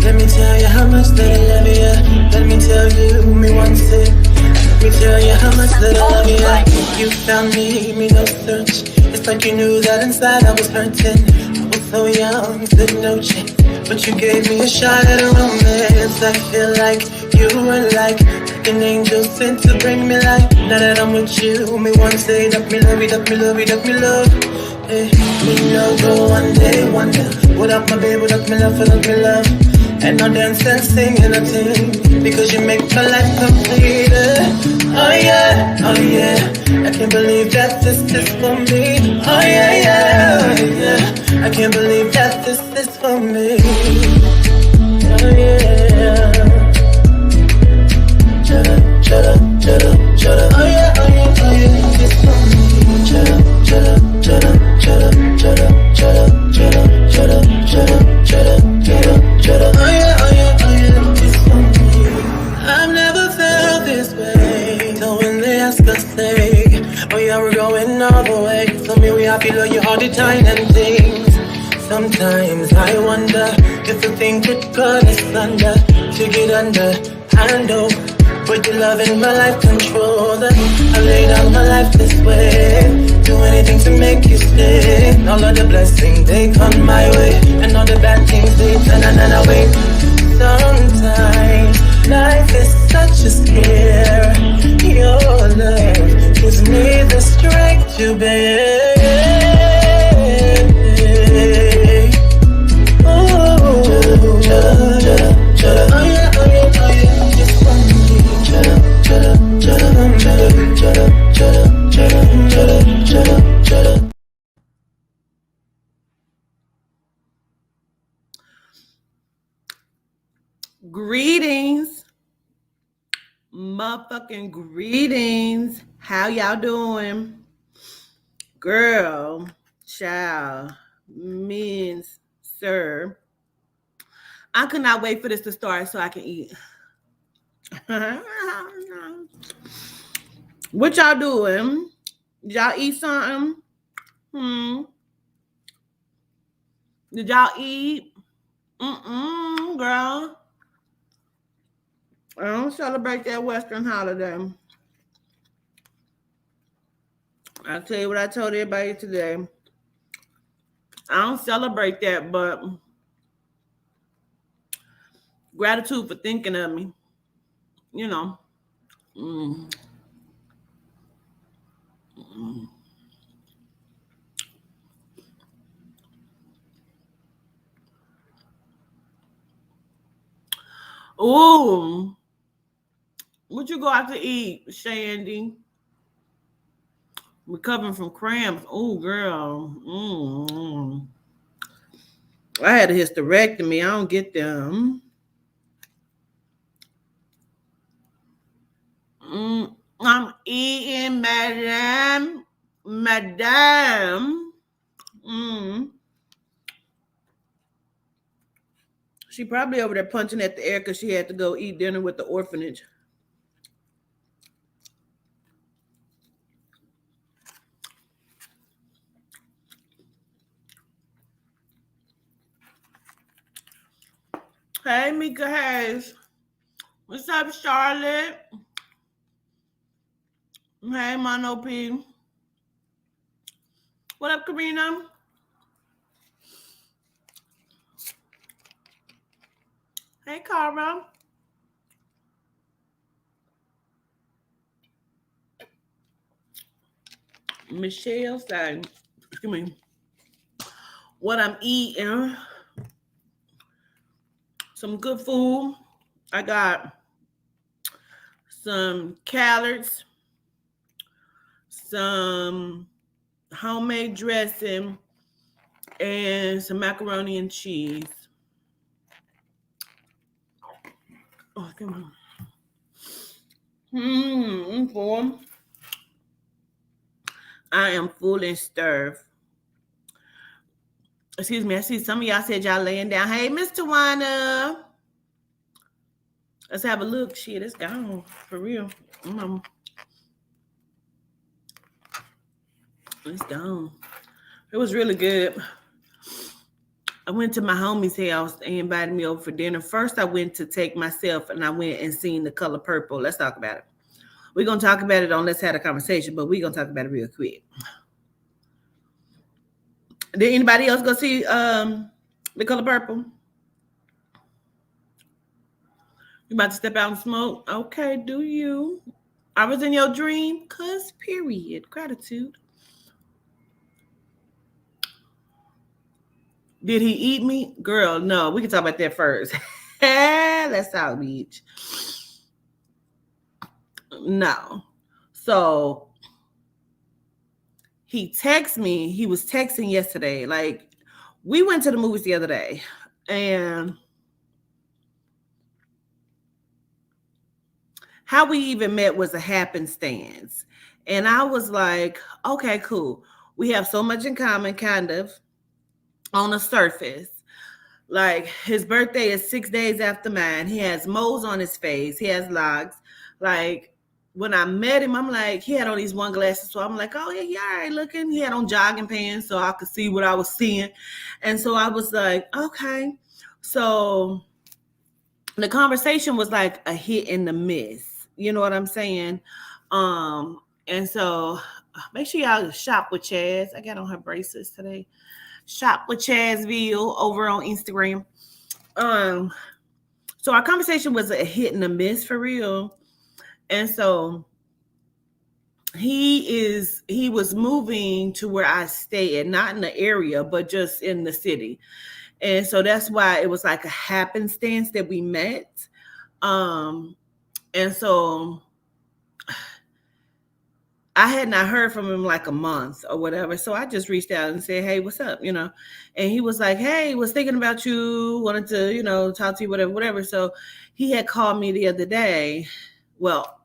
Let me tell you how much that I love you. Let me tell you me once it. Let me tell you how much that I love you. You found me no search. It's like you knew that inside I was hurting. I was so young, didn't know shit. But you gave me a shot at a romance. I feel like you were like an angel sent to bring me light. Now that I'm with you, me one say that me love you, that me love you, that me love. Hey, me no go one day wonder. Without my baby, without me love, without me love. And I dance and sing and I sing because you make my life complete. Oh yeah, oh yeah. I can't believe that this is for me. Oh yeah, yeah, oh yeah. I can't believe that this is for me. Oh yeah. Shut up, shut up, shut up, shut up. Oh yeah, oh yeah, oh yeah. It's for me. Shut up, shut up, shut up, shut up, shut up, shut up, shut up, shut up, shut up, shut up, shut up, shut up. Oh yeah, oh yeah, oh yeah. It's for me. I've never felt this way. So when they ask us, say, oh yeah, we're going all the way. So me, we happy, love you all the time and things. Sometimes I wonder if the thing could cut us under, to get under. I know, but your love in my life control that. I lay down my life this way, do anything to make you stay. All of the blessings, they come my way, and all the bad things, they turn and away. Sometimes life is such a scare. Your love gives me the strength to bear. Oh, shut up, shut up. Oh yeah, oh yeah, oh yeah. Just for me. Shut up, shut up, shut up, shut up, shut up, shut up, shut up, shut up, shut up, shut up. Greetings, motherfucking greetings. How y'all doing? Girl, child, means, sir. I could not wait for this to start so I can eat. What y'all doing? Y'all eat something? Did y'all eat? Girl. I don't celebrate that Western holiday. I'll tell you what I told everybody today. I don't celebrate that, but gratitude for thinking of me. You know. Ooh. What you go out to eat, Shandy? Recovering from cramps. Oh, girl. I had a hysterectomy. I don't get them. I'm eating, madam. She probably over there punching at the air because she had to go eat dinner with the orphanage. Hey, Mika Hayes. What's up, Charlotte? Hey, Mono P. What up, Karina? Hey, Cara. Michelle said, excuse me, what I'm eating. Some good food. I got some carrots, some homemade dressing, and some macaroni and cheese. Oh, come on. Full. I am full and starved. Excuse me. I see some of y'all said y'all laying down. Hey, Miss Tawana. Let's have a look. Shit, it's gone for real. Mm, it's gone. It was really good. I went to my homie's house. They invited me over for dinner. First, I went to take myself and I went and seen The Color Purple. Let's talk about it. We're going to talk about it on Let's Have a Conversation, but we're going to talk about it real quick. Did anybody else go see The Color Purple? You about to step out and smoke? Okay, do you? I was in your dream, cuz period. Gratitude. Did he eat me? Girl, no. We can talk about that first. Let's talk, beach. No. So he texted me. He was texting yesterday. Like, we went to the movies the other day. And how we even met was a happenstance. And I was like, okay, cool. We have so much in common, kind of, on the surface. Like, his birthday is 6 days after mine. He has moles on his face. He has locks. Like, when I met him, I'm like, he had on these one glasses. So I'm like, oh, yeah, he all right looking. He had on jogging pants so I could see what I was seeing. And so I was like, okay. So the conversation was like a hit and a miss. You know what I'm saying? And so make sure y'all shop with Chaz. I got on her bracelets today. Shop with Chazville over on Instagram. So our conversation was a hit and a miss for real. And so he was moving to where I stay at, not in the area, but just in the city. And so that's why it was like a happenstance that we met. And so I had not heard from him like a month or whatever. So I just reached out and said, hey, what's up? You know, and he was like, hey, was thinking about you, wanted to, you know, talk to you, whatever. So he had called me the other day. Well,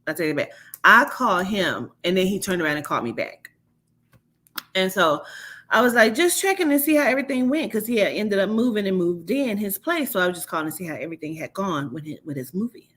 I'll tell you back. I called him and then he turned around and called me back. And so I was like, just checking to see how everything went because he had ended up moving and moved in his place. So I was just calling to see how everything had gone with his movie.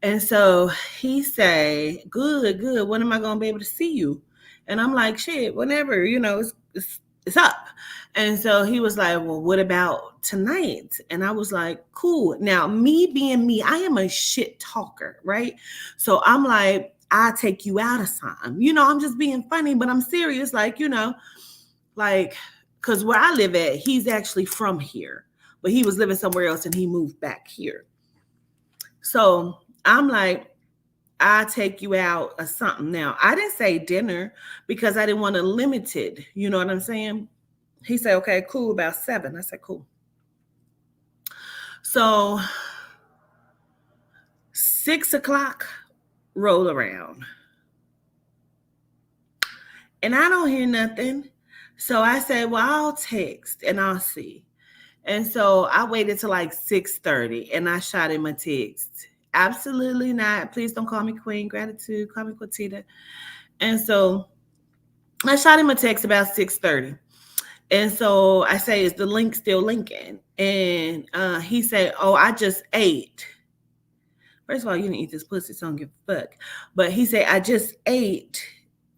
And so he say, good. When am I going to be able to see you? And I'm like, shit, whenever, you know, it's up. And so he was like, well, what about tonight? And I was like, cool. Now, me being me, I am a shit talker, right? So I'm like, I'll take you out of time. You know, I'm just being funny, but I'm serious. Like, you know, like, because where I live at, he's actually from here, but he was living somewhere else and he moved back here. So I'm like, I'll take you out or something. Now, I didn't say dinner because I didn't want to limit it. You know what I'm saying? He said, okay, cool, about 7. I said, cool. So 6 o'clock roll around. And I don't hear nothing. So I said, well, I'll text and I'll see. And so I waited till like 6:30 and I shot him a text. Absolutely not. Please don't call me Queen. Gratitude. Call me Quatita. And so I shot him a text about 6:30. And so I say, is the link still linking? And he said, oh, I just ate. First of all, you didn't eat this pussy, so I don't give a fuck. But he said, I just ate.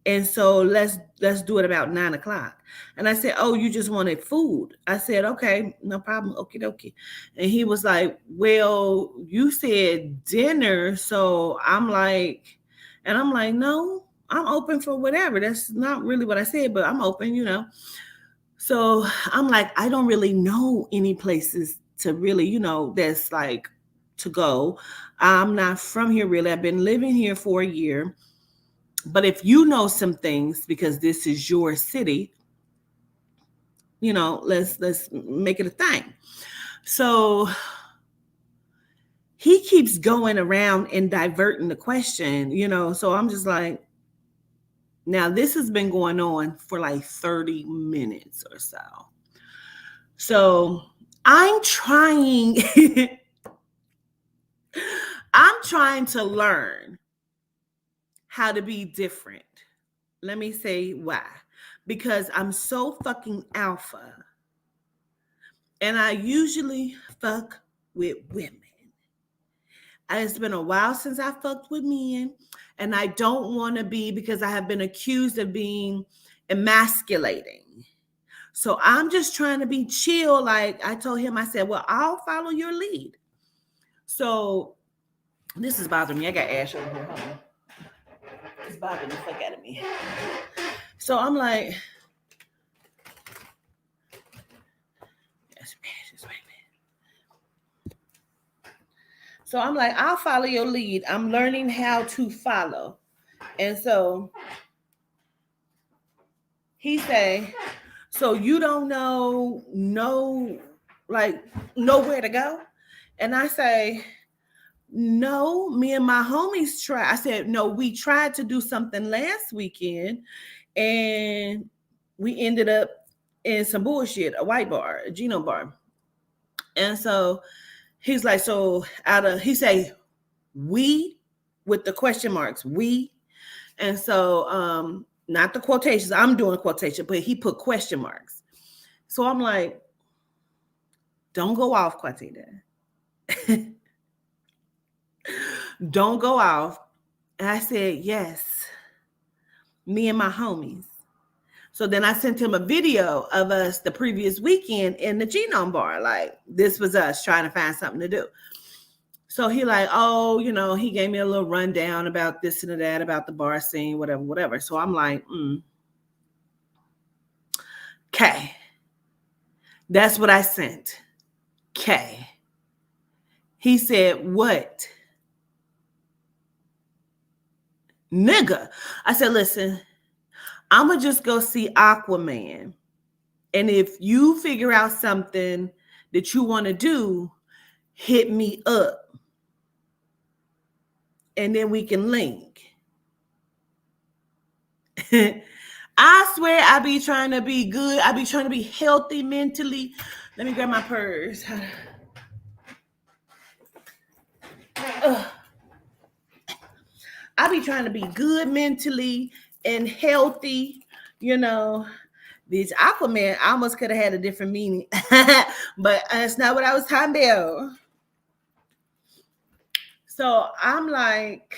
And so let's do it about 9 o'clock. And I said, oh, you just wanted food. I said, okay, no problem. Okie dokie. And he was like, well, you said dinner. So I'm like, no, I'm open for whatever. That's not really what I said, but I'm open, you know. So I'm like, I don't really know any places to really, you know, that's like to go. I'm not from here really. I've been living here for a year. But if you know some things, because this is your city, you know, let's make it a thing. So he keeps going around and diverting the question, you know. So I'm just like, now this has been going on for like 30 minutes or so. So I'm trying to learn how to be different. Let me say why. Because I'm so fucking alpha. And I usually fuck with women. It's been a while since I fucked with men, and I don't want to be because I have been accused of being emasculating. So I'm just trying to be chill. Like I told him, I said, well, I'll follow your lead. So this is bothering me. I got ash over here. Hold on. It's bothering the fuck out of me. So I'm like, so I'm like, I'll follow your lead. I'm learning how to follow. And so he say, so you don't like nowhere to go? And I say, no, me and my homies try. I said, no, we tried to do something last weekend and we ended up in some bullshit, a white bar, a genome bar. And so he's like, so he say, we with the question marks, we. And so, not the quotations, I'm doing quotation, but he put question marks. So I'm like, don't go off, Quatita. Don't go off. And I said, yes, me and my homies. So then I sent him a video of us the previous weekend in the Genome Bar. Like, this was us trying to find something to do. So he like, oh, he gave me a little rundown about this and that, about the bar scene, whatever. So I'm like, okay. That's what I sent. Okay. He said, what? Nigga. I said, listen, I'm going to just go see Aquaman. And if you figure out something that you want to do, hit me up. And then we can link. I swear I be trying to be good. I be trying to be healthy mentally. Let me grab my purse. I be trying to be good mentally and healthy, This Aquaman almost could have had a different meaning, but that's not what I was talking about. So I'm like,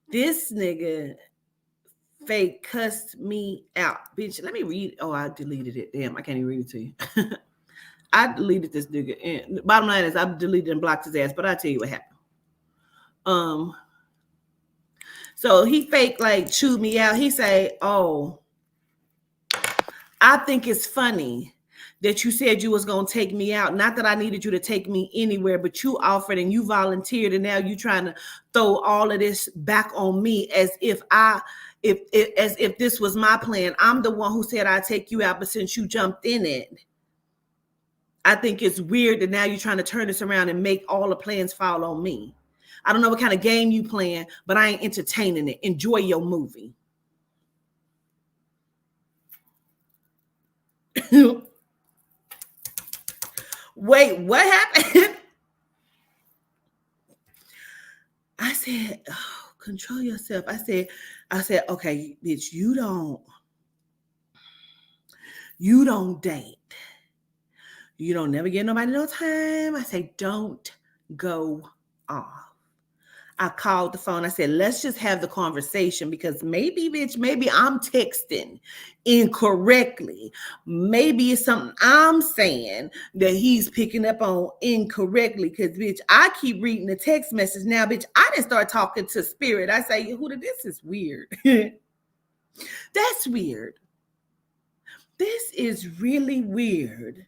this nigga fake cussed me out. Bitch, let me read. Oh, I deleted it. Damn, I can't even read it to you. I deleted this nigga. And the bottom line is I deleted and blocked his ass, but I'll tell you what happened. So he fake like chewed me out. He say, oh, I think it's funny that you said you was going to take me out. Not that I needed you to take me anywhere, but you offered and you volunteered. And now you trying to throw all of this back on me as if this was my plan. I'm the one who said I'd take you out, but since you jumped in it, I think it's weird that now you're trying to turn this around and make all the plans fall on me. I don't know what kind of game you playing, but I ain't entertaining it. Enjoy your movie. Wait, what happened? I said, oh, control yourself. I said, okay, bitch, you don't date. You don't never give nobody no time. I say, don't go off. I called the phone. I said, let's just have the conversation because maybe I'm texting incorrectly. Maybe it's something I'm saying that he's picking up on incorrectly because, bitch, I keep reading the text message now, bitch. I didn't start talking to Spirit. I say, this is weird. That's weird. This is really weird.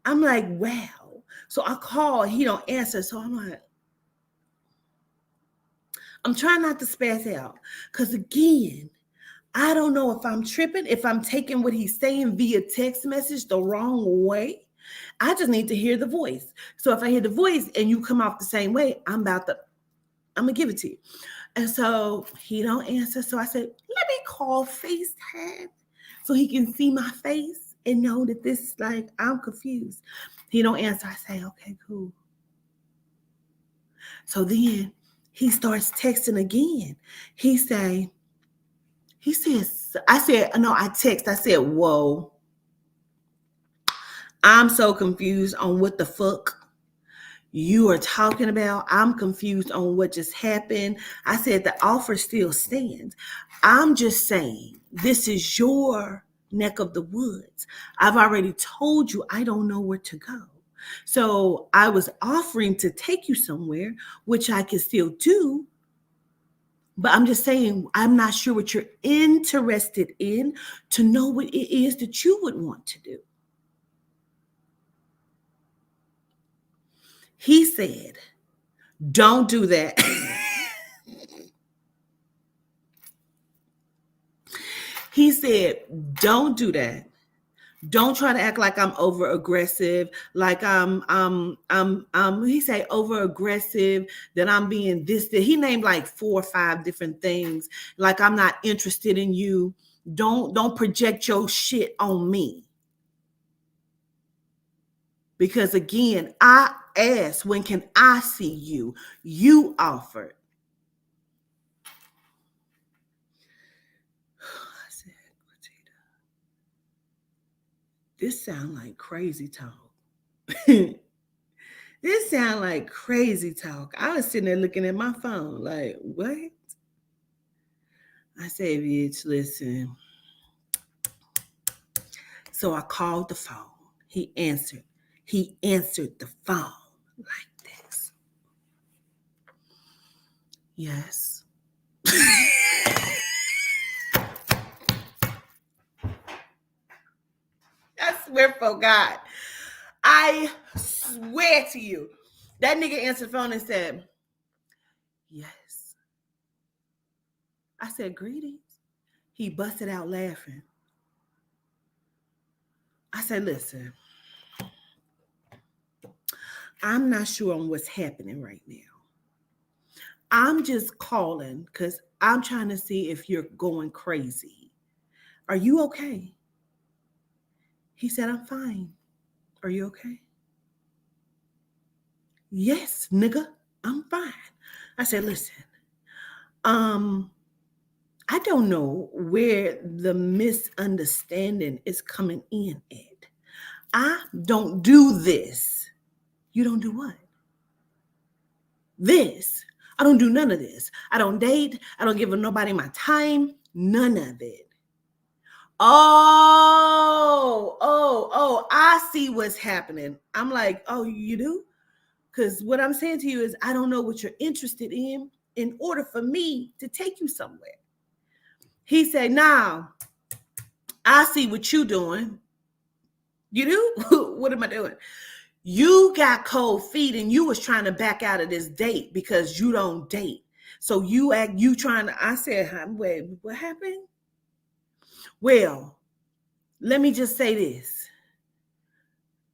I'm like, wow. So I call, he don't answer. So I'm like, I'm trying not to spaz out because, again, I don't know if I'm tripping, if I'm taking what he's saying via text message the wrong way. I just need to hear the voice. So if I hear the voice and you come off the same way, I'm going to give it to you. And so he don't answer. So I said, let me call FaceTime so he can see my face and know that this, like, I'm confused. He don't answer. I say, okay, cool. So then he starts texting again. I said, whoa. I'm so confused on what the fuck you are talking about. I'm confused on what just happened. I said the offer still stands. I'm just saying this is your neck of the woods. I've already told you I don't know where to go. So I was offering to take you somewhere, which I can still do. But I'm just saying, I'm not sure what you're interested in to know what it is that you would want to do. He said, don't do that. He said, don't do that. Don't try to act like I'm over aggressive, like he say over aggressive, that I'm being this, that he named like 4 or 5 different things, like I'm not interested in you. Don't project your shit on me. Because again, I asked, when can I see you? You offered. I said, this sound like crazy talk. This sound like crazy talk. I was sitting there looking at my phone like, what? I said, bitch, listen. So I called the phone. He answered. He answered the phone like this. Yes. I swear for God. I swear to you. That nigga answered the phone and said, yes. I said, greetings. He busted out laughing. I said, listen, I'm not sure on what's happening right now. I'm just calling because I'm trying to see if you're going crazy. Are you okay? He said, I'm fine. Are you okay? Yes, nigga, I'm fine. I said, listen, I don't know where the misunderstanding is coming in at. I don't do this. You don't do what? This. I don't do none of this. I don't date. I don't give nobody my time. None of it. Oh, I see what's happening. I'm like, oh, you do? Because what I'm saying to you is I don't know what you're interested in order for me to take you somewhere. He said, now, I see what you doing. You do? What am I doing? You got cold feet and you was trying to back out of this date because you don't date. So you trying to, I said, wait, what happened? Well, let me just say this.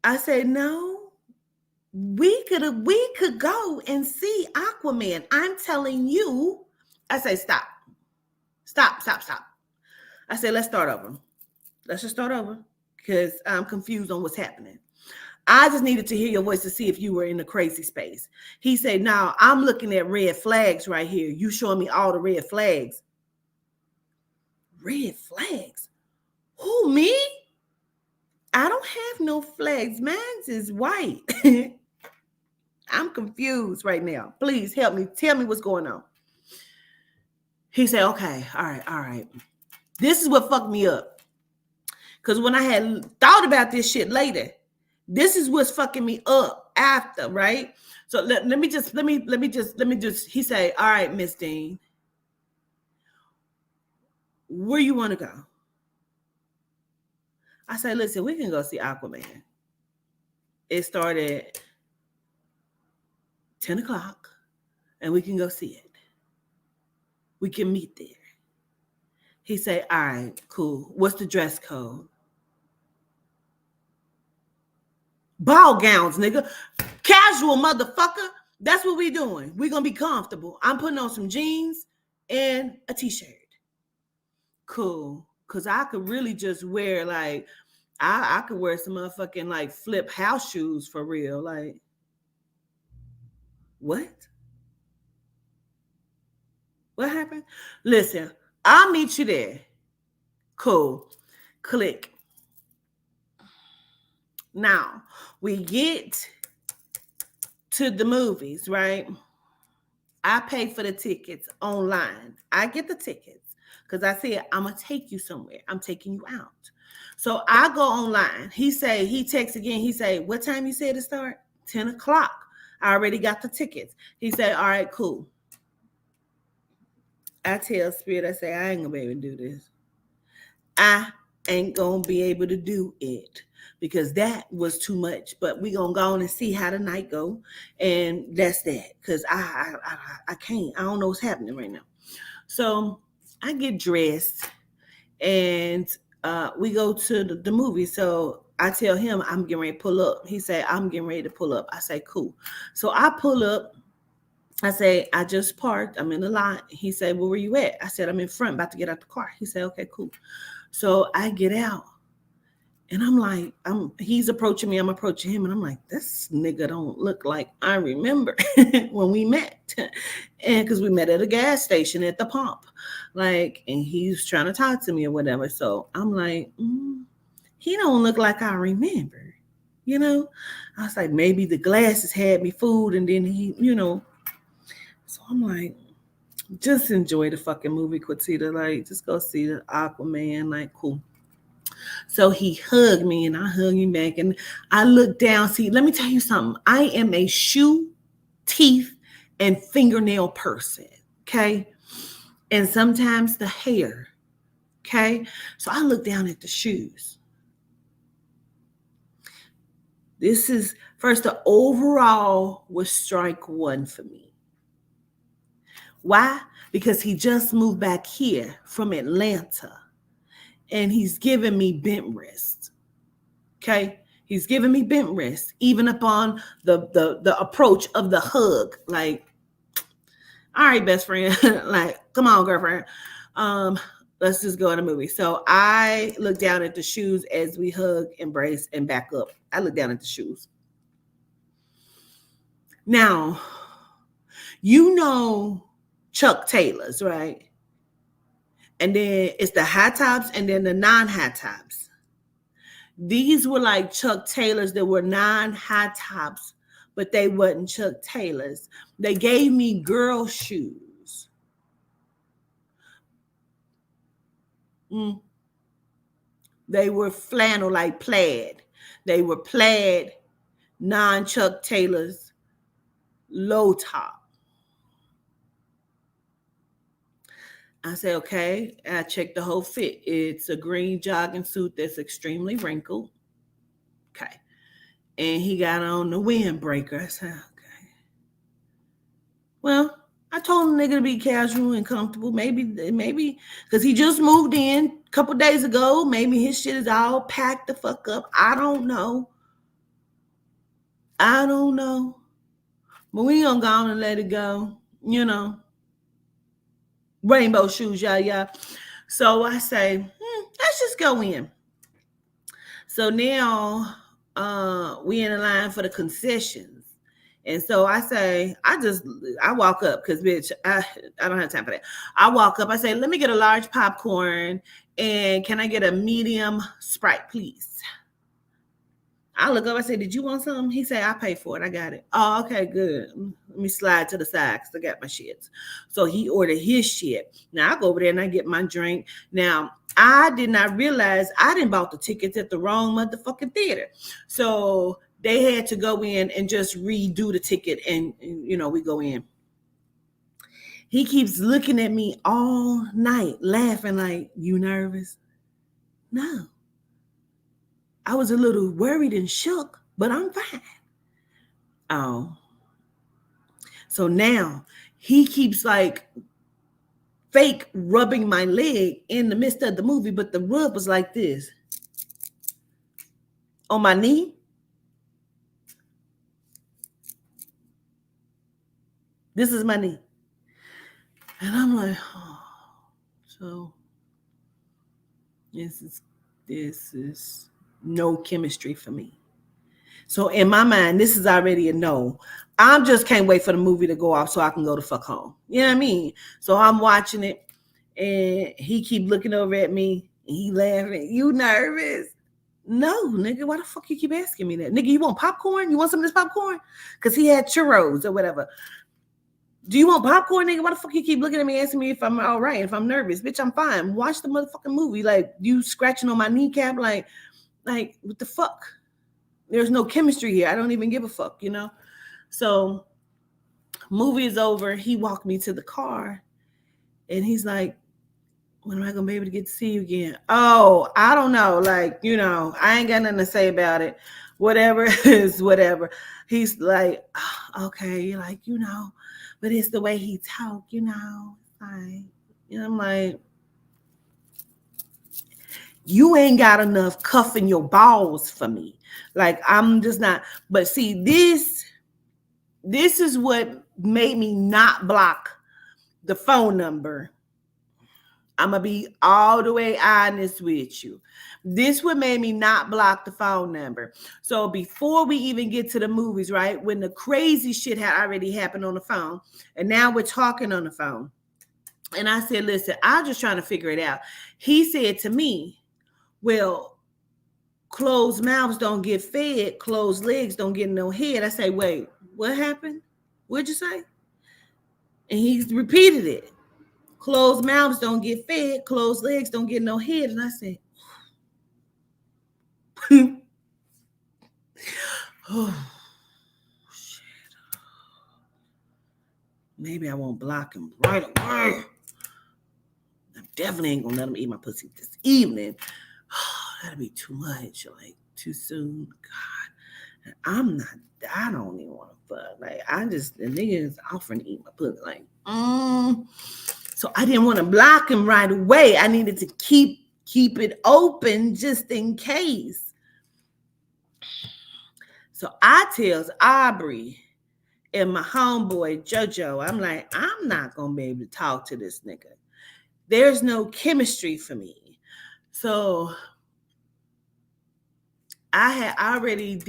I said, no, we could go and see Aquaman. I'm telling you. I say, stop. I said, let's start over. Let's just start over because I'm confused on what's happening. I just needed to hear your voice to see if you were in a crazy space. He said, now I'm looking at red flags right here. You showing me all the red flags. Red flags? Who, me? I don't have no flags. Mine's is white. I'm confused right now. Please help me. Tell me what's going on. He said, okay, all right. This is what fucked me up. Because when I had thought about this shit later, this is what's fucking me up after, right? So let me just, he say, all right, Miss Dean, where you want to go? I say, listen, we can go see Aquaman. It started 10 o'clock and we can go see it. We can meet there. He say, all right, cool. What's the dress code? Ball gowns, nigga. Casual, motherfucker. That's what we doing. We gonna be comfortable. I'm putting on some jeans and a t-shirt. Cool. Cause I could really just wear like, I could wear some motherfucking like flip house shoes for real. Like, what? What happened? Listen, I'll meet you there. Cool. Click. Now we get to the movies, right? I pay for the tickets online. I get the tickets because I said, I'm going to take you somewhere. I'm taking you out. So I go online. He texts again. He say, what time you said to start? 10 o'clock. I already got the tickets. He said, all right, cool. I tell Spirit, I say, I ain't going to be able to do this. I ain't going to be able to do it because that was too much. But we going to go on and see how the night go. And that's that. Because I can't. I don't know what's happening right now. So I get dressed and we go to the movie. So I tell him I'm getting ready to pull up. He said, I'm getting ready to pull up. I say, cool. So I pull up. I say, I just parked. I'm in the lot. He said, well, where you at? I said, I'm in front, about to get out the car. He said, okay, cool. So I get out. And I'm like, he's approaching me. I'm approaching him. And I'm like, this nigga don't look like I remember when we met. And because we met at a gas station at the pump. Like, and he's trying to talk to me or whatever. So I'm like, he don't look like I remember. You know? I was like, maybe the glasses had me fooled. And then he, you know. So I'm like, just enjoy the fucking movie, Quatita. Like, just go see the Aquaman. Like, cool. So he hugged me and I hugged him back. And I looked down. See, let me tell you something. I am a shoe, teeth, and fingernail person. Okay. And sometimes the hair. Okay. So I looked down at the shoes. This is first, the overall was strike one for me. Why? Because he just moved back here from Atlanta. And he's giving me bent wrist. Okay? He's giving me bent wrist, even upon the approach of the hug. Like, all right, best friend. Like, come on, girlfriend. Let's just go in a movie. So I look down at the shoes as we hug, embrace, and back up. I look down at the shoes. Now, you know Chuck Taylors, right? And then it's the high tops and then the non-high tops. These were like Chuck Taylors that were non-high tops, but they wasn't Chuck Taylors. They gave me girl shoes. They were flannel, like plaid. They were plaid, non-Chuck Taylors, low top. I say, okay. I checked the whole fit. It's a green jogging suit that's extremely wrinkled. Okay. And he got on the windbreaker. I said, okay. Well, I told him nigga to be casual and comfortable. Maybe, because he just moved in a couple days ago. Maybe his shit is all packed the fuck up. I don't know. But we gonna go on and let it go. You know. Rainbow shoes, yeah. So I say, let's just go in. So now we in the line for the concessions. And so I say, I walk up because, bitch, I don't have time for that. I walk up. I say, let me get a large popcorn. And can I get a medium Sprite, please? I look up. I say, did you want something? He said, I pay for it. I got it. Oh, okay, good. Let me slide to the side because I got my shits. So he ordered his shit. Now I go over there and I get my drink. Now, I did not realize I didn't bought the tickets at the wrong motherfucking theater. So they had to go in and just redo the ticket and you know, we go in. He keeps looking at me all night, laughing like, you nervous? No. I was a little worried and shook, but I'm fine. Oh. So now he keeps like fake rubbing my leg in the midst of the movie, but the rub was like this. On my knee. This is my knee. And I'm like, oh. So this is no chemistry for me. So in my mind, this is already a no. I just can't wait for the movie to go off so I can go the fuck home. You know what I mean? So I'm watching it and he keep looking over at me and he laughing. You nervous? No, nigga, why the fuck you keep asking me that? Nigga, you want popcorn? You want some of this popcorn? Because he had churros or whatever. Do you want popcorn, nigga? Why the fuck you keep looking at me asking me if I'm all right, if I'm nervous? Bitch, I'm fine. Watch the motherfucking movie. Like, you scratching on my kneecap, like what the fuck? There's no chemistry here. I don't even give a fuck, you know? So, movie is over. He walked me to the car, and he's like, when am I gonna be able to get to see you again? Oh, I don't know. Like, you know, I ain't got nothing to say about it. Whatever is whatever. He's like, oh, okay, you're like, you know, but it's the way he talk, you know. Like, you know, I'm like, you ain't got enough cuffing your balls for me. Like, I'm just not. But see, this is what made me not block the phone number. I'm going to be all the way honest with you. This what made me not block the phone number. So before we even get to the movies, right, when the crazy shit had already happened on the phone, and now we're talking on the phone, and I said, listen, I'm just trying to figure it out. He said to me, well, closed mouths don't get fed, closed legs don't get no head. I say, wait, what happened? What'd you say? And he repeated it. Closed mouths don't get fed, closed legs don't get no head. And I said, oh, shit. Maybe I won't block him right away. I definitely ain't gonna let him eat my pussy this evening. That'd be too much, like too soon. God, I don't even want to fuck. Like, the nigga is offering to eat my pussy. Like, So I didn't want to block him right away. I needed to keep it open just in case. So I tells Aubrey and my homeboy JoJo, I'm like, I'm not gonna be able to talk to this nigga. There's no chemistry for me. So I had already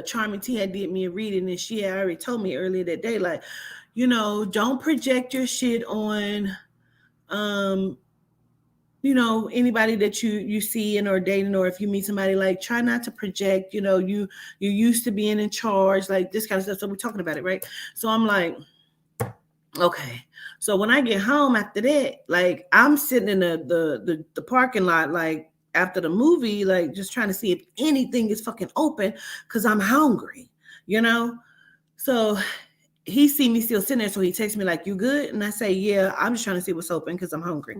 Charming T had did me a reading, and she had already told me earlier that day, like, you know, don't project your shit on, you know, anybody that you see in or dating, or if you meet somebody, like, try not to project, you know, you used to being in charge, like this kind of stuff. So we're talking about it, right? So I'm like, okay. So when I get home after that, like, I'm sitting in the parking lot, like, after the movie, like, just trying to see if anything is fucking open, because I'm hungry, you know? So he see me still sitting there, so he texts me like, you good? And I say, yeah, I'm just trying to see what's open because I'm hungry.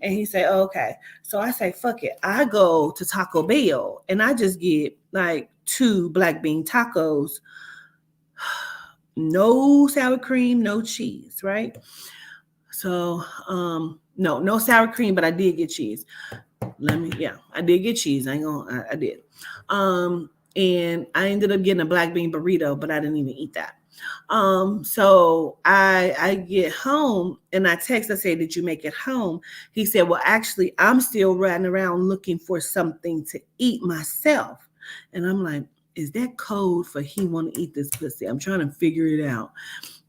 And he say, oh, okay. So I say, fuck it. I go to Taco Bell and I just get like 2 black bean tacos, no sour cream, no cheese, right? So no sour cream, but I did get cheese. I did get cheese. I did. And I ended up getting a black bean burrito, but I didn't even eat that. So I get home and I text, I say, did you make it home? He said, well, actually, I'm still riding around looking for something to eat myself. And I'm like, is that code for he want to eat this pussy? I'm trying to figure it out.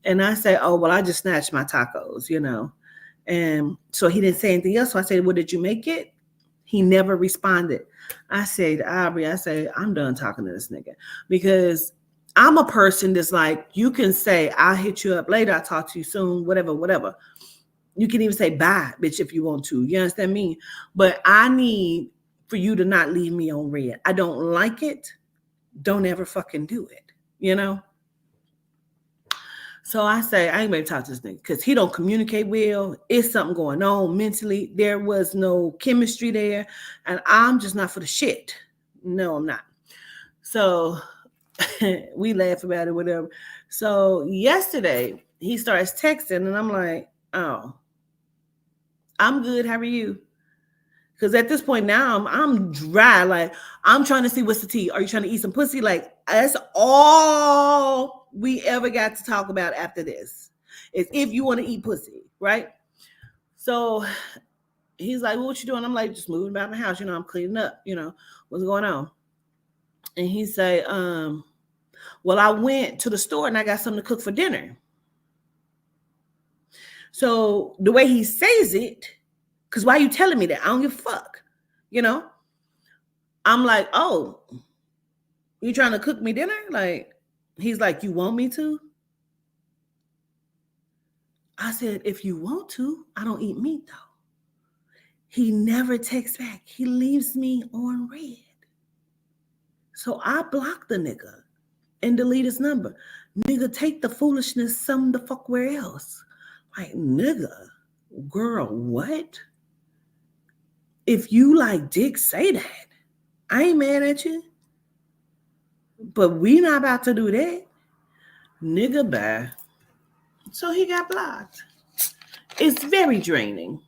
And I say, oh, well, I just snatched my tacos, you know? And so he didn't say anything else. So I said, well, did you make it? He never responded. I said, Aubrey, I'm done talking to this nigga, because I'm a person that's like, you can say, I'll hit you up later, I'll talk to you soon, whatever. You can even say bye, bitch, if you want to. You understand me? But I need for you to not leave me on red. I don't like it. Don't ever fucking do it, you know? So I say, I ain't ready to talk to this nigga because he don't communicate well. It's something going on mentally. There was no chemistry there. And I'm just not for the shit. No, I'm not. So we laugh about it, whatever. So yesterday, he starts texting and I'm like, oh, I'm good. How are you? Because at this point now, I'm dry. Like, I'm trying to see what's the tea. Are you trying to eat some pussy? Like, that's all we ever got to talk about after this, is if you want to eat pussy, right? So he's like, well, what you doing? I'm like, just moving about my house. You know, I'm cleaning up. You know, what's going on? And he say, well, I went to the store and I got something to cook for dinner. So the way he says it, because why are you telling me that? I don't give a fuck, you know? I'm like, oh, you trying to cook me dinner? Like, he's like, you want me to? I said, if you want to, I don't eat meat though. He never texts back. He leaves me on red. So I blocked the nigga and delete his number. Nigga, take the foolishness some the fuck where else. Like, nigga, girl, what? If you like dick, say that. I ain't mad at you. But we not about to do that. Nigga, bye. So he got blocked. It's very draining.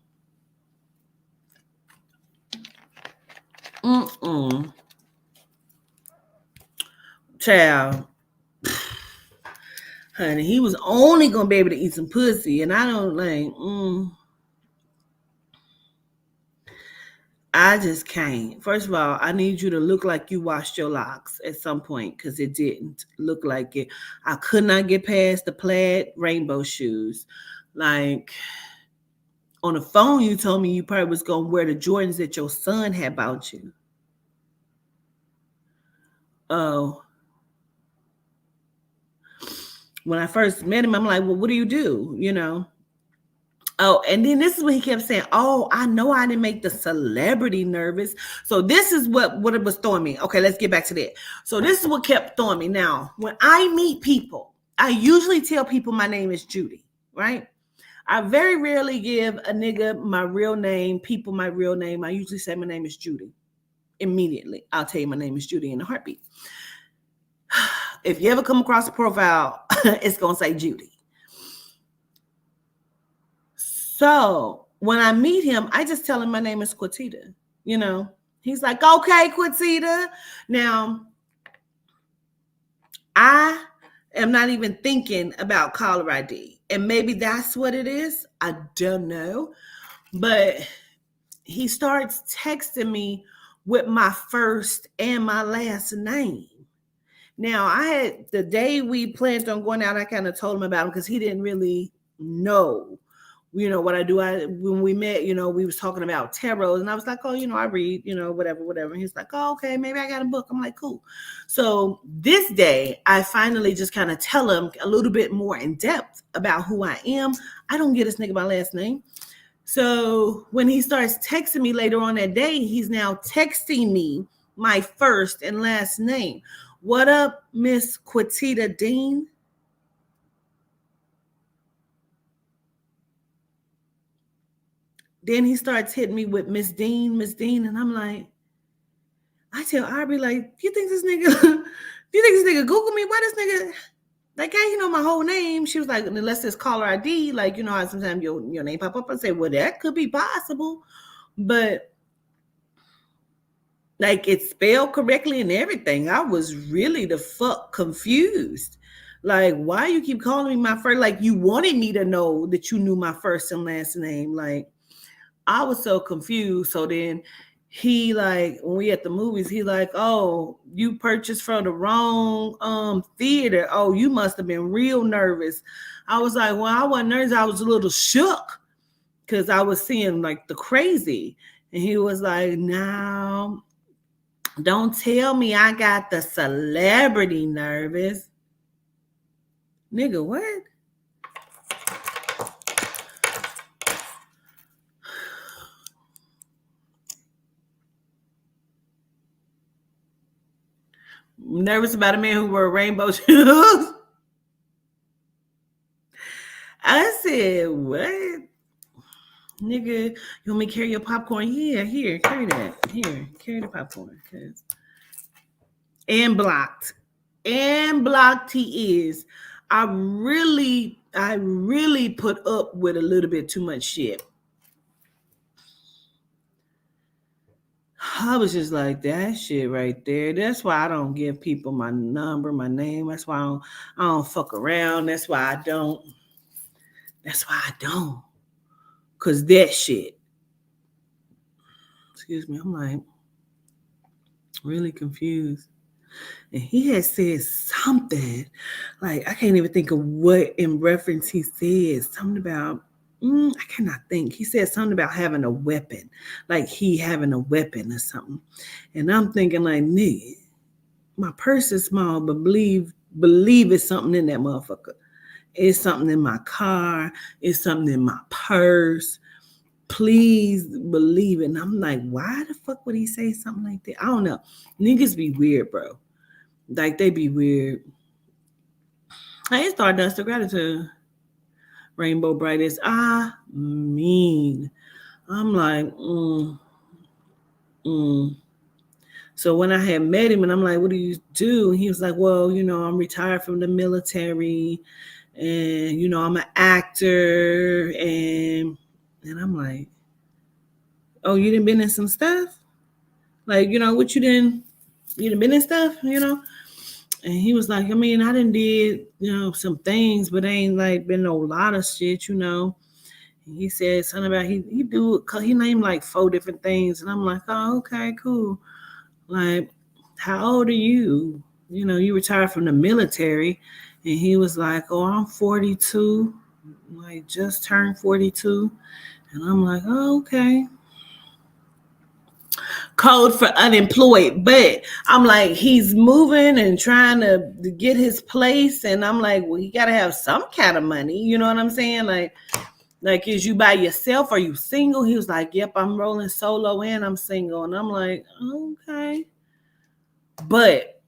Child. Honey, he was only gonna be able to eat some pussy, and I don't like. I just can't. First of all, I need you to look like you washed your locks at some point because it didn't look like it. I could not get past the plaid rainbow shoes. Like on the phone, you told me you probably was gonna wear the Jordans that your son had bought you. Oh. When I first met him, I'm like, well, what do you do? You know? Oh, and then this is what he kept saying. Oh, I know I didn't make the celebrity nervous. So this is what it was throwing me. Okay, let's get back to that. So this is what kept throwing me. Now, when I meet people, I usually tell people my name is Judy, right? I very rarely give a nigga my real name, people my real name. I usually say my name is Judy. Immediately, I'll tell you my name is Judy in a heartbeat. If you ever come across a profile, it's going to say Judy. So when I meet him, I just tell him my name is Quatita. You know, he's like, okay, Quatita. Now, I am not even thinking about caller ID. And maybe that's what it is. I don't know. But he starts texting me with my first and my last name. Now, I had the day we planned on going out, I kind of told him about him because he didn't really know, you know, what I do. When we met, you know, we was talking about tarot, and I was like, oh, you know, I read, you know, whatever. And he's like, oh, okay, maybe I got a book. I'm like, cool. So this day, I finally just kind of tell him a little bit more in depth about who I am. I don't get this nigga my last name. So when he starts texting me later on that day, he's now texting me my first and last name. What up, Miss Quatita Dean? Then he starts hitting me with Miss Dean, and I'm like, I tell Aubrey, like, do you think this nigga Google me? Why this nigga, like, how you know my whole name? She was like, unless it's caller ID, like, you know how sometimes your name pop up. I say, well, that could be possible, but like it's spelled correctly and everything. I was really the fuck confused. Like, why you keep calling me my first? Like, you wanted me to know that you knew my first and last name. Like, I was so confused. So then he, like, when we at the movies, he like, oh, you purchased from the wrong theater. Oh, you must have been real nervous. I was like, well, I wasn't nervous. I was a little shook because I was seeing like the crazy. And he was like, no, don't tell me I got the celebrity nervous. Nigga, what? Nervous about a man who wore rainbow shoes? I said, what? Nigga, you want me to carry your popcorn? Yeah, here, carry that. Here, carry the popcorn. And blocked. And blocked he is. I really put up with a little bit too much shit. I was just like, that shit right there. That's why I don't give people my number, my name. That's why I don't fuck around. That's why I don't. Because that shit. Excuse me. I'm like really confused. And he had said something. Like, I can't even think of what in reference he said. Something about I cannot think. He said something about having a weapon, like he having a weapon or something. And I'm thinking like, nigga, my purse is small, but believe it's something in that motherfucker. It's something in my car. It's something in my purse. Please believe it. And I'm like, why the fuck would he say something like that? I don't know. Niggas be weird, bro. Like they be weird. Hey, Stardust of Gratitude. Rainbow Brightest. I mean. I'm like, mm. So when I had met him and I'm like, what do you do? And he was like, well, I'm retired from the military and, I'm an actor. And I'm like, oh, you done been in some stuff? Like, what you done been in stuff, And he was like, I mean, I done did, some things, but ain't like been a lot of shit, And he said something about he named like 4 different things. And I'm like, oh, okay, cool. Like, how old are you? You retired from the military. And he was like, oh, I'm 42. Like, just turned 42. And I'm like, oh, okay. Code for unemployed. But I'm like, he's moving and trying to get his place. And I'm like, well, he got to have some kind of money. You know what I'm saying? Like, is you by yourself? Are you single? He was like, yep, I'm rolling solo and I'm single. And I'm like, okay. But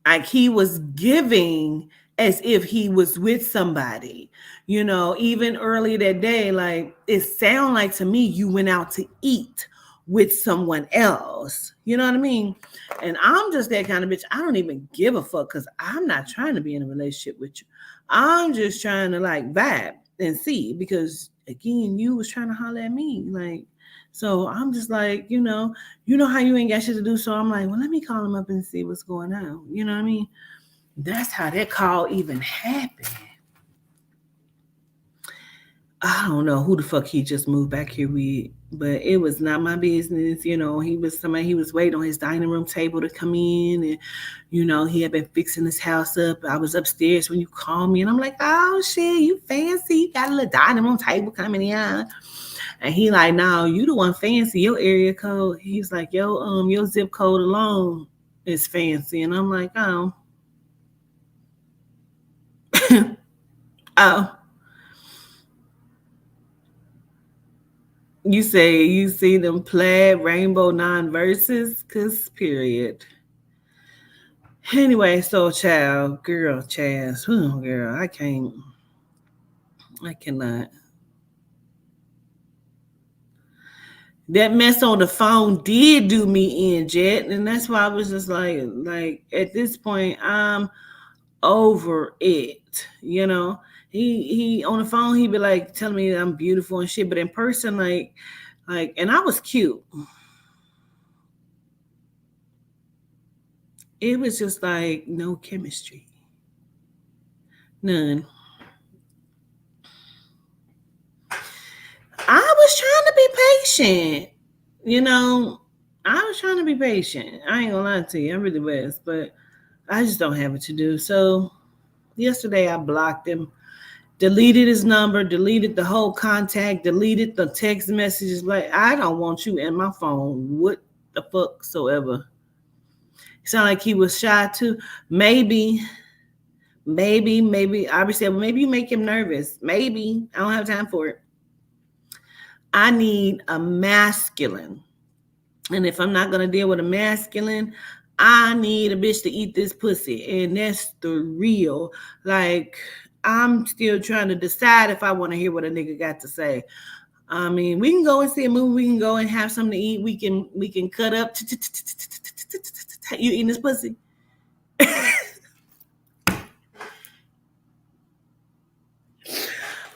like he was giving as if he was with somebody, even early that day, like it sounded like to me you went out to eat with someone else. You know what I mean? And I'm just that kind of bitch. I don't even give a fuck because I'm not trying to be in a relationship with you. I'm just trying to like vibe and see because again, you was trying to holler at me. Like, so I'm just like, how you ain't got shit to do. So I'm like, well, let me call him up and see what's going on. You know what I mean? That's how that call even happened. I don't know who the fuck he just moved back here with, but it was not my business. He was waiting on his dining room table to come in and, he had been fixing his house up. I was upstairs when you called me and I'm like, oh shit, you fancy. You got a little dining room table coming in. And he like, no, you the one fancy. Your area code. He's like, your zip code alone is fancy. And I'm like, oh. Oh. You say you see them plaid rainbow non-verses? Cause period. Anyway, so child, girl, Chaz. Oh, girl, I cannot. That mess on the phone did do me in, Jet. And that's why I was just like at this point, I'm over it. He on the phone, he'd be like telling me that I'm beautiful and shit, but in person, like, and I was cute. It was just like no chemistry. None. I was trying to be patient. I was trying to be patient. I ain't gonna lie to you. I really was, but I just don't have it to do. So yesterday I blocked him, deleted his number, deleted the whole contact, deleted the text messages. Like, I don't want you in my phone. What the fuck soever. Sound like he was shy too. Maybe. I said, well, maybe you make him nervous. Maybe. I don't have time for it. I need a masculine. And if I'm not going to deal with a masculine, I need a bitch to eat this pussy. And that's the real. Like, I'm still trying to decide if I want to hear what a nigga got to say. I mean, we can go and see a movie. We can go and have something to eat. We can cut up. You eating this pussy?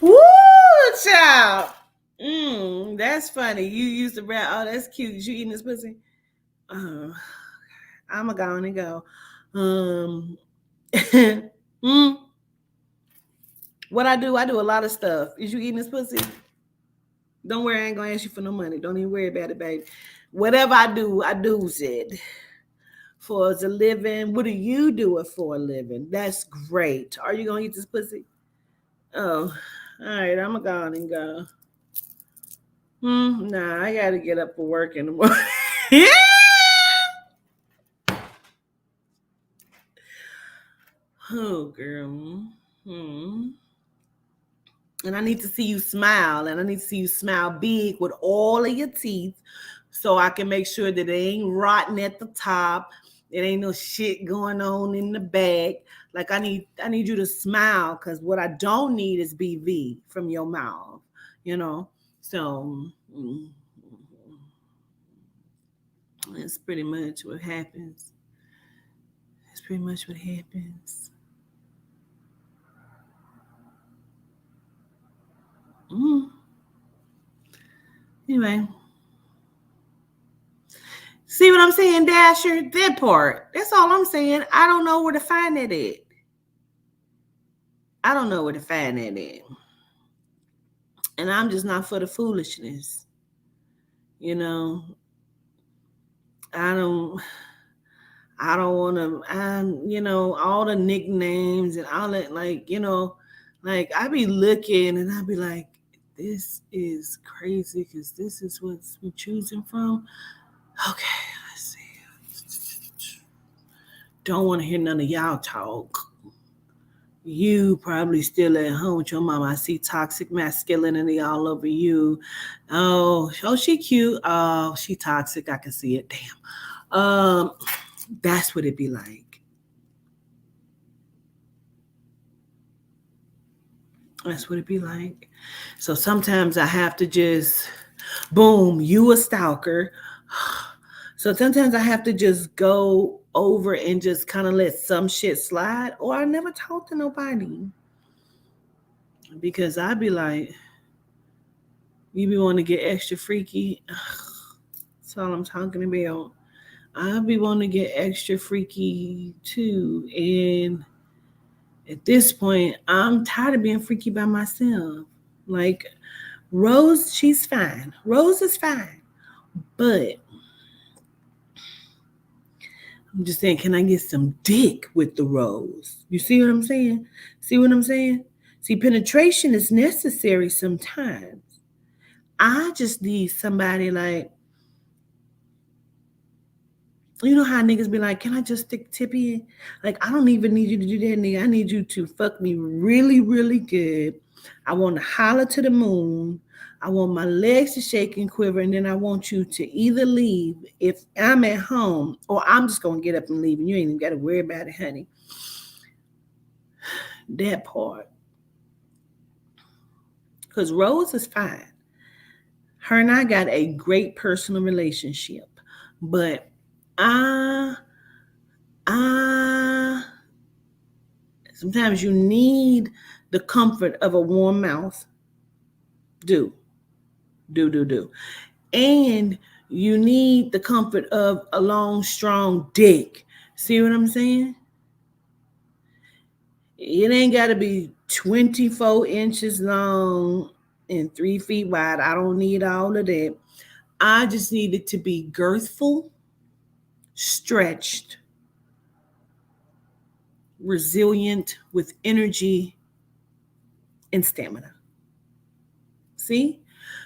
Woo, child. That's funny. You used to rap. Oh, that's cute. You eating this pussy? I'm going to go and go. What I do a lot of stuff. Is you eating this pussy? Don't worry, I ain't going to ask you for no money. Don't even worry about it, baby. Whatever I do it for a living. What do you do it for a living? That's great. Are you going to eat this pussy? Oh, All right, I'm gonna go on and go. Nah, I gotta get up for work in the morning. Oh, girl. Hmm. And I need to see you smile, and I need to see you smile big with all of your teeth, so I can make sure that it ain't rotten at the top. It ain't no shit going on in the back. Like I need you to smile, because what I don't need is BV from your mouth. You know. So that's pretty much what happens. That's pretty much what happens. Mm. Anyway, see what I'm saying, Dasher? That part. That's all I'm saying. I don't know where to find that at. I don't know where to find that at. And I'm just not for the foolishness. You know, I don't I don't want to all the nicknames and all that, like I be looking and I be like, this is crazy because this is what we're choosing from. Okay, let's see. Don't want to hear none of y'all talk. You probably still at home with your mama. I see toxic masculinity all over you. Oh, she cute. Oh, she toxic. I can see it. Damn. That's what it be like. That's what it be like. So sometimes I have to just, boom, you a stalker. So sometimes I have to just go over and just kind of let some shit slide, or I never talk to nobody because I'd be like, you be wanting to get extra freaky. That's all I'm talking about. I be wanting to get extra freaky too. And at this point, I'm tired of being freaky by myself. Like Rose, she's fine. Rose is fine. But I'm just saying, can I get some dick with the rose? You see what I'm saying? See what I'm saying? See, penetration is necessary sometimes. I just need somebody like, you know how niggas be like, can I just stick tippy in? Like, I don't even need you to do that, nigga. I need you to fuck me really, really good. I want to holler to the moon. I want my legs to shake and quiver, and then I want you to either leave if I'm at home, or I'm just gonna get up and leave, and you ain't even gotta worry about it, honey. That part. Because Rose is fine. Her and I got a great personal relationship. But I sometimes you need the comfort of a warm mouth. Do. Do. And you need the comfort of a long, strong dick. See what I'm saying? It ain't got to be 24 inches long and 3 feet wide. I don't need all of that. I just need it to be girthful, stretched, resilient, with energy and stamina. See?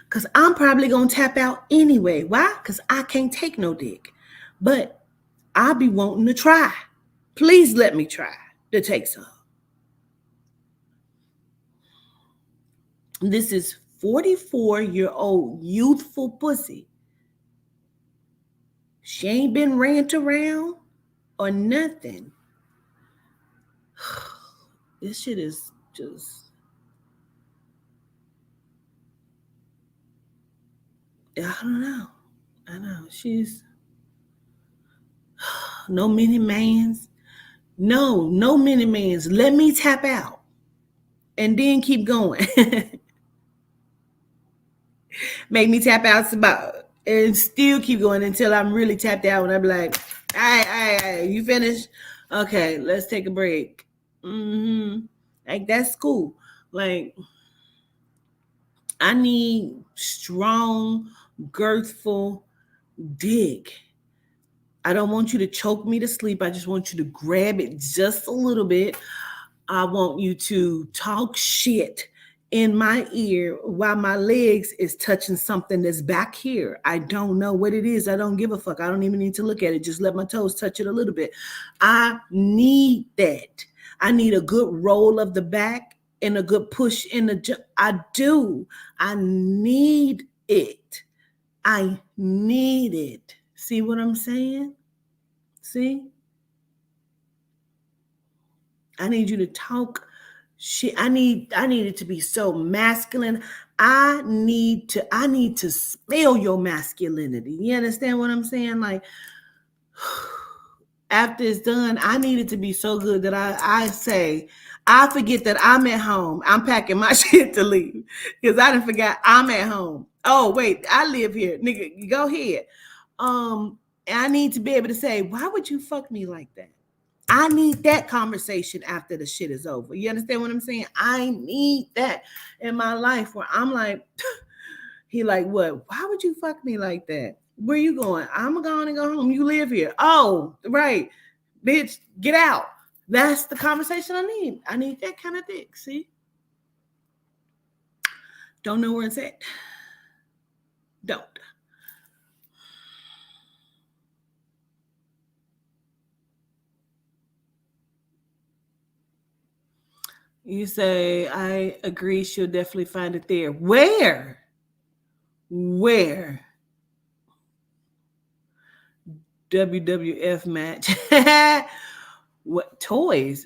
Because I'm probably going to tap out anyway. Why? Because I can't take no dick. But I'll be wanting to try. Please let me try to take some. This is 44-year-old youthful pussy. She ain't been rant around or nothing. This shit is just, I don't know. I know. She's no mini mans. No mini mans. Let me tap out and then keep going. Make me tap out some more and still keep going until I'm really tapped out. And I'm like, all right, you finished? Okay, let's take a break. Like, that's cool. Like, I need strong, girthful dick. I don't want you to choke me to sleep. I just want you to grab it just a little bit. I want you to talk shit in my ear while my legs is touching something that's back here. I don't know what it is. I don't give a fuck. I don't even need to look at it. Just let my toes touch it a little bit. I need that. I need a good roll of the back and a good push in the I do. I need it. I need it. See what I'm saying? See? I need you to talk shit. I need it to be so masculine. I need to smell your masculinity. You understand what I'm saying? Like after it's done, I need it to be so good that I say, I forget that I'm at home. I'm packing my shit to leave. Because I done forgot I'm at home. Oh, wait, I live here. Nigga, go ahead. And I need to be able to say, why would you fuck me like that? I need that conversation after the shit is over. You understand what I'm saying? I need that in my life where I'm like, he like, what? Why would you fuck me like that? Where you going? I'm going to go home. You live here. Oh, right. Bitch, get out. That's the conversation I need. I need that kind of dick. See? Don't know where it's at. Don't. You say, I agree, she'll definitely find it there. Where? Where? WWF match. What toys?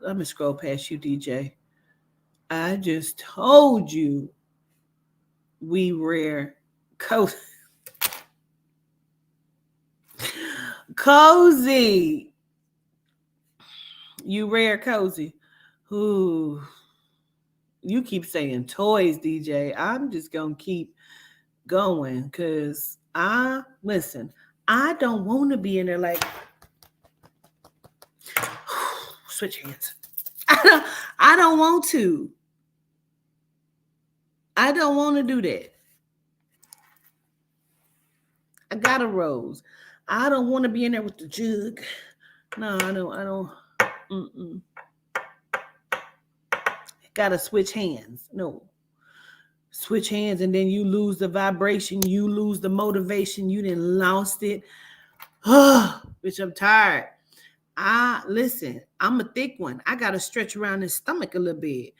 Let me scroll past you, DJ. I just told you we rare cozy. Cozy. You rare cozy. Ooh. You keep saying toys, DJ. I'm just gonna keep going because listen, I don't want to be in there like switch hands. I don't want to. I don't want to do that. I got a rose. I don't want to be in there with the jug. No, I don't. Mm-mm. Gotta switch hands. No. Switch hands and then you lose the vibration. You lose the motivation. You didn't lost it. Oh, bitch, I'm tired. Listen, I'm a thick one. I gotta stretch around his stomach a little bit.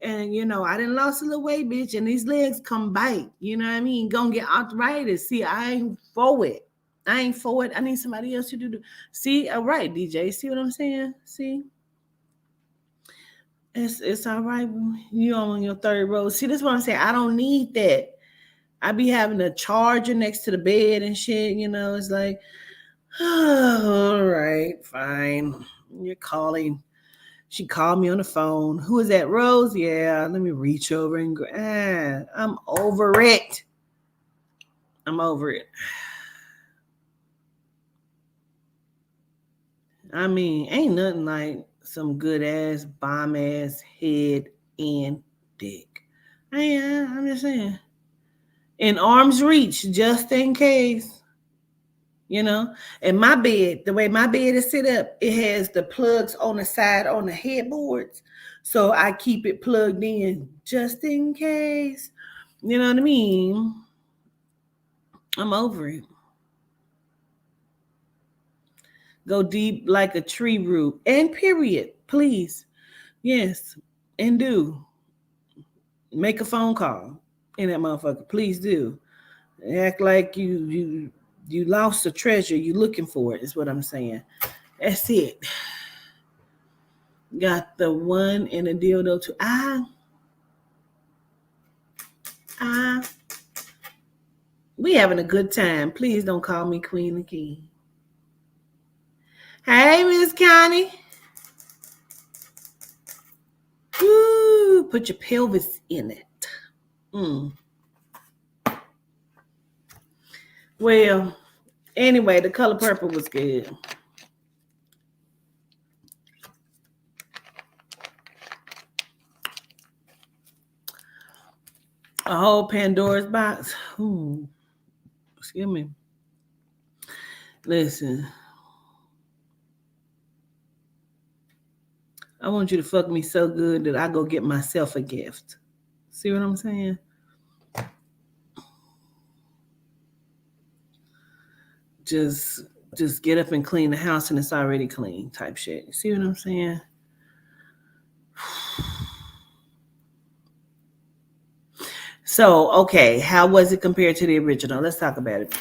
And I didn't lost a little weight, bitch, and these legs come bite. You know what I mean? Gonna get arthritis. See, I ain't for it. I ain't for it. I need somebody else to do. See, all right, DJ. See what I'm saying? See, it's all right. You on your third row. See, this is what I'm saying. I don't need that. I be having a charger next to the bed and shit. It's like, oh, all right, fine. You're calling. She called me on the phone. Who is that, Rose? Yeah, let me reach over and I'm over it. I'm over it. I mean, ain't nothing like some good ass, bomb ass head and dick. I'm just saying. In arm's reach, just in case. And my bed, the way my bed is set up, it has the plugs on the side on the headboards. So I keep it plugged in just in case. You know what I mean? I'm over it. Go deep like a tree root. And period. Please. Yes. And do. Make a phone call in that motherfucker. Please do. Act like you lost a treasure. You looking for it, is what I'm saying. That's it. Got the one and a dildo too. We having a good time. Please don't call me Queen again. Hey, Miss Connie. Woo, put your pelvis in it. Well, anyway, the color purple was good. A whole Pandora's box. Ooh, excuse me. Listen. I want you to fuck me so good that I go get myself a gift. See what I'm saying? Just just get up and clean the house and it's already clean type shit. See what I'm saying? So, okay, how was it compared to the original? Let's talk about it.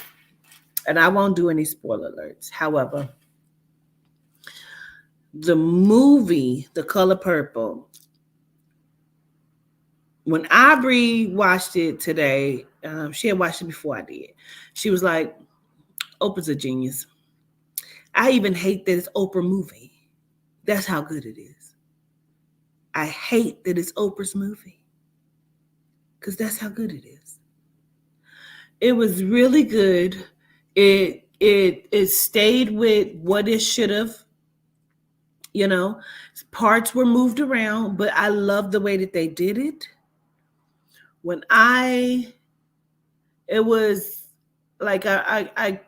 And I won't do any spoiler alerts. However, the movie, The Color Purple, when Aubrey watched it today, she had watched it before I did. She was like, Oprah's a genius. I even hate that it's Oprah movie. That's how good it is. I hate that it's Oprah's movie. Because that's how good it is. It was really good. It stayed with what it should have. You know, parts were moved around, but I love the way that they did it. It was like I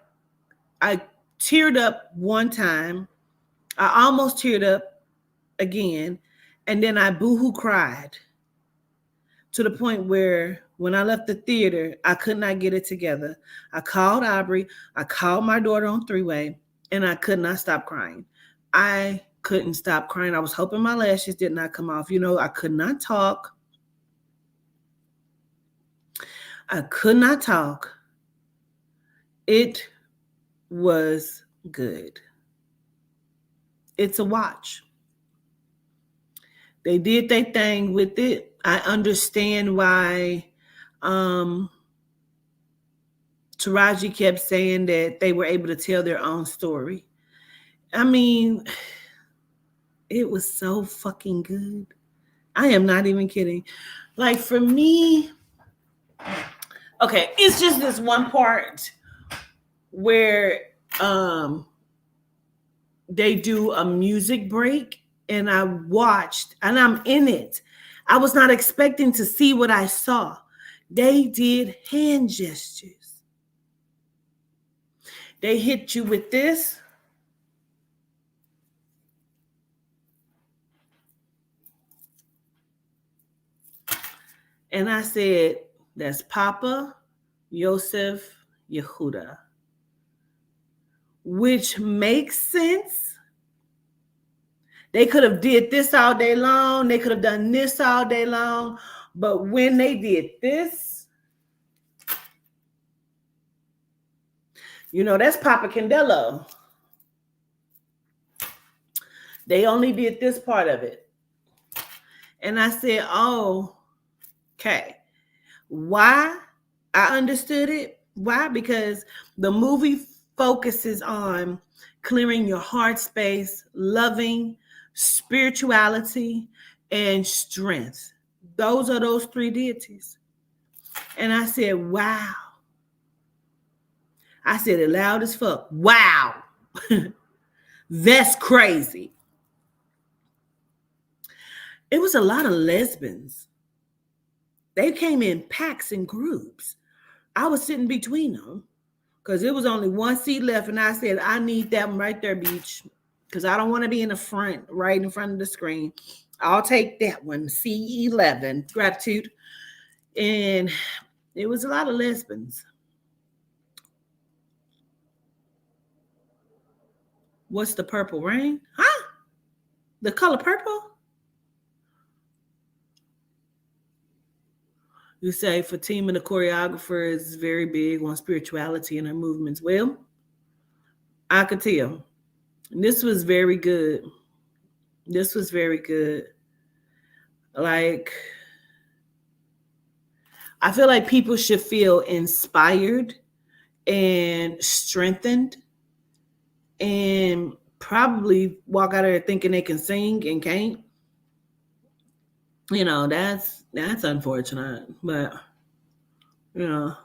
teared up one time. I almost teared up again, and then I boohoo cried to the point where when I left the theater, I could not get it together. I called Aubrey, I called my daughter on three-way, and I could not stop crying. I couldn't stop crying. I was hoping my lashes did not come off. You know, I could not talk. I could not talk. It was good. It's a watch. They did their thing with it. I understand why Taraji kept saying that they were able to tell their own story. I mean, it was so fucking good. I am not even kidding. Like, for me, okay, it's just this one part where they do a music break, and I watched, and I'm in it. I was not expecting to see what I saw. They did hand gestures. They hit you with this. And I said, that's Papa Yosef Yehuda, which makes sense. They could have did this all day long. They could have done this all day long. But when they did this, you know, that's Papa Candelo. They only did this part of it. And I said, oh, okay. Why? I understood it. Why? Because the movie focuses on clearing your heart space, loving, spirituality, and strength. Those are those three deities. And I said, wow. I said it loud as fuck. Wow. That's crazy. It was a lot of lesbians. They came in packs and groups. I was sitting between them because it was only one seat left. And I said, I need that one right there, Beach, because I don't want to be in the front, right in front of the screen. I'll take that one, C11, gratitude. And it was a lot of lesbians. What's the purple rain? Huh? The color purple? You say Fatima, the choreographer, is very big on spirituality and her movements. Well, I could tell. This was very good. This was very good. Like, I feel like people should feel inspired and strengthened and probably walk out of there thinking they can sing and can't. You know, that's unfortunate, but you know,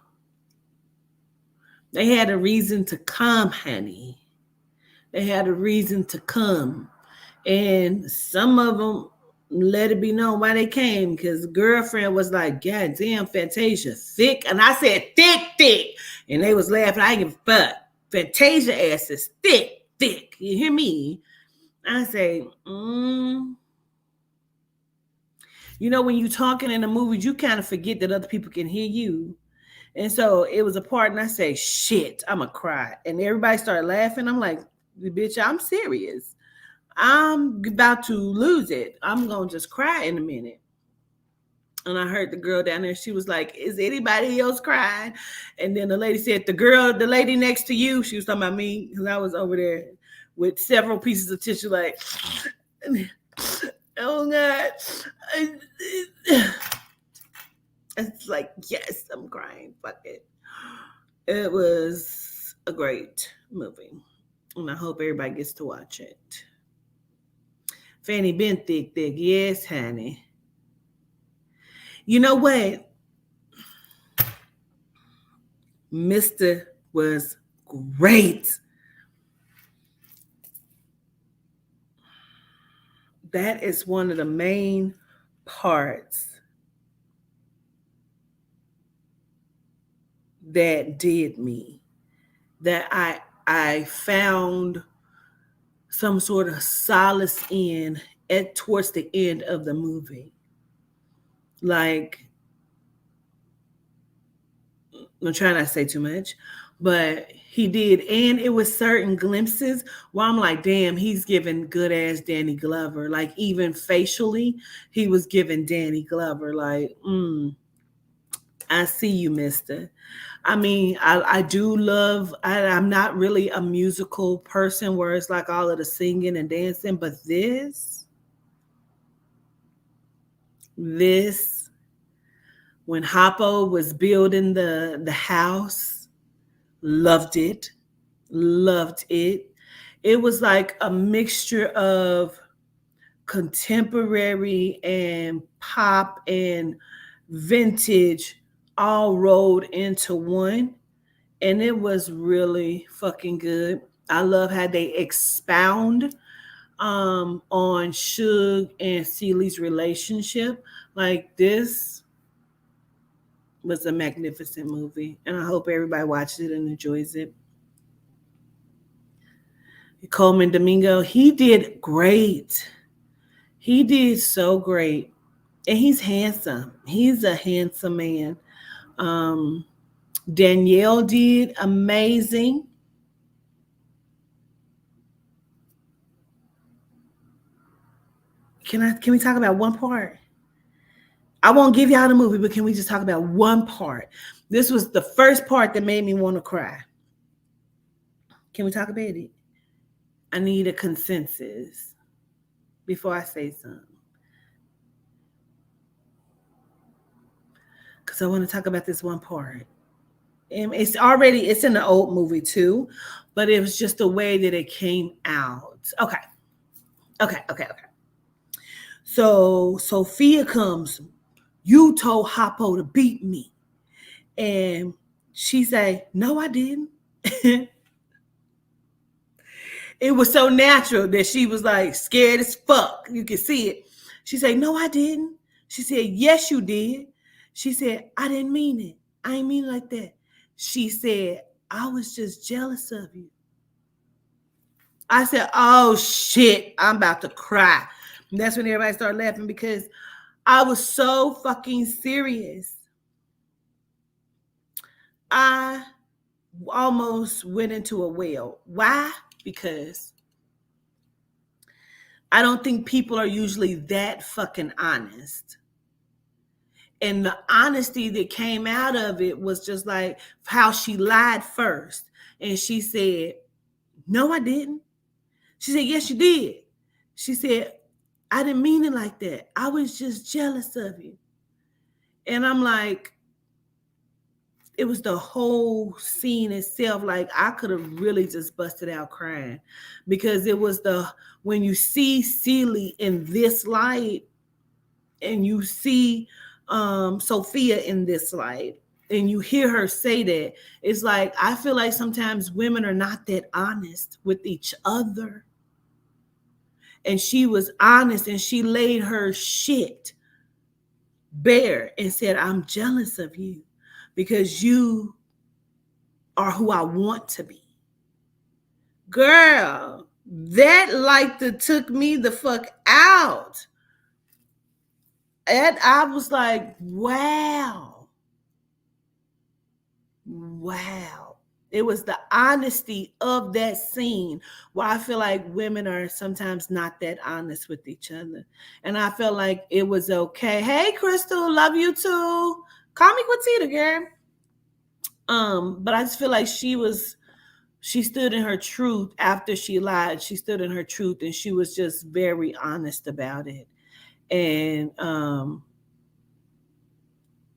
they had a reason to come, honey. They had a reason to come, and some of them let it be known why they came, because the girlfriend was like, God damn, Fantasia, thick. And I said, thick. And they was laughing. I didn't give a fuck. Fantasia ass is thick. You hear me? I say, You know, when you talking in the movies, you kind of forget that other people can hear you. And so it was a part, and I say, shit, I'm going to cry. And everybody started laughing. I'm like, bitch, I'm serious. I'm about to lose it. I'm going to just cry in a minute. And I heard the girl down there, she was like, is anybody else crying? And then the lady said, the lady next to you, she was talking about me, because I was over there with several pieces of tissue, like, oh God. It's like, yes, I'm crying. Fuck it. It was a great movie. And I hope everybody gets to watch it. Fanny been thick. Yes, honey. You know what? Mr. was great. That is one of the main parts that did me. That I found some sort of solace in towards the end of the movie. Like, I'm trying not to say too much, but he did. And it was certain glimpses where I'm like, damn, he's giving good ass Danny Glover. Like, even facially, he was giving Danny Glover, like, I see you, mister. I mean, I do love, I'm not really a musical person where it's like all of the singing and dancing, but this, when Hoppo was building the house, loved it. Loved it. It was like a mixture of contemporary and pop and vintage all rolled into one. And it was really fucking good. I love how they expound on Suge and Celie's relationship. Like, this was a magnificent movie, and I hope everybody watches it and enjoys it. Coleman Domingo, he did great. He did so great. And he's handsome. He's a handsome man. Um, Danielle did amazing. Can we talk about one part? I won't give y'all the movie, but can we just talk about one part? This was the first part that made me want to cry. Can we talk about it? I need a consensus before I say something. Because I want to talk about this one part. And it's in the old movie too, but it was just the way that it came out. Okay. So Sophia comes, you told Hoppo to beat me. And she say, no, I didn't. It was so natural that she was like scared as fuck. You can see it. She said, no, I didn't. She said, yes, you did. She said, I didn't mean it. I ain't mean it like that. She said, I was just jealous of you. I said, oh shit, I'm about to cry. And that's when everybody started laughing because I was so fucking serious. I almost went into a well. Why? Because I don't think people are usually that fucking honest. And the honesty that came out of it was just like how she lied first. And she said, no, I didn't. She said, yes, you did. She said, I didn't mean it like that. I was just jealous of you. And I'm like, it was the whole scene itself. Like, I could have really just busted out crying because it was when you see Celie in this light and you see Sophia in this light and you hear her say that, it's like, I feel like sometimes women are not that honest with each other. And she was honest and she laid her shit bare and said, I'm jealous of you because you are who I want to be. Girl, that took me the fuck out. And I was like, wow. It was the honesty of that scene where I feel like women are sometimes not that honest with each other. And I felt like it was okay. Hey, Crystal, love you too. Call me Quatita, girl. But I just feel like she stood in her truth after she lied. She stood in her truth and she was just very honest about it. And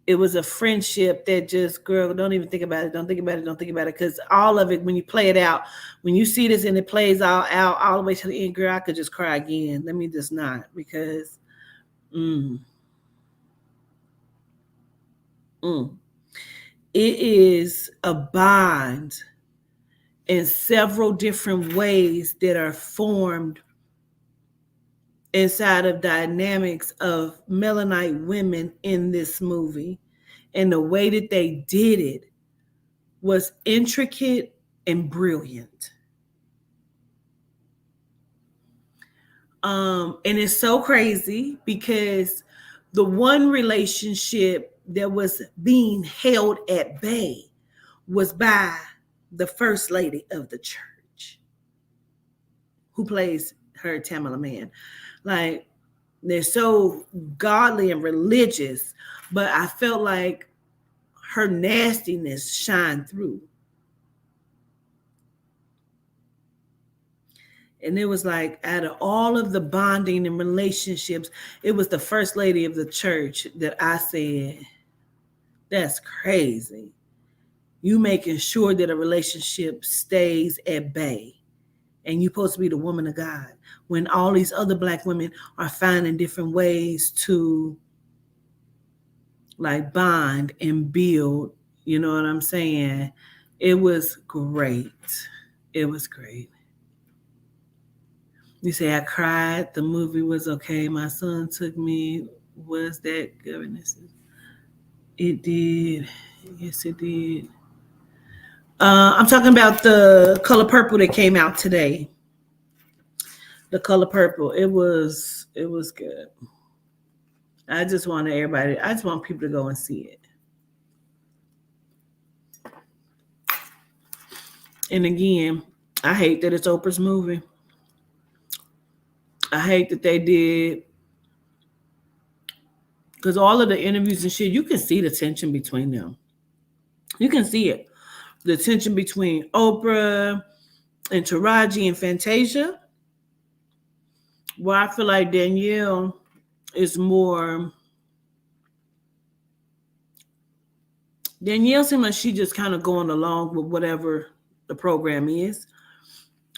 it was a friendship that just, girl, don't even think about it. Don't think about it. Don't think about it. Because all of it, when you play it out, when you see this and it plays all out all the way to the end, girl, I could just cry again. Let me just not, because it is a bond in several different ways that are formed inside of dynamics of Melanite women in this movie. And the way that they did it was intricate and brilliant. And it's so crazy because the one relationship that was being held at bay was by the first lady of the church, who plays her Tamala Man. Like, they're so godly and religious, but I felt like her nastiness shined through. And it was like, out of all of the bonding and relationships, it was the first lady of the church that I said, that's crazy. You making sure that a relationship stays at bay. And you're supposed to be the woman of God, when all these other Black women are finding different ways to like bond and build. You know what I'm saying? It was great. It was great. You say, I cried. The movie was okay. My son took me. Was that goodness? It did. Yes, it did. I'm talking about the Color Purple that came out today. The Color Purple. It was good. I just want people to go and see it. And again, I hate that it's Oprah's movie. I hate that they did, because all of the interviews and shit, you can see the tension between them. You can see it. The tension between Oprah and Taraji and Fantasia, where I feel like Danielle is more. Danielle seems like she just kind of going along with whatever the program is.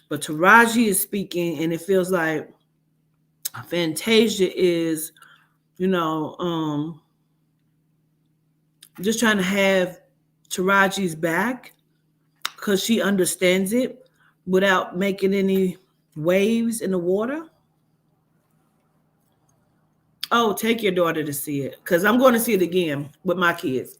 But Taraji is speaking, and it feels like Fantasia is, just trying to have Taraji's back because she understands it without making any waves in the water. Oh, take your daughter to see it, because I'm going to see it again with my kids.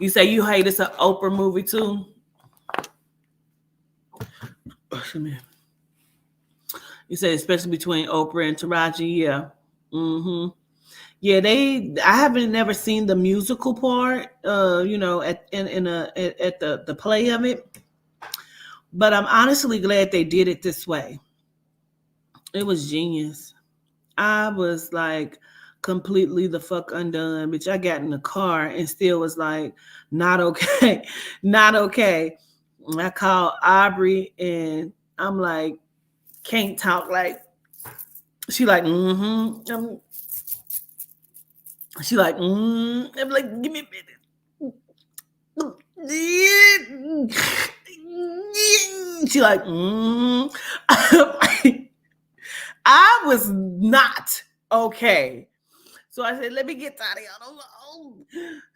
You say you hate it's an Oprah movie too? You say especially between Oprah and Taraji, yeah. Mm-hmm. Yeah, I haven't never seen the musical part, at the play of it. But I'm honestly glad they did it this way. It was genius. I was like completely the fuck undone, bitch. I got in the car and still was like, not okay, not okay. I called Aubrey and I'm like, can't talk. Like, she like, she like, I'm like, give me a minute. She like, I was not okay. So I said, let me get Toddy on the phone.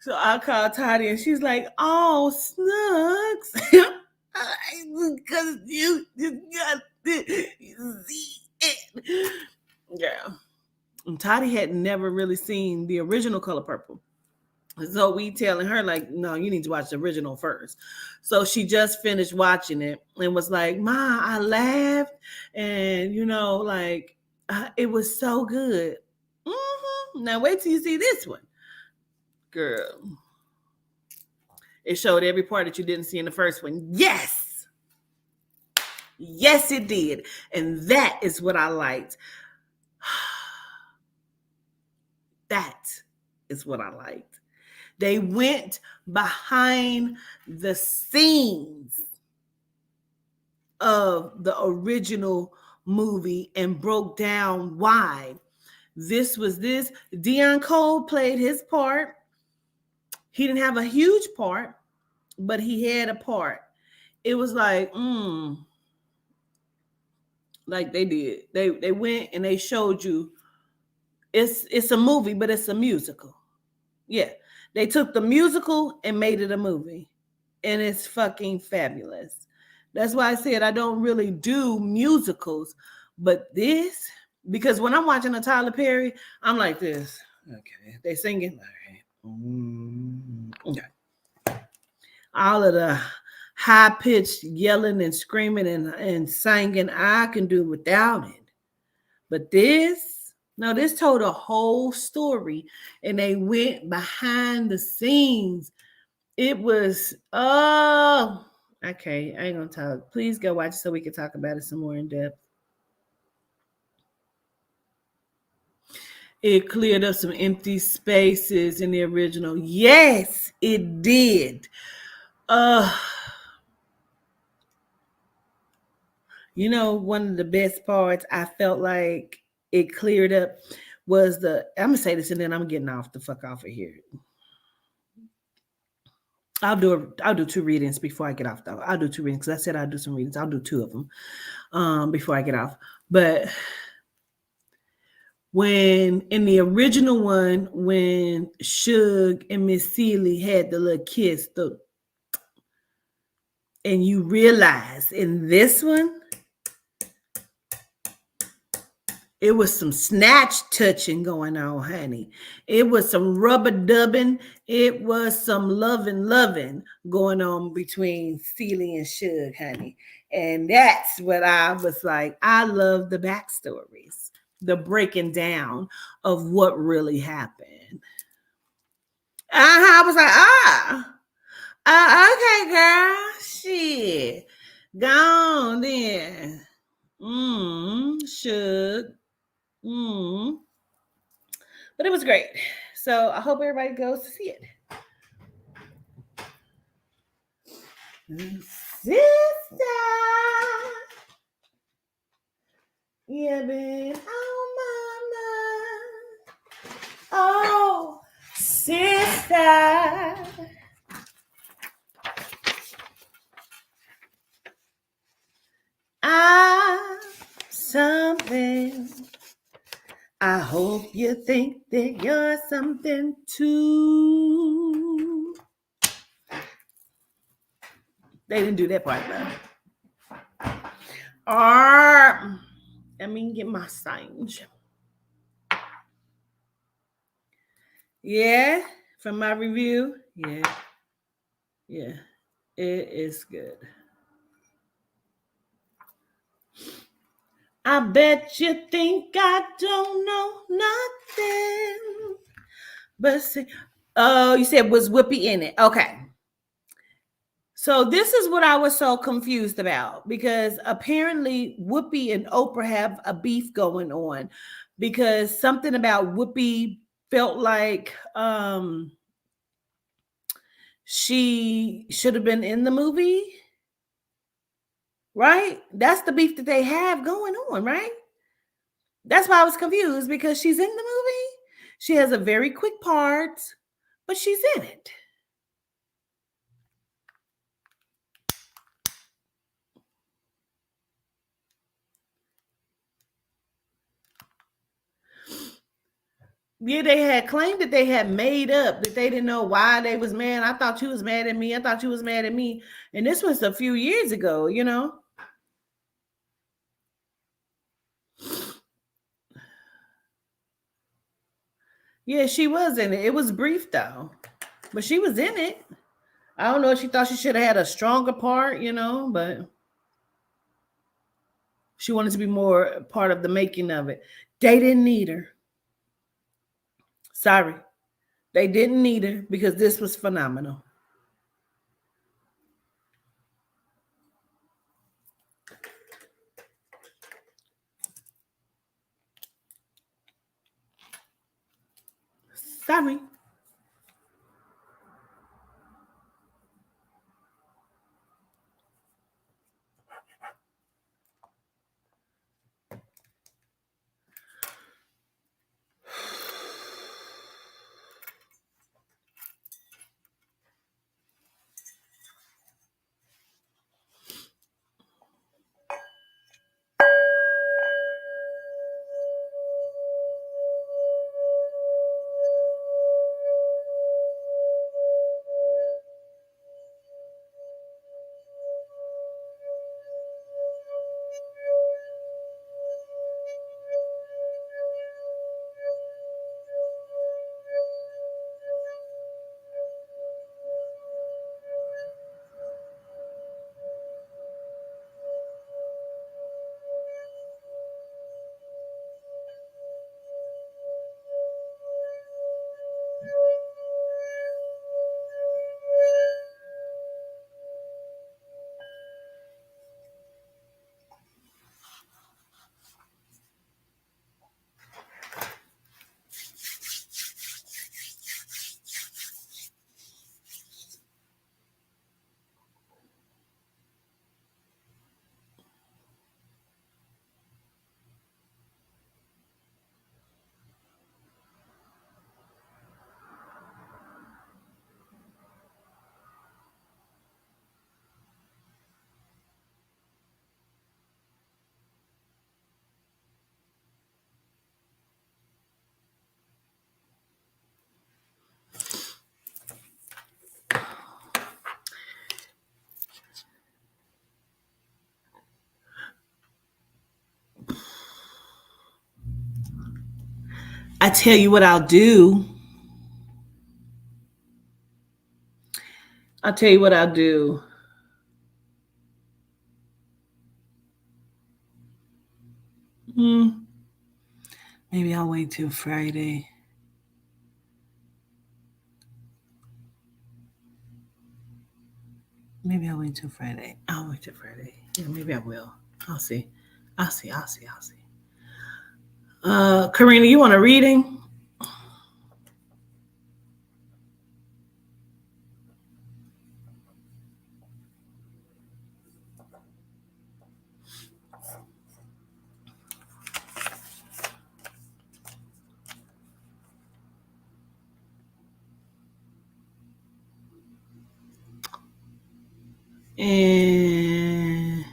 So I called Toddy and she's like, oh, Snugs. Because you got to see it. Yeah. And Toddy had never really seen the original Color Purple. So we telling her like, no, you need to watch the original first. So she just finished watching it and was like, Ma, I laughed, and like it was so good. Now wait till you see this one, girl. It showed every part that you didn't see in the first one. Yes, yes, it did, and that is what I liked. That is what I liked. They went behind the scenes of the original movie and broke down why this was this. Dion Cole played his part. He didn't have a huge part, but he had a part. It was like they did. They went and they showed you it's a movie, but it's a musical. Yeah. They took the musical and made it a movie. And it's fucking fabulous. That's why I said I don't really do musicals, but this, because when I'm watching a Tyler Perry, I'm like this. Okay. They singing. Okay. All of the high pitched yelling and screaming and singing, I can do without it. But this, no, this told a whole story and they went behind the scenes. It was, oh, okay. I ain't gonna talk. Please go watch it so we can talk about it some more in depth. It cleared up some empty spaces in the original. Yes, it did. One of the best parts I felt like it cleared up was I'm gonna say this and then I'm getting off the fuck off of here. I'll do two readings before I get off though. I'll do two readings because I said I'll do some readings. I'll do two of them before I get off. But when in the original one, when Suge and Miss Celie had the little kiss, and you realize in this one, it was some snatch touching going on, honey. It was some rubber dubbing. It was some loving going on between Celie and Suge, honey. And that's what I was like. I love the backstories, the breaking down of what really happened. I was like, okay, girl, shit, gone then. Suge. But it was great. So I hope everybody goes to see it. Sister, you been on my mind. Oh, sister. Something. I hope you think that you're something too. They didn't do that part though. Let me get my signs. Yeah, from my review. Yeah, it is good. I bet you think I don't know nothing. But see, oh, you said was Whoopi in it? Okay. So this is what I was so confused about because apparently Whoopi and Oprah have a beef going on because something about Whoopi felt like she should have been in the movie. Right? That's the beef that they have going on, right? That's why I was confused because she's in the movie. She has a very quick part, but she's in it. Yeah, they had claimed that they had made up, that they didn't know why they was mad. I thought you was mad at me. I thought you was mad at me. And this was a few years ago, Yeah, she was in it. It was brief though. But she was in it. I don't know if she thought she should have had a stronger part, but she wanted to be more part of the making of it. They didn't need her. Sorry. They didn't need her because this was phenomenal. Sorry. I tell you what I'll do. I'll tell you what I'll do. Maybe I'll wait till Friday. Maybe I'll wait till Friday. I'll wait till Friday. Yeah, maybe I will. I'll see. Karina, you want a reading? And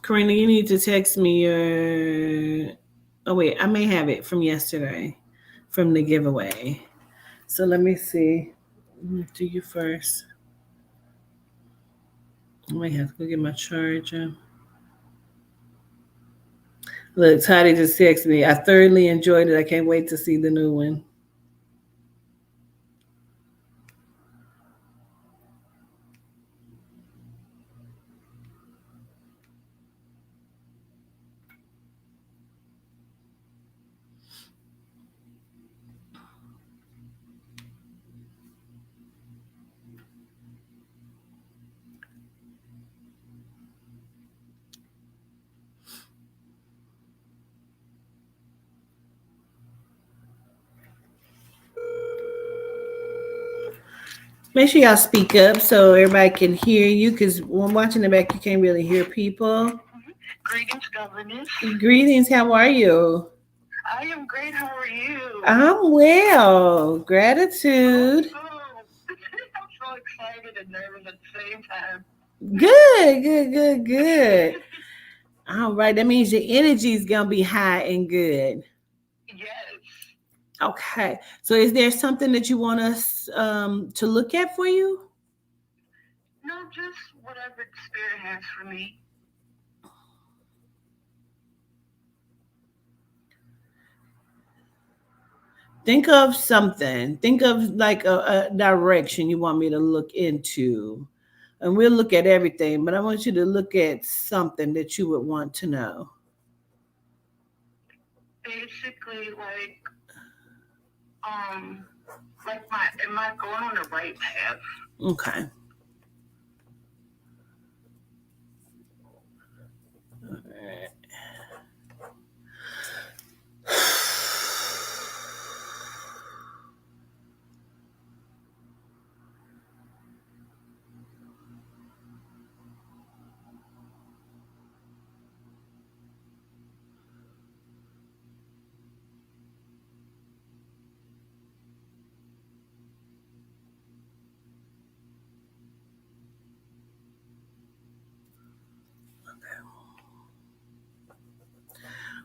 Karina, you need to text me your. Oh wait, I may have it from yesterday, from the giveaway. So let me see. Do you first. I might have to go get my charger. Look, Toddy just texted me. I thoroughly enjoyed it. I can't wait to see the new one. Make sure y'all speak up so everybody can hear you, because when watching the back, you can't really hear people. Greetings, governess. Greetings, how are you? I am great. How are you? I'm well. Gratitude. I'm excited and nervous at the same time. Good. All right. That means your energy is going to be high and good. Yes. Okay. So is there something that you want us to look at for you? No, just whatever the spirit has for me. Think of something. Think of like a direction you want me to look into. And we'll look at everything, but I want you to look at something that you would want to know. Basically, am I going on the right path? Okay.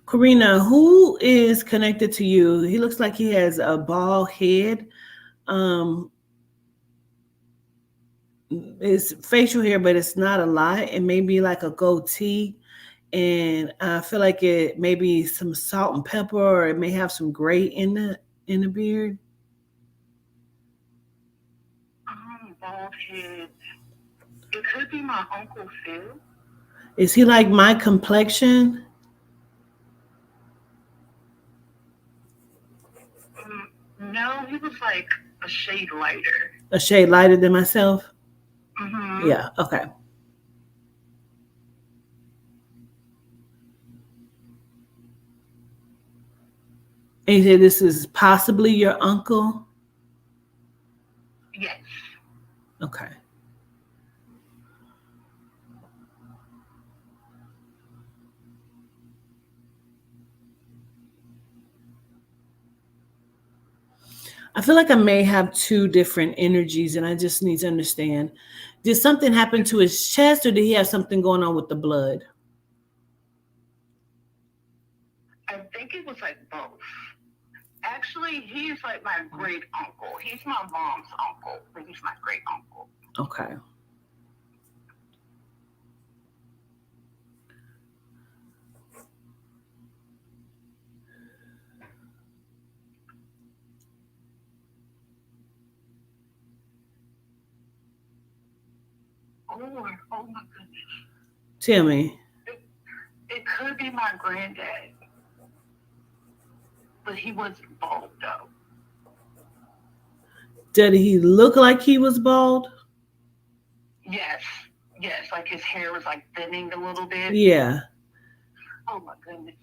Karina, who is connected to you? He looks like he has a bald head. Um, it's facial hair, but it's not a lot. It may be like a goatee. And I feel like it may be some salt and pepper, or it may have some gray in the beard. Bald head. It could be my Uncle Phil. Is he like my complexion? No, he was like a shade lighter. A shade lighter than myself? Mm-hmm. Yeah, okay. And you said this is possibly your uncle? Yes. Okay. I feel like I may have two different energies, and I just need to understand. Did something happen to his chest, or did he have something going on with the blood? I think it was like both. Actually, he's like my great uncle. He's my mom's uncle, but he's my great uncle. Okay. Oh my goodness. Tell me. It could be my granddad, but he wasn't bald though. Did he look like he was bald? Yes, like his hair was like thinning a little bit. Yeah. Oh my goodness.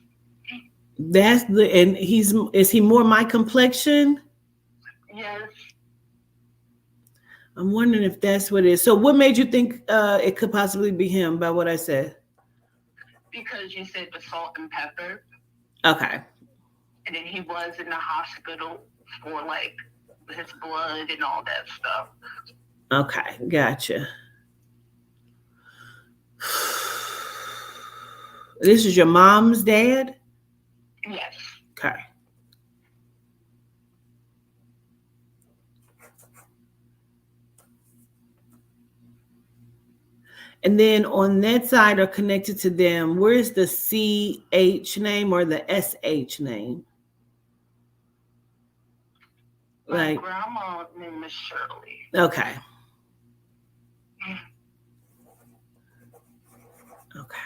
And is he more my complexion? Yes. I'm wondering if that's what it is. So what made you think it could possibly be him by what I said? Because you said the salt and pepper. Okay. And then he was in the hospital for like his blood and all that stuff. Okay, gotcha. This is your mom's dad? Yes. Okay. And then on that side or connected to them, where's the CH name or the SH name? My grandma named Miss Shirley. Okay. Okay.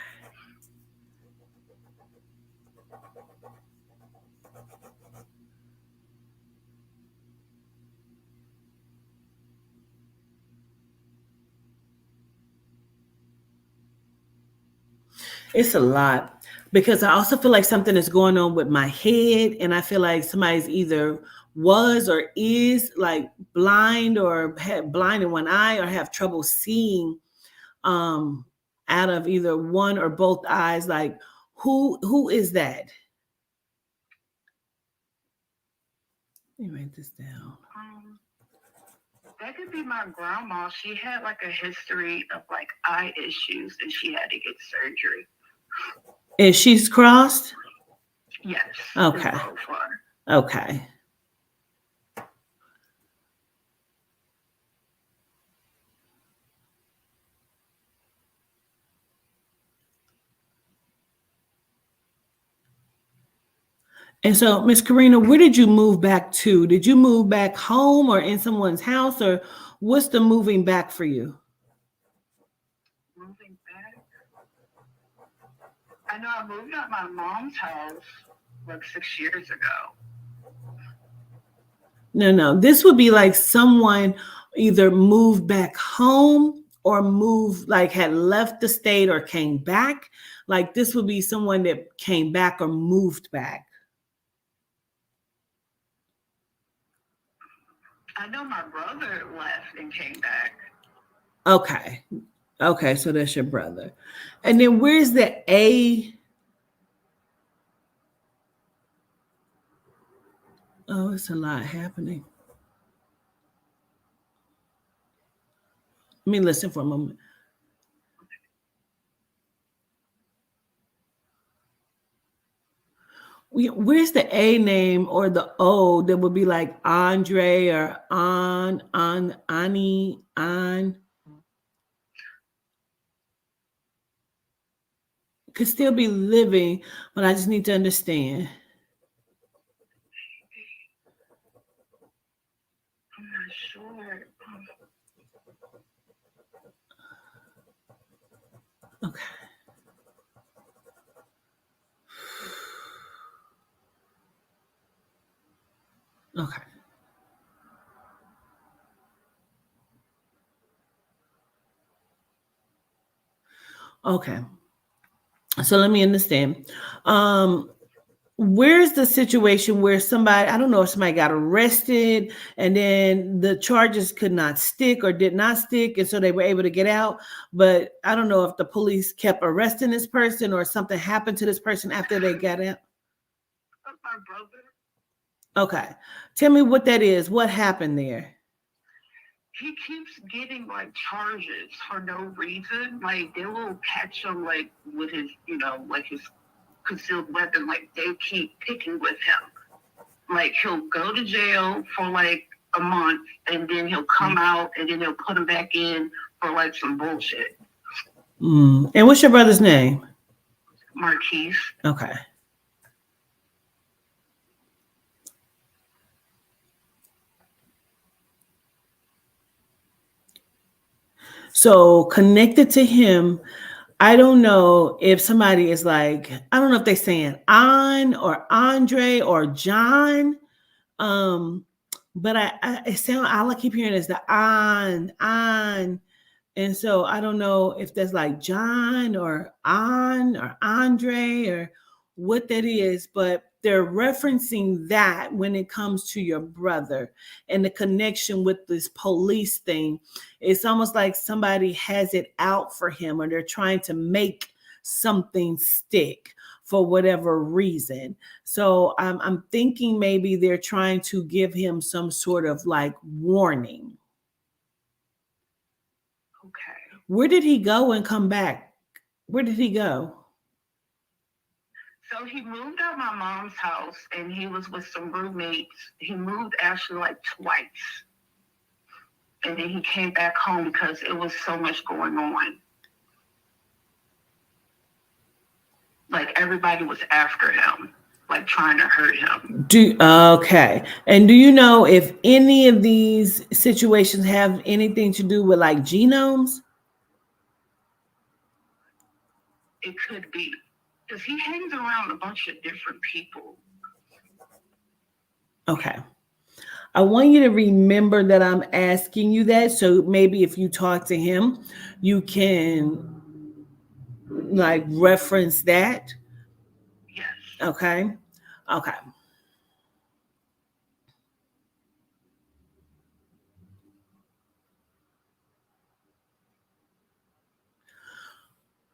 It's a lot because I also feel like something is going on with my head, and I feel like somebody's either was or is like blind or had blind in one eye or have trouble seeing out of either one or both eyes. Like who is that? Let me write this down. That could be my grandma. She had like a history of like eye issues and she had to get surgery. And she's crossed? Yes. Okay. Both are. Okay. And so, Miss Karina, where did you move back to? Did you move back home or in someone's house, or what's the moving back for you? Moving back. I know I moved out my mom's house like 6 years ago. No. This would be like someone either moved back home or moved, like had left the state or came back. Like this would be someone that came back or moved back. I know my brother left and came back. Okay. Okay, so that's your brother. And then where's the A? Oh, it's a lot happening. Let me listen for a moment. Where's the A name or the O that would be like Andre or Ani, An? Could still be living, but I just need to understand. I'm not sure. Okay. Okay. Okay. So let me understand. Where's the situation where somebody, I don't know if somebody got arrested and then the charges could not stick or did not stick, and so they were able to get out, but I don't know if the police kept arresting this person or something happened to this person after they got out. My brother. Okay. Tell me what that is. What happened there? He keeps getting like charges for no reason. Like they will catch him like with his, like his concealed weapon. Like they keep picking with him. Like he'll go to jail for like a month and then he'll come out and then they'll put him back in for like some bullshit. And what's your brother's name? Marquise. Okay. So connected to him, I don't know if somebody is like, I don't know if they're saying An or Andre or John. But it sound, all I keep hearing is the An. And so I don't know if that's like John or An or Andre or what that is, but they're referencing that when it comes to your brother and the connection with this police thing. It's almost like somebody has it out for him or they're trying to make something stick for whatever reason. So I'm thinking maybe they're trying to give him some sort of like warning. Okay. Where did he go and come back? Where did he go? So he moved out my mom's house and he was with some roommates. He moved actually like twice. And then he came back home because it was so much going on. Like everybody was after him, like trying to hurt him. Okay. And do you know if any of these situations have anything to do with like genomes? It could be. Because he hangs around a bunch of different people. Okay. I want you to remember that I'm asking you that. So maybe if you talk to him, you can like reference that. Yes. Okay. Okay.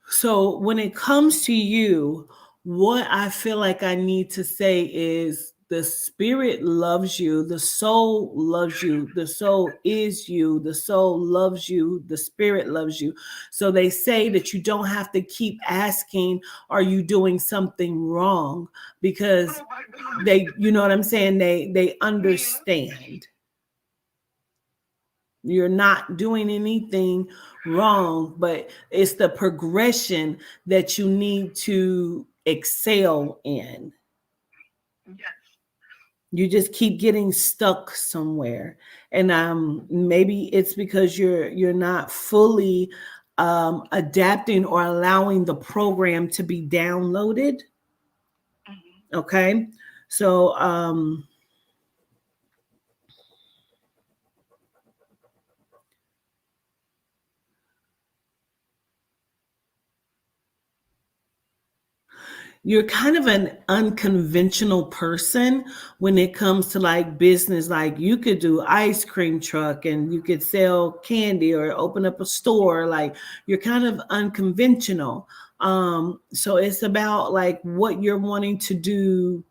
So when it comes to you, what I feel like I need to say is The spirit loves you. The soul loves you. The soul is you. The soul loves you. The spirit loves you. So they say that you don't have to keep asking, are you doing something wrong? Because Oh my God. they, you know what I'm saying? They Yeah. understand. You're not doing anything wrong, but it's the progression that you need to excel in. Yes. You just keep getting stuck somewhere. And maybe it's because you're not fully adapting or allowing the program to be downloaded. Hmm. Okay. So you're kind of an unconventional person when it comes to like business. Like you could do ice cream truck and you could sell candy or open up a store. Like you're kind of unconventional. So it's about like what you're wanting to do,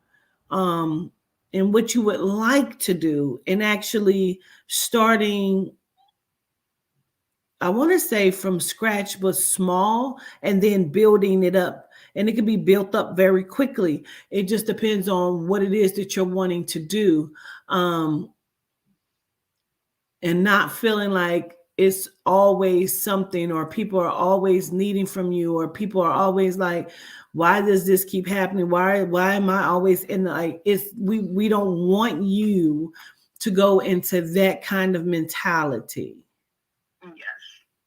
um, and what you would like to do, and actually starting, I want to say from scratch, but small, and then building it up. And it can be built up very quickly. It just depends on what it is that you're wanting to do. Um, and not feeling like it's always something, or people are always needing from you, or people are always like, why does this keep happening? Why am I always in the, like, it's, we don't want you to go into that kind of mentality. Yes.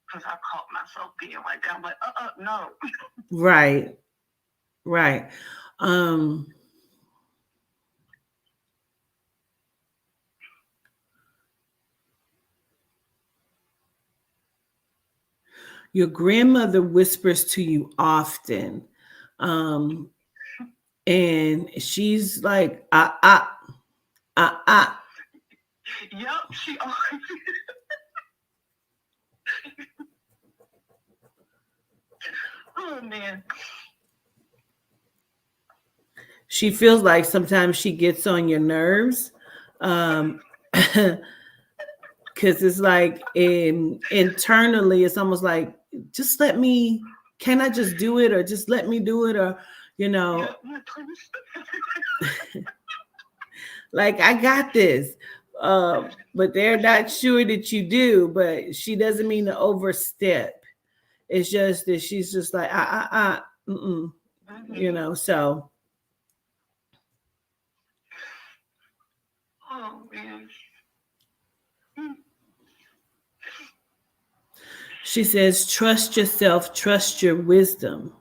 Because I caught myself being like that. I'm like, no. Right. Right. Um, your grandmother whispers to you often. Um, and she's like, ah, ah. Yep. She always. Oh man. She feels like sometimes she gets on your nerves. Um, because it's like internally, it's almost like, just let me, can I just do it? Or just let me do it? Or, you know, Yep. Yeah, please. like, I got this. But they're not sure that you do, but she doesn't mean to overstep. It's just that she's just like, mm-mm, Hmm. so Oh man. Mm. she says, trust yourself, trust your wisdom.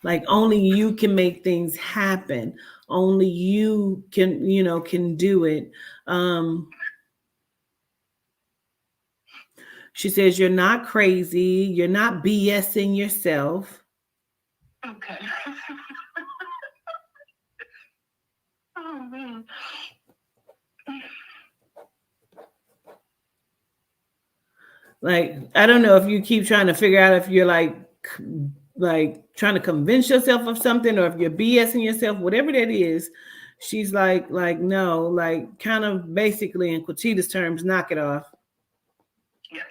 Like only you can make things happen. Only you can, can do it. Um, she says, you're not crazy. You're not BSing yourself. Okay. Oh man. Like, I don't know if you keep trying to figure out if you're like trying to convince yourself of something, or if you're BSing yourself, whatever that is. She's like, no, like kind of basically in Quachita's terms, knock it off. Yes.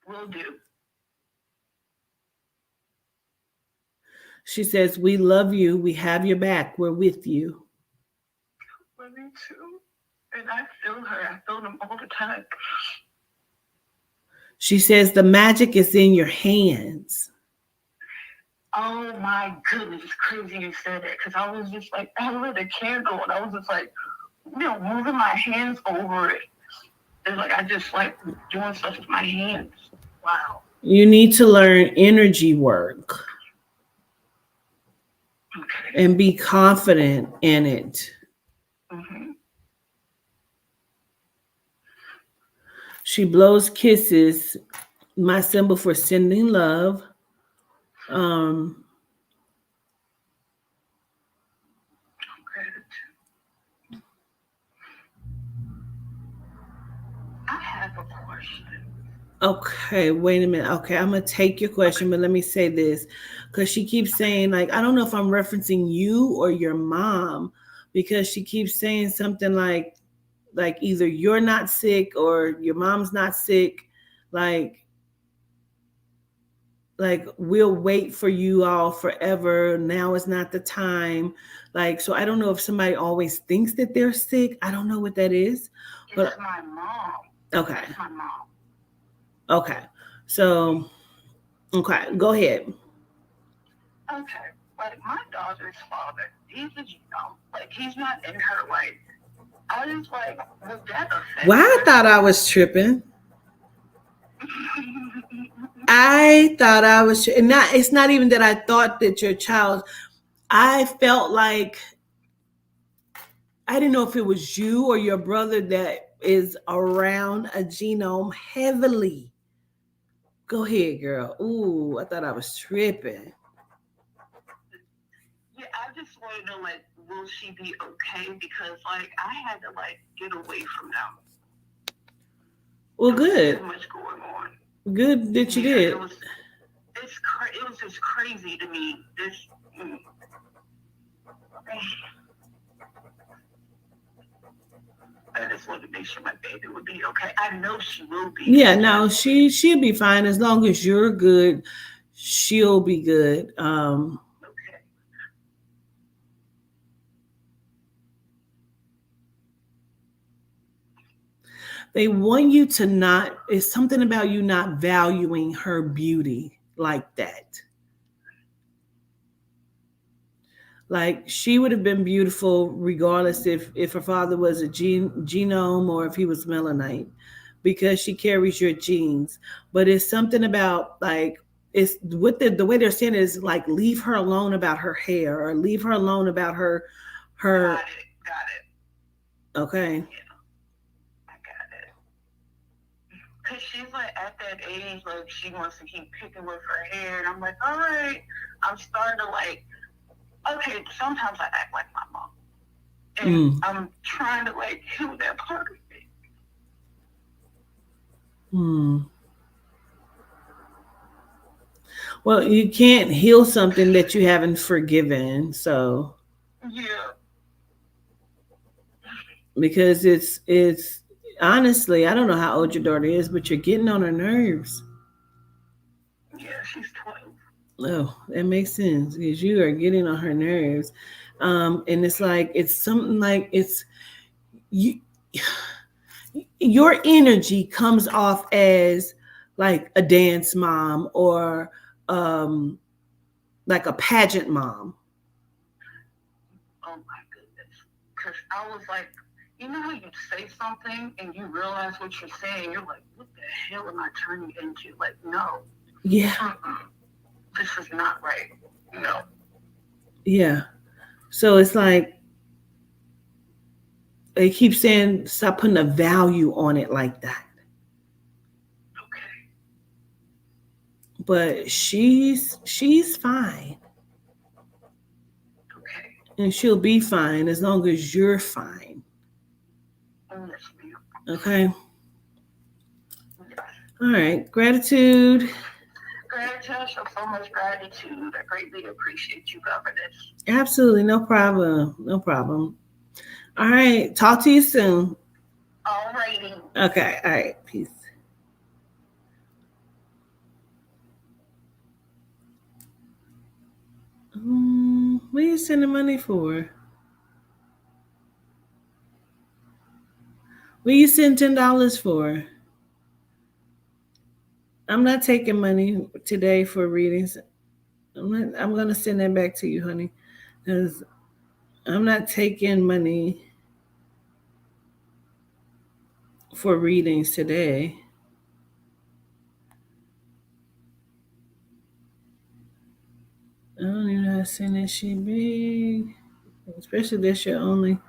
Will do. She says, we love you. We have your back. We're with you. Love you too. And I feel her. I feel them all the time. She says, the magic is in your hands. Oh my goodness, it's crazy you said that because I was just like, I lit a candle and I was just like, moving my hands over it. It's like I just like doing stuff with my hands. Wow. You need to learn energy work Okay. and be confident in it. Mm-hmm. She blows kisses, my symbol for sending love. Um, Gratitude. I have a question. Okay, wait a minute. Okay, I'm gonna take your question, but let me say this, because she keeps saying like I don't know if I'm referencing you or your mom, because she keeps saying something like either you're not sick or your mom's not sick, like we'll wait for you all forever. Now is not the time. Like so, I don't know if somebody always thinks that they're sick. I don't know what that is, It's but my mom. okay, It's my mom. okay. So okay, go ahead. Okay. Like my daughter's father, he's a like he's not in her life. I was like, would that Well, affect I her? thought I was tripping. I thought I was, and not. It's not even that I thought that your child. I felt like I didn't know if it was you or your brother that is around a genome heavily. Go ahead, girl. Ooh, I thought I was tripping. Yeah, I just want to know, like, will she be okay? Because, like, I had to, like, get away from them. Well, There was too good. much going on. Good that you Yeah, did. it was just crazy to me. Mm, I just wanted to make sure my baby would be okay. I know she will be. Yeah, It's no, just, she'll be fine as long as you're good. She'll be good. okay. They want you to not. It's something about you not valuing her beauty like that. Like she would have been beautiful regardless if her father was a genome or if he was melanite, because she carries your genes. But it's something about like it's what the way they're saying it is like leave her alone about her hair or leave her alone about her. Got it. Got it. Okay. Yeah, I got it. Because she's, like, at that age, like, she wants to keep picking with her hair. And I'm like, all right. I'm starting to, like, okay, sometimes I act like my mom. And Mm. I'm trying to, like, heal that part of me. Mm. Well, you can't heal something that you haven't forgiven. So Yeah. because it's honestly, I don't know how old your daughter is, but you're getting on her nerves. Yeah, she's 12. Oh, that makes sense because you are getting on her nerves. And it's like it's something like it's you your energy comes off as like a dance mom or um like a pageant mom. Oh, my goodness. Because I was like, you know how you say something and you realize what you're saying? You're like, what the hell am I turning into? Like, no. Yeah, Mm-mm. This is not right. No. yeah. So it's like they keep saying stop putting a value on it like that. Okay. But she's fine Okay. and she'll be fine as long as you're fine. Oh, yes, ma'am. Okay. Yes. All right. Gratitude. Gratitude, show so much gratitude. I greatly appreciate you, governess. Absolutely. No problem. No problem. All right. Talk to you soon. Alrighty. Okay. All right. Peace. What are you sending money for? What you send $10 for? I'm not taking money today for readings. I'm gonna send that back to you, honey. Because I'm not taking money for readings today. I don't even know how to send that shit big. Especially this shit only.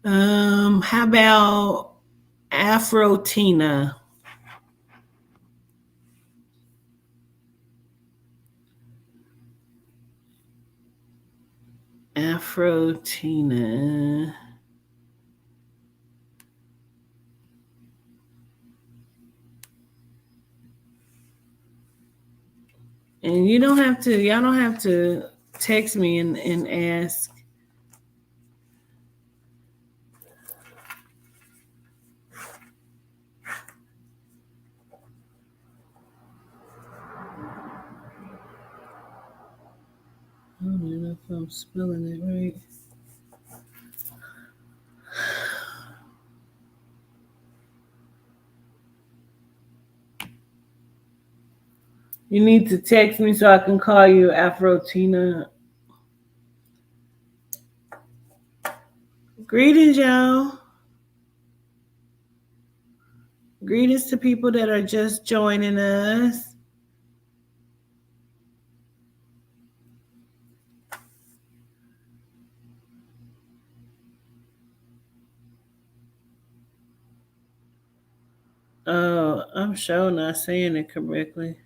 How about Afro Tina? Afro Tina. And y'all don't have to text me and ask. I don't even know if I'm spelling it right. You need to text me so I can call you Afro Tina. Greetings, y'all. Greetings to people that are just joining us. Oh, I'm sure not saying it correctly.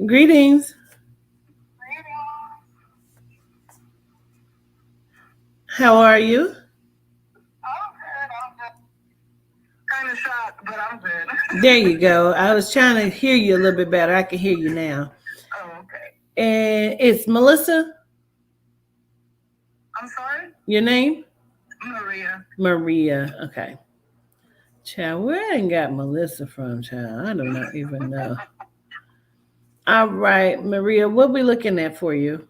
Greetings. How are you? Kind of shocked, but I'm good. There you go. I was trying to hear you a little bit better. I can hear you now. Oh, okay. And it's Melissa. I'm sorry? Your name? Maria. Maria. Okay. Child, where I got Melissa from, child? I do not even know. All right, Maria, what we looking at for you?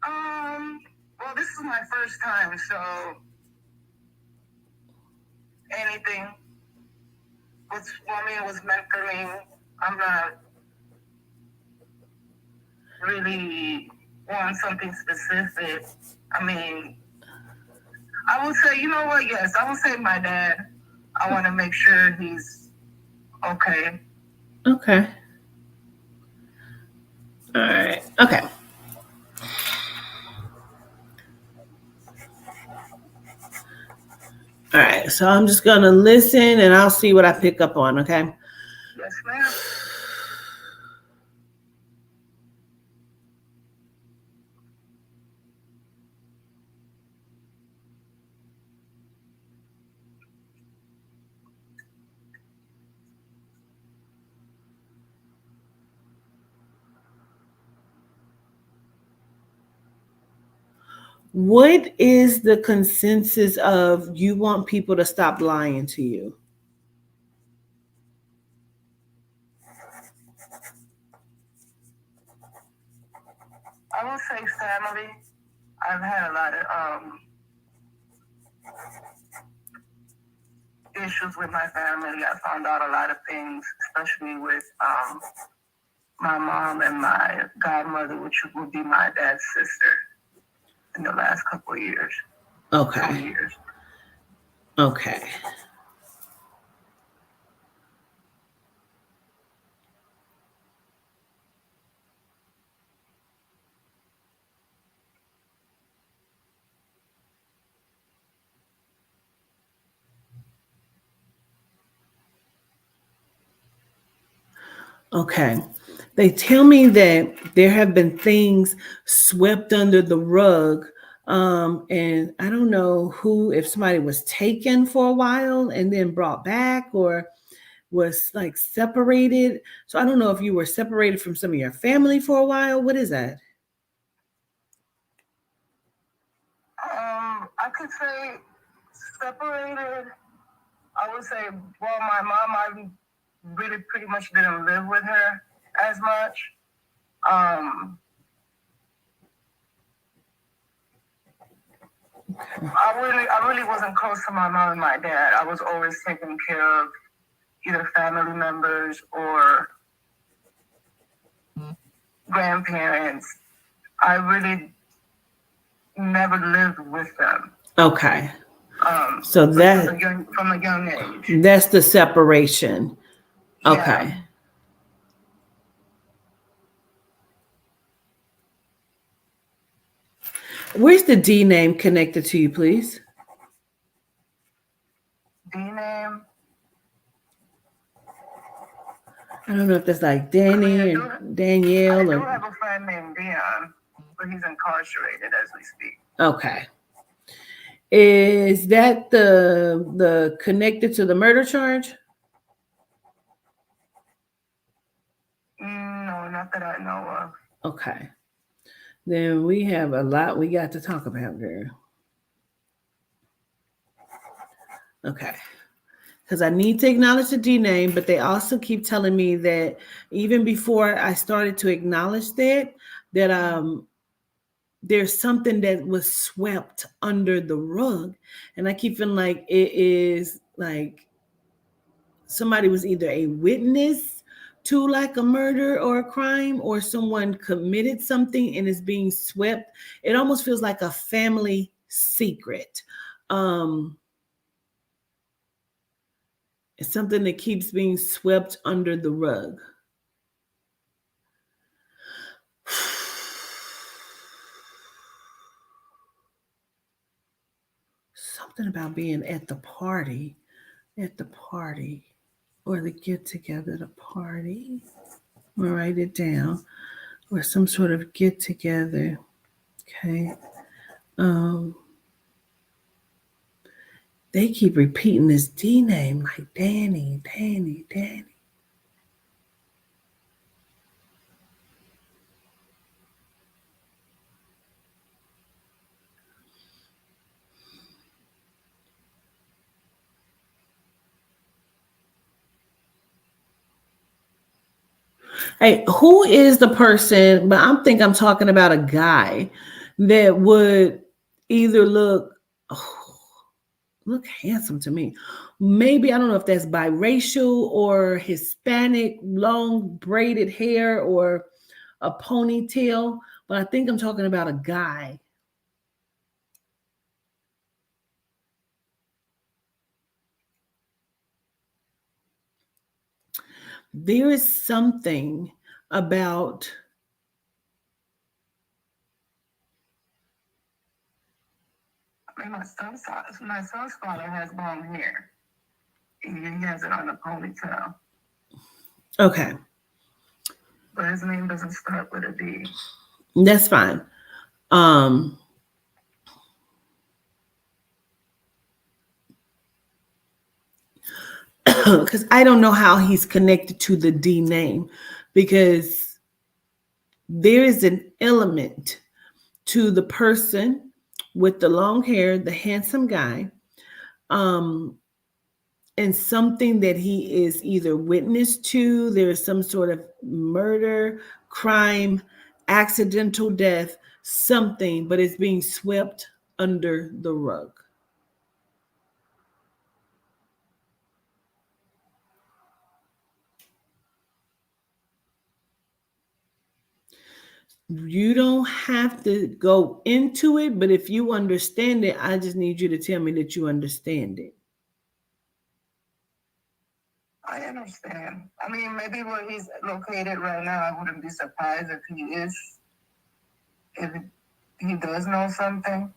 Well, this is my first time, so anything what's for me was meant for me. I'm not really want something specific. I mean, I would say, you know what? Yes, I would say my dad. I want to make sure he's okay. Okay. All right. Okay. All right. So I'm just going to listen and I'll see what I pick up on. Okay. Yes, ma'am. What is the consensus of you want people to stop lying to you? I will say family. I've had a lot of issues with my family. I found out a lot of things, especially with my mom and my godmother, which would be my dad's sister, in the last couple of years. Okay. 2 years. Okay. Okay. They tell me that there have been things swept under the rug. And I don't know if somebody was taken for a while and then brought back or was like separated. So I don't know if you were separated from some of your family for a while. What is that? I could say separated. I would say, well, my mom, I really pretty much didn't live with her as much. I really wasn't close to my mom and my dad. I was always taking care of either family members or grandparents. I really never lived with them. Okay. So that from a young age. That's the separation. Okay. Yeah. Where's the D name connected to you, please? D name? I don't know if that's like Danny or Danielle. I do have a friend named Dion, but he's incarcerated as we speak. Okay. Is that the connected to the murder charge? No, not that I know of. Okay. Then we have a lot we got to talk about, girl. Okay. Because I need to acknowledge the D name, but they also keep telling me that even before I started to acknowledge that there's something that was swept under the rug. And I keep feeling like it is like somebody was either a witness to like a murder or a crime, or someone committed something and is being swept. It almost feels like a family secret. It's something that keeps being swept under the rug. Something about being at the party, or the get together, the party. I'm gonna write it down, or some sort of get together. Okay. They keep repeating this D name like Danny, Danny, Danny. Hey, who is the person? But I'm talking about a guy that would either look handsome to me. Maybe I don't know if that's biracial or Hispanic, long braided hair or a ponytail, but I think I'm talking about a guy. There is something about my son's father has long hair. He has it on a ponytail. Okay. But his name doesn't start with a D. That's fine. Because I don't know how he's connected to the D name, because there is an element to the person with the long hair, the handsome guy, and something that he is either witness to. There is some sort of murder, crime, accidental death, something, but it's being swept under the rug. You don't have to go into it, but if you understand it, I just need you to tell me that you understand it. I understand. I mean, maybe where he's located right now, I wouldn't be surprised if he does know something.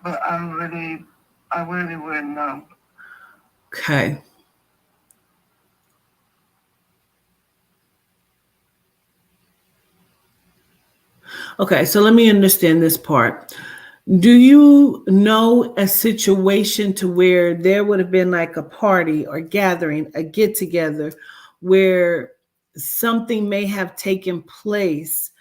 But I really wouldn't know. Okay. Okay, so let me understand this part. Do you know a situation to where there would have been like a party or gathering, a get together, where something may have taken place,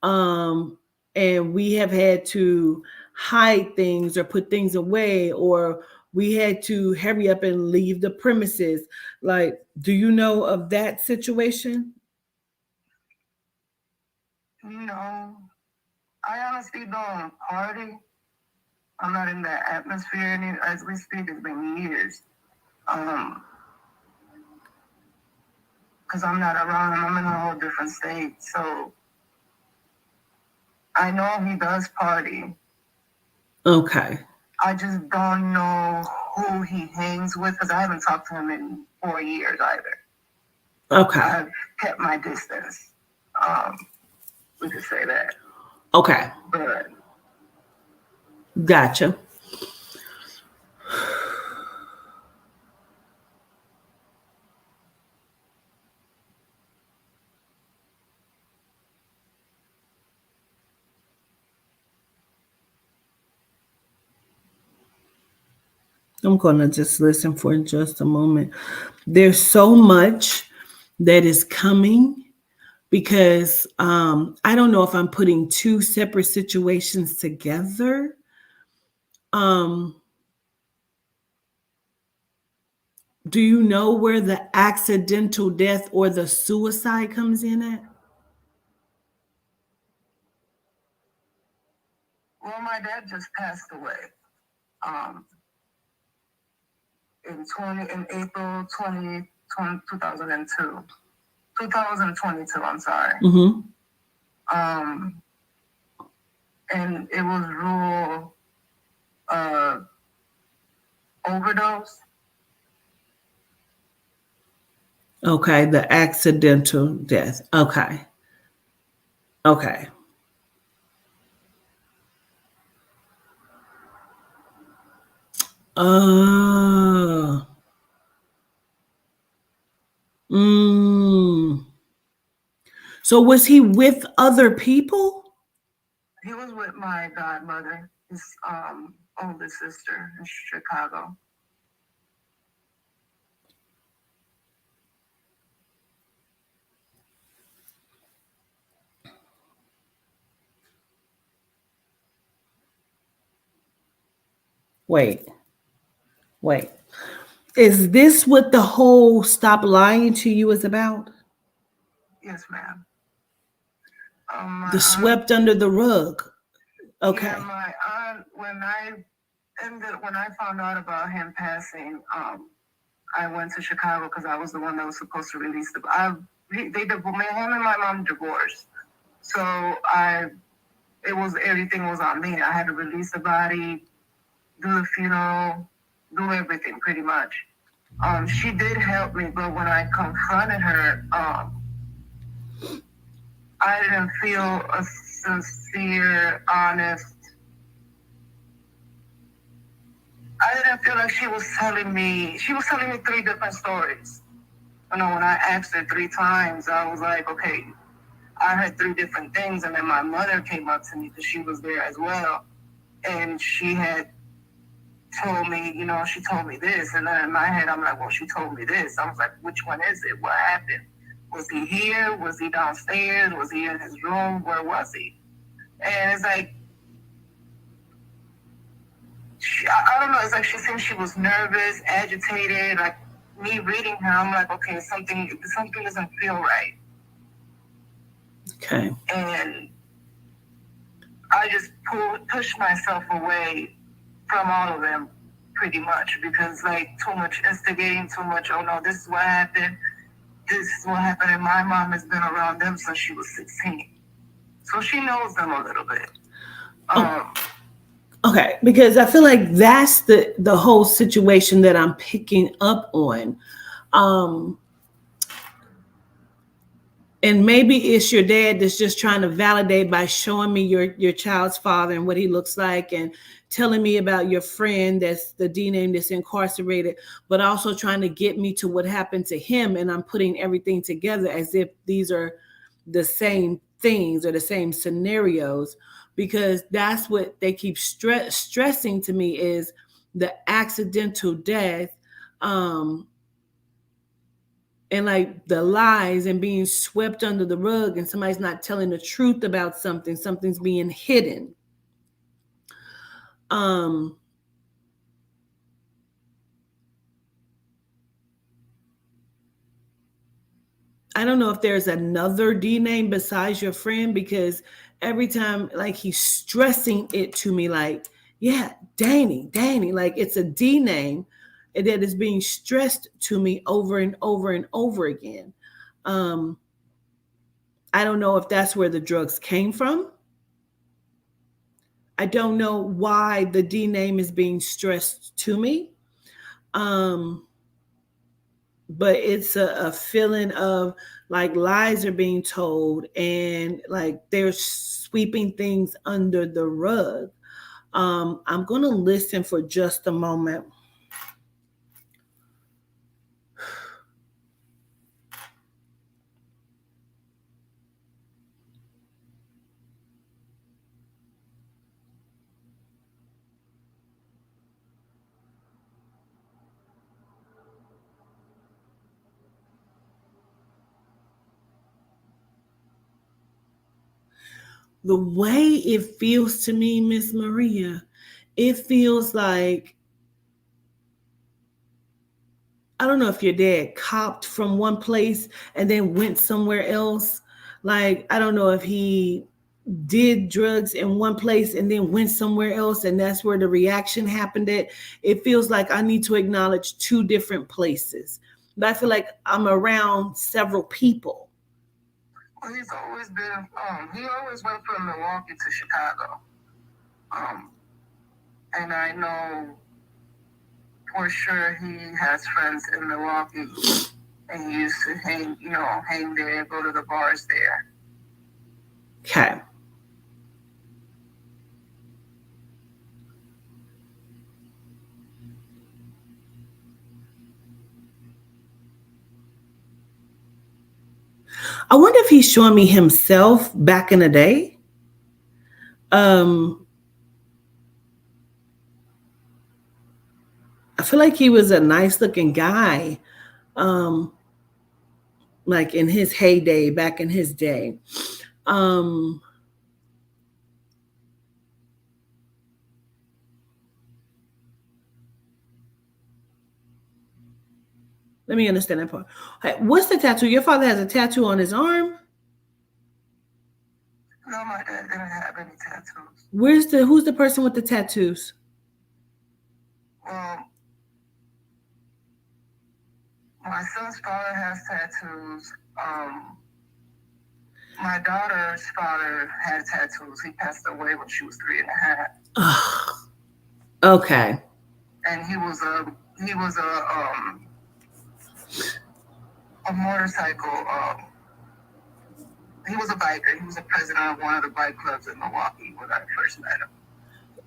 and we have had to hide things or put things away, or we had to hurry up and leave the premises? Like, do you know of that situation? No, I honestly don't party. I'm not in that atmosphere as we speak. It's been years. Because I'm not around. I'm in a whole different state. So I know he does party. Okay. I just don't know who he hangs with because I haven't talked to him in 4 years either. Okay. I've kept my distance. We could say that. Okay. But Gotcha. I'm going to just listen for just a moment. There's so much that is coming because I don't know if I'm putting two separate situations together. Do you know where the accidental death or the suicide comes in at? well, my dad just passed away. In April 2022. 2022, I'm sorry. Mm-hmm. And it was rule overdose. Okay, the accidental death. Okay. Okay. Uh, mm. So was he with other people? He was with my godmother, his oldest sister in Chicago. Wait. Is this what the whole stop lying to you is about? Yes, ma'am. The swept under the rug. Okay. Yeah, my aunt. When I found out about him passing, I went to Chicago because I was the one that was supposed to release the. Him and my mom divorced, so everything was on me. I had to release the body, do the funeral, do everything pretty much. She did help me, but when I confronted her, I didn't feel a sincere, honest. I didn't feel like she was telling me 3 different stories. When I asked her 3 times, I was like, okay, I heard 3 different things. And then my mother came up to me because she was there as well. And she had told me, she told me this. And then in my head, I'm like, well, she told me this. I was like, which one is it? What happened? Was he here? Was he downstairs? Was he in his room? Where was he? And it's like, I don't know. It's like she seemed she was nervous, agitated. Like me reading her, I'm like, okay, something doesn't feel right. Okay. And I just pushed myself away from all of them, pretty much, because like too much instigating, too much. Oh no, this is what happened. This is what happened. And my mom has been around them since she was 16, so she knows them a little bit. Okay, because I feel like that's the whole situation that I'm picking up on. And maybe it's your dad that's just trying to validate by showing me your child's father and what he looks like and telling me about your friend that's the D name that's incarcerated, but also trying to get me to what happened to him. And I'm putting everything together as if these are the same things or the same scenarios, because that's what they keep stressing to me is the accidental death. And like the lies and being swept under the rug and somebody's not telling the truth about something's being hidden. I don't know if there's another D name besides your friend, because every time like he's stressing it to me like, yeah, Danny, like it's a D name that is being stressed to me over and over and over again. I don't know if that's where the drugs came from. I don't know why the D name is being stressed to me. Um, but it's a feeling of like lies are being told and like they're sweeping things under the rug. I'm going to listen for just a moment. The way it feels to me, Miss Maria, it feels like, I don't know if your dad copped from one place and then went somewhere else. Like, I don't know if he did drugs in one place and then went somewhere else and that's where the reaction happened at. It feels like I need to acknowledge two different places. But I feel like I'm around several people. Well, he's always been, he always went from Milwaukee to Chicago. And I know for sure he has friends in Milwaukee and he used to hang there, go to the bars there. Okay. I wonder if he's showing me himself back in the day. Um, I feel like he was a nice looking guy. Um, like in his heyday, back in his day. Um, Let me understand that part. Hey, what's the tattoo? Your father has a tattoo on his arm? No, my dad didn't have any tattoos. Who's the person with the tattoos? Well, my son's father has tattoos. My daughter's father had tattoos. He passed away when she was 3.5. Okay. And he was a motorcycle. He was a biker. He was a president of one of the bike clubs in Milwaukee when I first met him.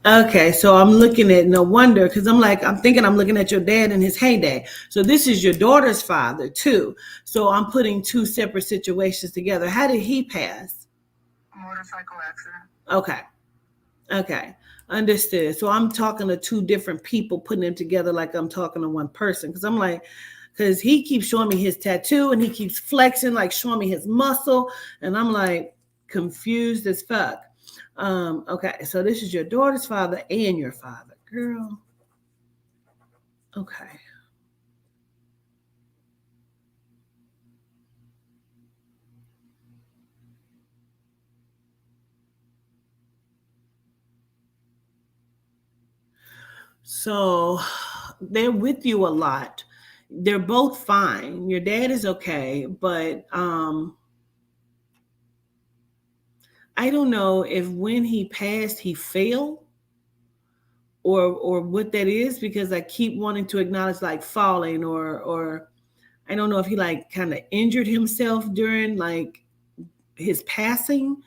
Okay, so I'm looking at, no wonder, because I'm thinking I'm looking at your dad in his heyday. So this is your daughter's father too. So I'm putting two separate situations together. How did he pass? A motorcycle accident. Okay. Understood. So I'm talking to two different people, putting them together like I'm talking to one person. Because I'm like, because he keeps showing me his tattoo and he keeps flexing, like showing me his muscle. And I'm like confused as fuck. Okay, so this is your daughter's father and your father, girl. Okay. So they're with you a lot. They're both fine. Your dad is okay, but I don't know if when he passed he fell or what that is because I keep wanting to acknowledge like falling or I don't know if he like kind of injured himself during like his passing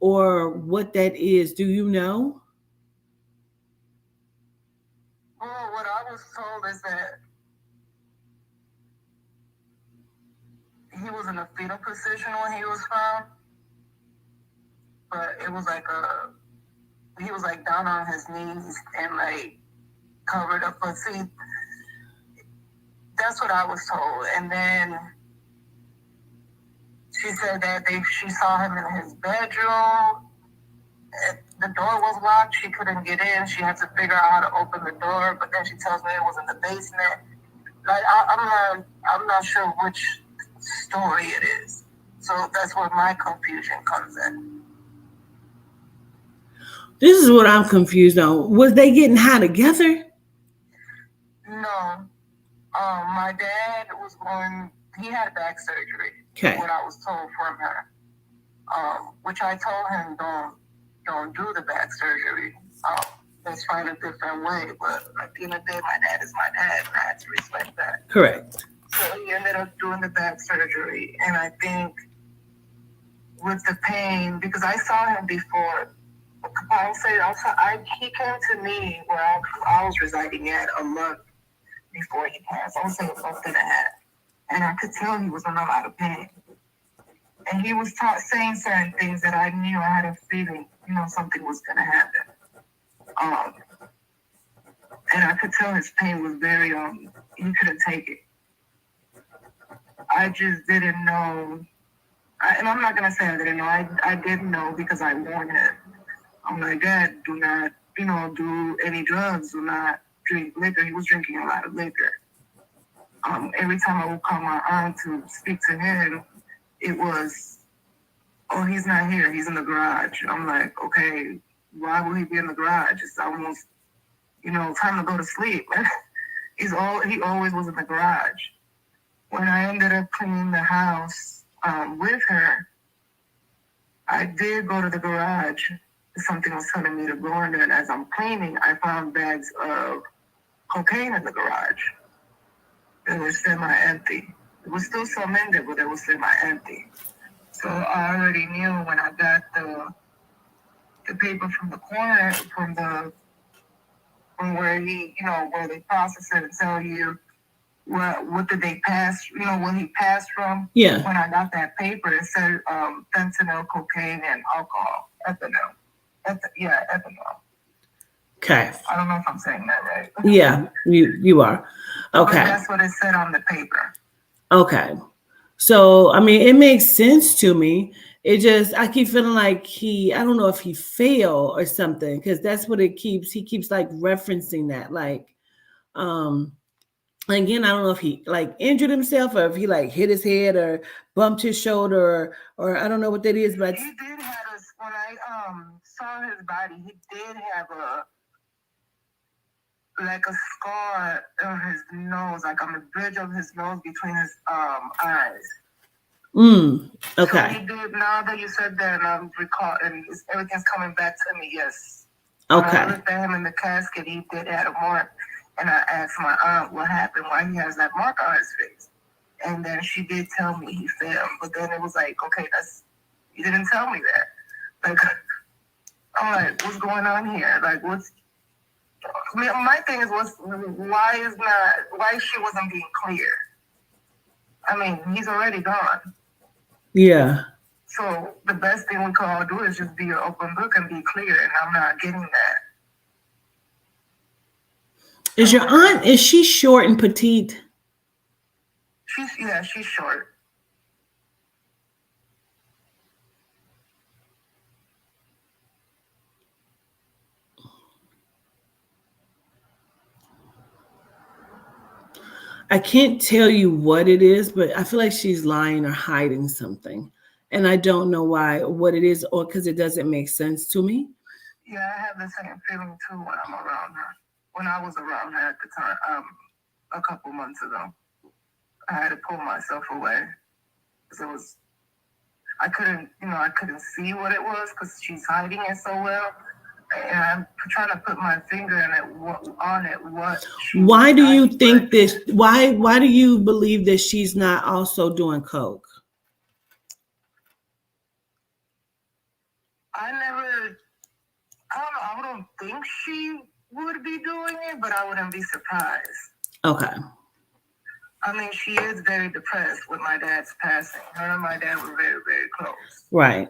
or what that is. Do you know? Well, what I was told is that he was in a fetal position when he was found, but it was like he was like down on his knees and like covered up. But see, that's what I was told. And then she said that she saw him in his bedroom. The door was locked. She couldn't get in. She had to figure out how to open the door. But then she tells me it was in the basement. Like I'm not sure which story it is. So that's where my confusion comes in. This is what I'm confused on. Was they getting high together? No. My dad was going. He had back surgery. Okay. What I was told from her. Which I told him don't do the back surgery let's find a different way. But at the end of the day, my dad is my dad, and I had to respect that. Correct. So he ended up doing the back surgery, and I think with the pain, because I saw him before. I'll say also, he came to me where I was residing at a month before he passed. I'll say a month and a half, and I could tell he was in a lot of pain. And he was saying certain things that I knew. I had a feeling, something was going to happen. And I could tell his pain was very, he couldn't take it. I just didn't know. And I'm not going to say I didn't know. I didn't know because I warned him. I'm like, Dad, do not, do any drugs. Do not drink liquor. He was drinking a lot of liquor. Every time I would call my aunt to speak to him, it was, oh, he's not here. He's in the garage. I'm like, okay, why will he be in the garage? It's almost, time to go to sleep. He always was in the garage. When I ended up cleaning the house with her, I did go to the garage. Something was telling me to go in there, and as I'm cleaning, I found bags of cocaine in the garage. It was semi-empty. It was still some in there, but it was semi-empty. So I already knew when I got the paper from the corner, from where where they process it and tell you what did they pass, what he passed from. Yeah. When I got that paper, it said fentanyl, cocaine, and alcohol, ethanol. Ethanol. Okay. I don't know if I'm saying that right. Yeah, you are. Okay. But that's what it said on the paper. Okay. So, I mean, it makes sense to me. I keep feeling like I don't know if he failed or something, because that's what he keeps like referencing that. Like, again, I don't know if he like injured himself or if he like hit his head or bumped his shoulder or I don't know what that is, but he did have when I saw his body, he did have a scar on his nose, like on the bridge of his nose between his eyes. Okay. So he did. Now that you said that, and I'm recall, and everything's coming back to me. Yes. Okay. When I looked at him in the casket, he did have a mark, and I asked my aunt what happened, why he has that mark on his face, and then she did tell me he fell. But then it was like, okay, you didn't tell me that. Like, I'm like, what's going on here? Like, my thing is, why she wasn't being clear? I mean, he's already gone. Yeah. So the best thing we can all do is just be an open book and be clear, and I'm not getting that. Is your aunt, is she short and petite? She's short. I can't tell you what it is, but I feel like she's lying or hiding something. And I don't know what it is, or because it doesn't make sense to me. Yeah, I have the same feeling too when I'm around her. When I was around her at the time, a couple months ago, I had to pull myself away because I couldn't see what it was because she's hiding it so well. And I'm trying to put my finger on it. Why do you think this? Why do you believe that she's not also doing coke? I don't think she would be doing it, but I wouldn't be surprised. Okay. I mean, she is very depressed with my dad's passing. Her and my dad were very, very close. Right.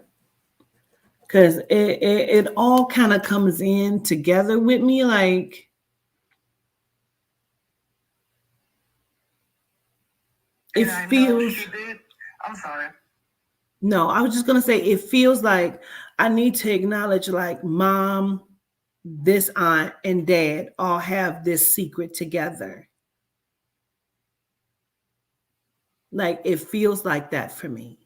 Because it all kind of comes in together with me, like it feels. She did. I'm sorry. No, I was just gonna say it feels like I need to acknowledge, like, mom, this aunt, and dad all have this secret together. Like it feels like that for me.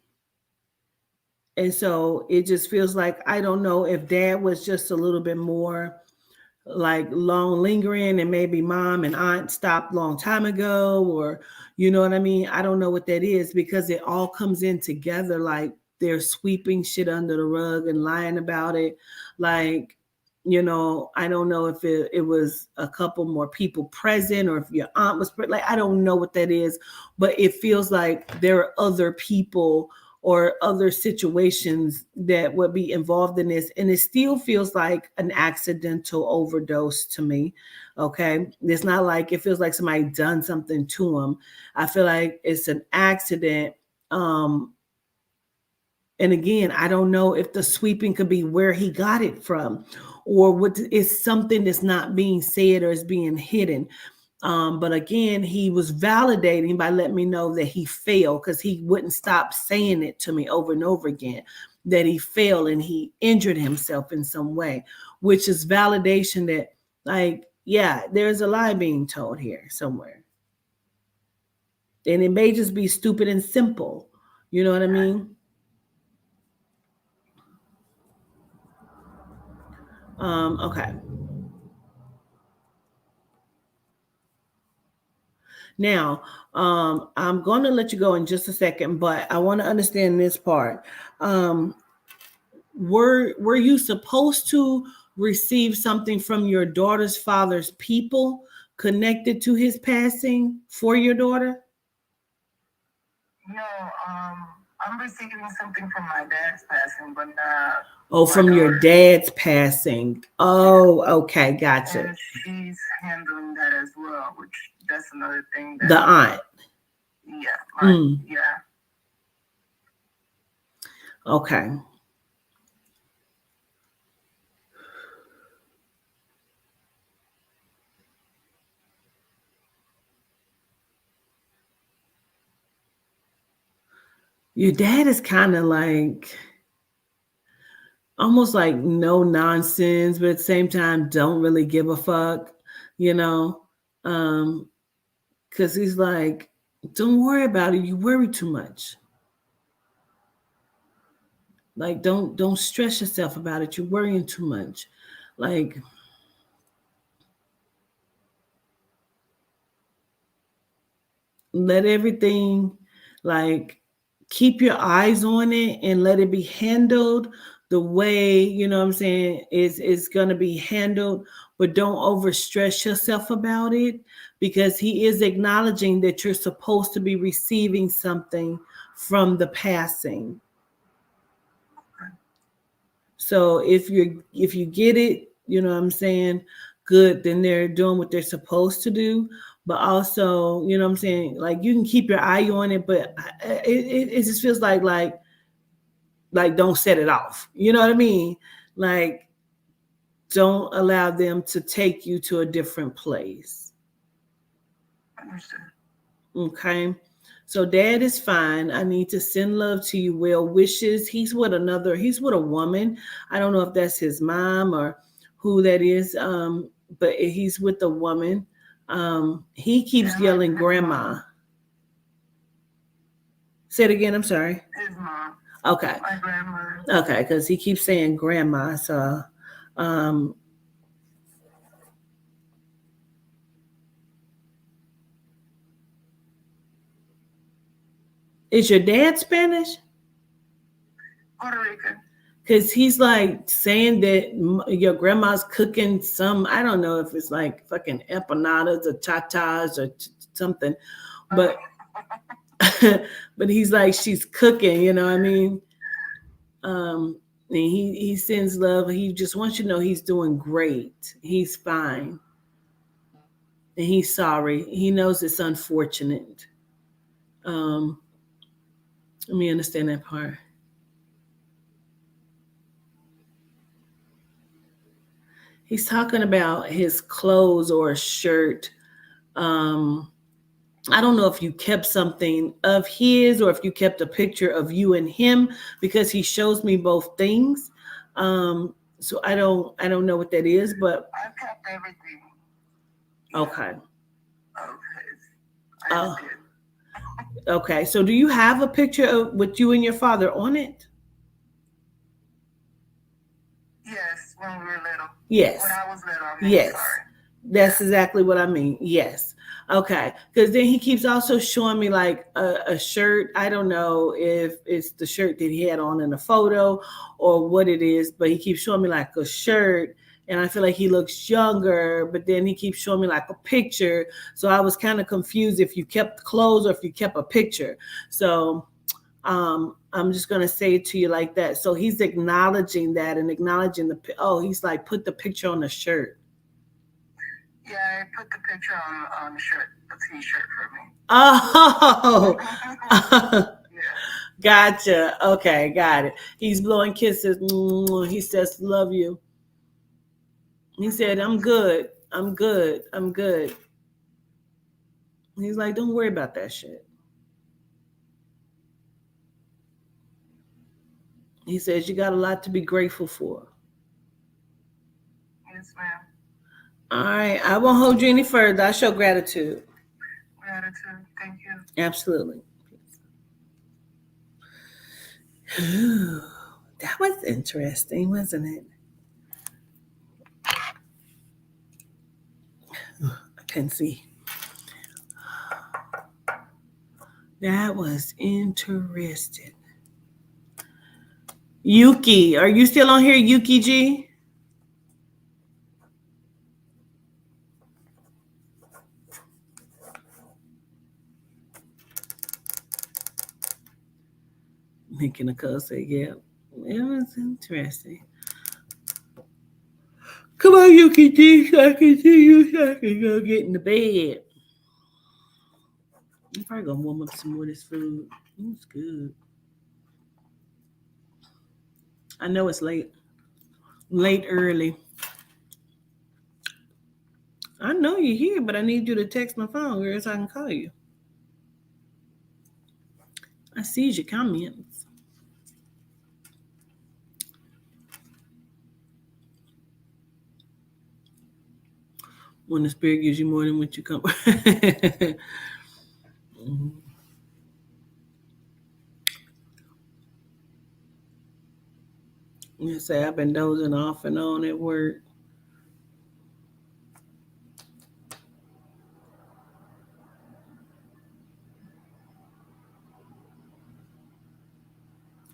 And so it just feels like, I don't know if dad was just a little bit more like long lingering and maybe mom and aunt stopped a long time ago, or you know what I mean? I don't know what that is, because it all comes in together. Like they're sweeping shit under the rug and lying about it. Like You know, I don't know if it was a couple more people present or if your aunt was like, I don't know what that is, but it feels like there are other people or other situations that would be involved in this. And it still feels like an accidental overdose to me. Okay. It's not like it feels like somebody done something to him. I feel like it's an accident. Um, and again, I don't know if the sweeping could be where he got it from or what is something that's not being said or is being hidden. But again, he was validating by letting me know that he failed because he wouldn't stop saying it to me over and over again, that he failed and he injured himself in some way, which is validation that, like, yeah, there's a lie being told here somewhere. And it may just be stupid and simple. You know what I mean? Okay. Now, I'm going to let you go in just a second, but I want to understand this part. Um, were you supposed to receive something from your daughter's father's people connected to his passing for your daughter? No, I'm receiving something from my dad's passing, but not. Oh, my from your daughter. dad's passing. Oh, okay, gotcha. And she's handling that as well, which that's another thing. That, The aunt. Yeah. Yeah. Okay. Your dad is kind of like almost like no nonsense, but at the same time, don't really give a fuck, you know? Because he's like, don't worry about it. You worry too much. Like, don't stress yourself about it. You're worrying too much. Like, let everything, like, keep your eyes on it and let it be handled the way, you know what I'm saying, is going to be handled, but don't overstress yourself about it because he is acknowledging that you're supposed to be receiving something from the passing. So if you get it, you know what I'm saying, good, then they're doing what they're supposed to do. But also, you know what I'm saying, like you can keep your eye on it, but it just feels like don't set it off. You know what I mean? Like don't allow them to take you to a different place. Okay. So dad is fine. I need to send love to you. Well wishes. He's with a woman. I don't know if that's his mom or who that is. But he's with a woman. He keeps yelling grandma. Say it again. I'm sorry. His mom. Okay. My grandmother. Okay, because he keeps saying grandma. So is your dad Spanish? Puerto Rican. Because he's like saying that your grandma's cooking some, I don't know if it's like fucking empanadas or chatas or something, but but he's like she's cooking, you know what I mean? And he sends love. He just wants you to know he's doing great. He's fine. And he's sorry. He knows it's unfortunate. Um, Let me understand that part. He's talking about his clothes or a shirt. I don't know if you kept something of his or if you kept a picture of you and him because he shows me both things. So I don't know what that is, but I kept everything. okay. Okay. Okay. So do you have a picture of with you and your father on it? Yes, when we were little. Yes. When I was little. Yes. Sorry. That's exactly what I mean. Yes. Okay. Because then he keeps also showing me like a shirt. I don't know if it's the shirt that he had on in the photo or what it is, but he keeps showing me like a shirt and I feel like he looks younger, but then he keeps showing me like a picture. So I was kind of confused if you kept the clothes or if you kept a picture. So I'm just gonna say it to you like that. So he's acknowledging that and acknowledging he's like put the picture on the shirt. Yeah, I put the picture on the shirt, the t-shirt for me. Oh, Yeah. gotcha. Okay, got it. He's blowing kisses. He says, "Love you." He said, "I'm good. I'm good. I'm good." He's like, "Don't worry about that shit." He says, "You got a lot to be grateful for." Yes, ma'am. All right. I won't hold you any further. I show gratitude. Gratitude. Thank you. Absolutely. That was interesting, wasn't it? I couldn't see. That was interesting. Yuki, are you still on here, Yuki G? Making a call say, yeah, it was interesting. Come on, Yuki G, so I can see you, so I can go get in the bed. I'm probably gonna warm up some more of this food. It's good. I know it's late early. I know you're here, but I need you to text my phone, girl, so I can call you. I see your comments. When the spirit gives you more than what you come. You say I've been dozing off and on at work.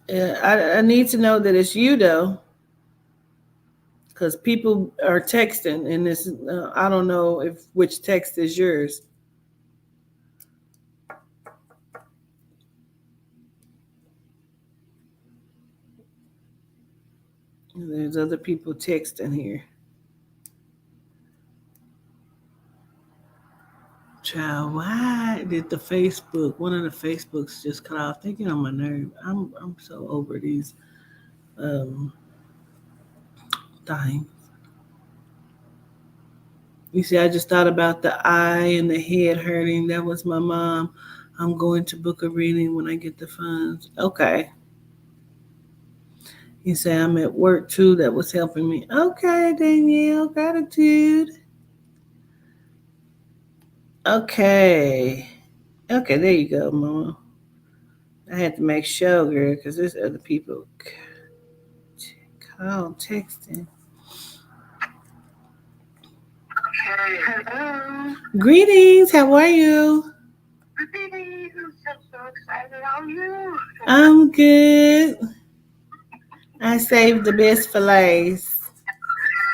Yeah, I need to know that it's you though, because people are texting, and this I don't know if which text is yours. There's other people texting here. Child, why did one of the Facebooks just cut off? They get on my nerve. I'm so over these um things. You see, I just thought about the eye and the head hurting. That was my mom. I'm going to book a reading when I get the funds. Okay. You say I'm at work too. That was helping me. Okay, Danielle, gratitude. Okay. Okay, there you go, Mama. I had to make sure, girl, because there's other people call texting. Okay. Hello. Greetings. How are you? Greetings. I'm so excited. How are you? I'm good. I saved the best for last.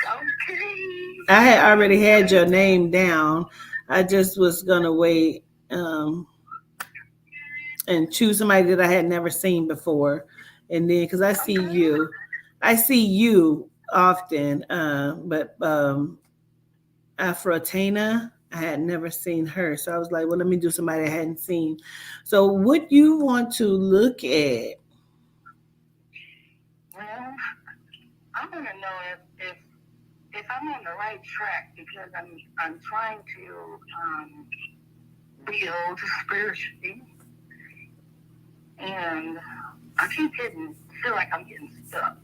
Okay. I had already had your name down. I just was gonna wait and choose somebody that I had never seen before, and then because I see you often, but Afrotana, I had never seen her, so I was like, well, let me do somebody I hadn't seen. So, what you want to look at? Well, I want to know if I'm on the right track because I'm trying to build spiritually, and I keep feel like I'm getting stuck.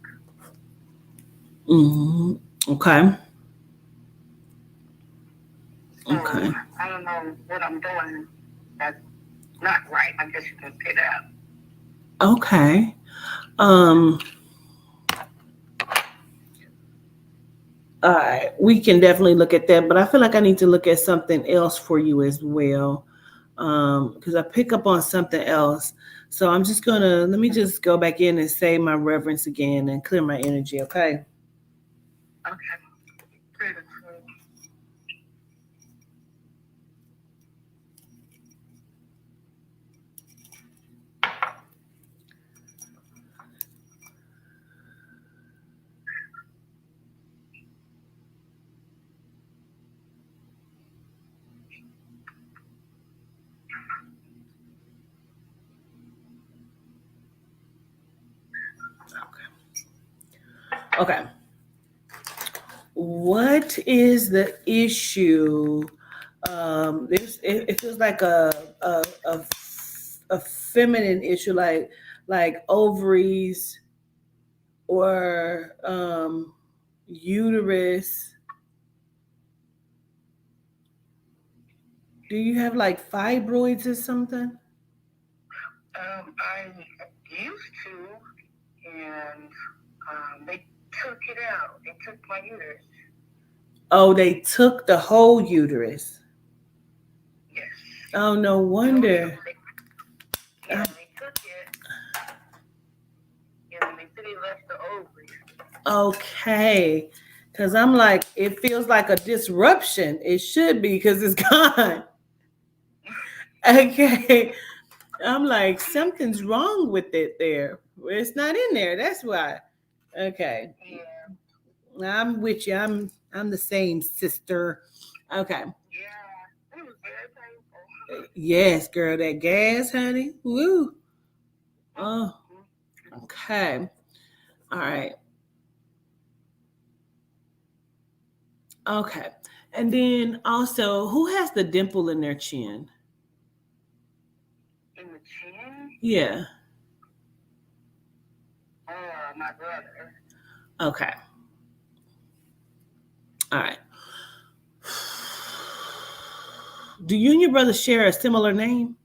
Mm-hmm. Okay. So Okay. I don't know what I'm doing that's not right. I guess you can say that. Okay. All right, we can definitely look at that, but I feel like I need to look at something else for you as well, because I pick up on something else. So I'm just let me just go back in and say my reverence again and clear my energy. Okay. Okay. Okay. What is the issue? It feels like a feminine issue, like ovaries or uterus. Do you have like fibroids or something? I used to, and they took it out. They took my uterus. Oh, they took the whole uterus. Yes. Oh, no wonder. Yeah, they took it, and they said they left the ovaries. Okay. Because I'm like, it feels like a disruption. It should be because it's gone. Okay. I'm like, something's wrong with it there. It's not in there. That's why. Okay. Yeah. I'm with you. I'm the same, sister. Okay. Yeah. It was very painful. Yes, girl, that gas, honey. Woo. Oh, okay. All right. Okay. And then also, who has the dimple in their chin? In the chin? Yeah. My brother. Okay. All right. Do you and your brother share a similar name?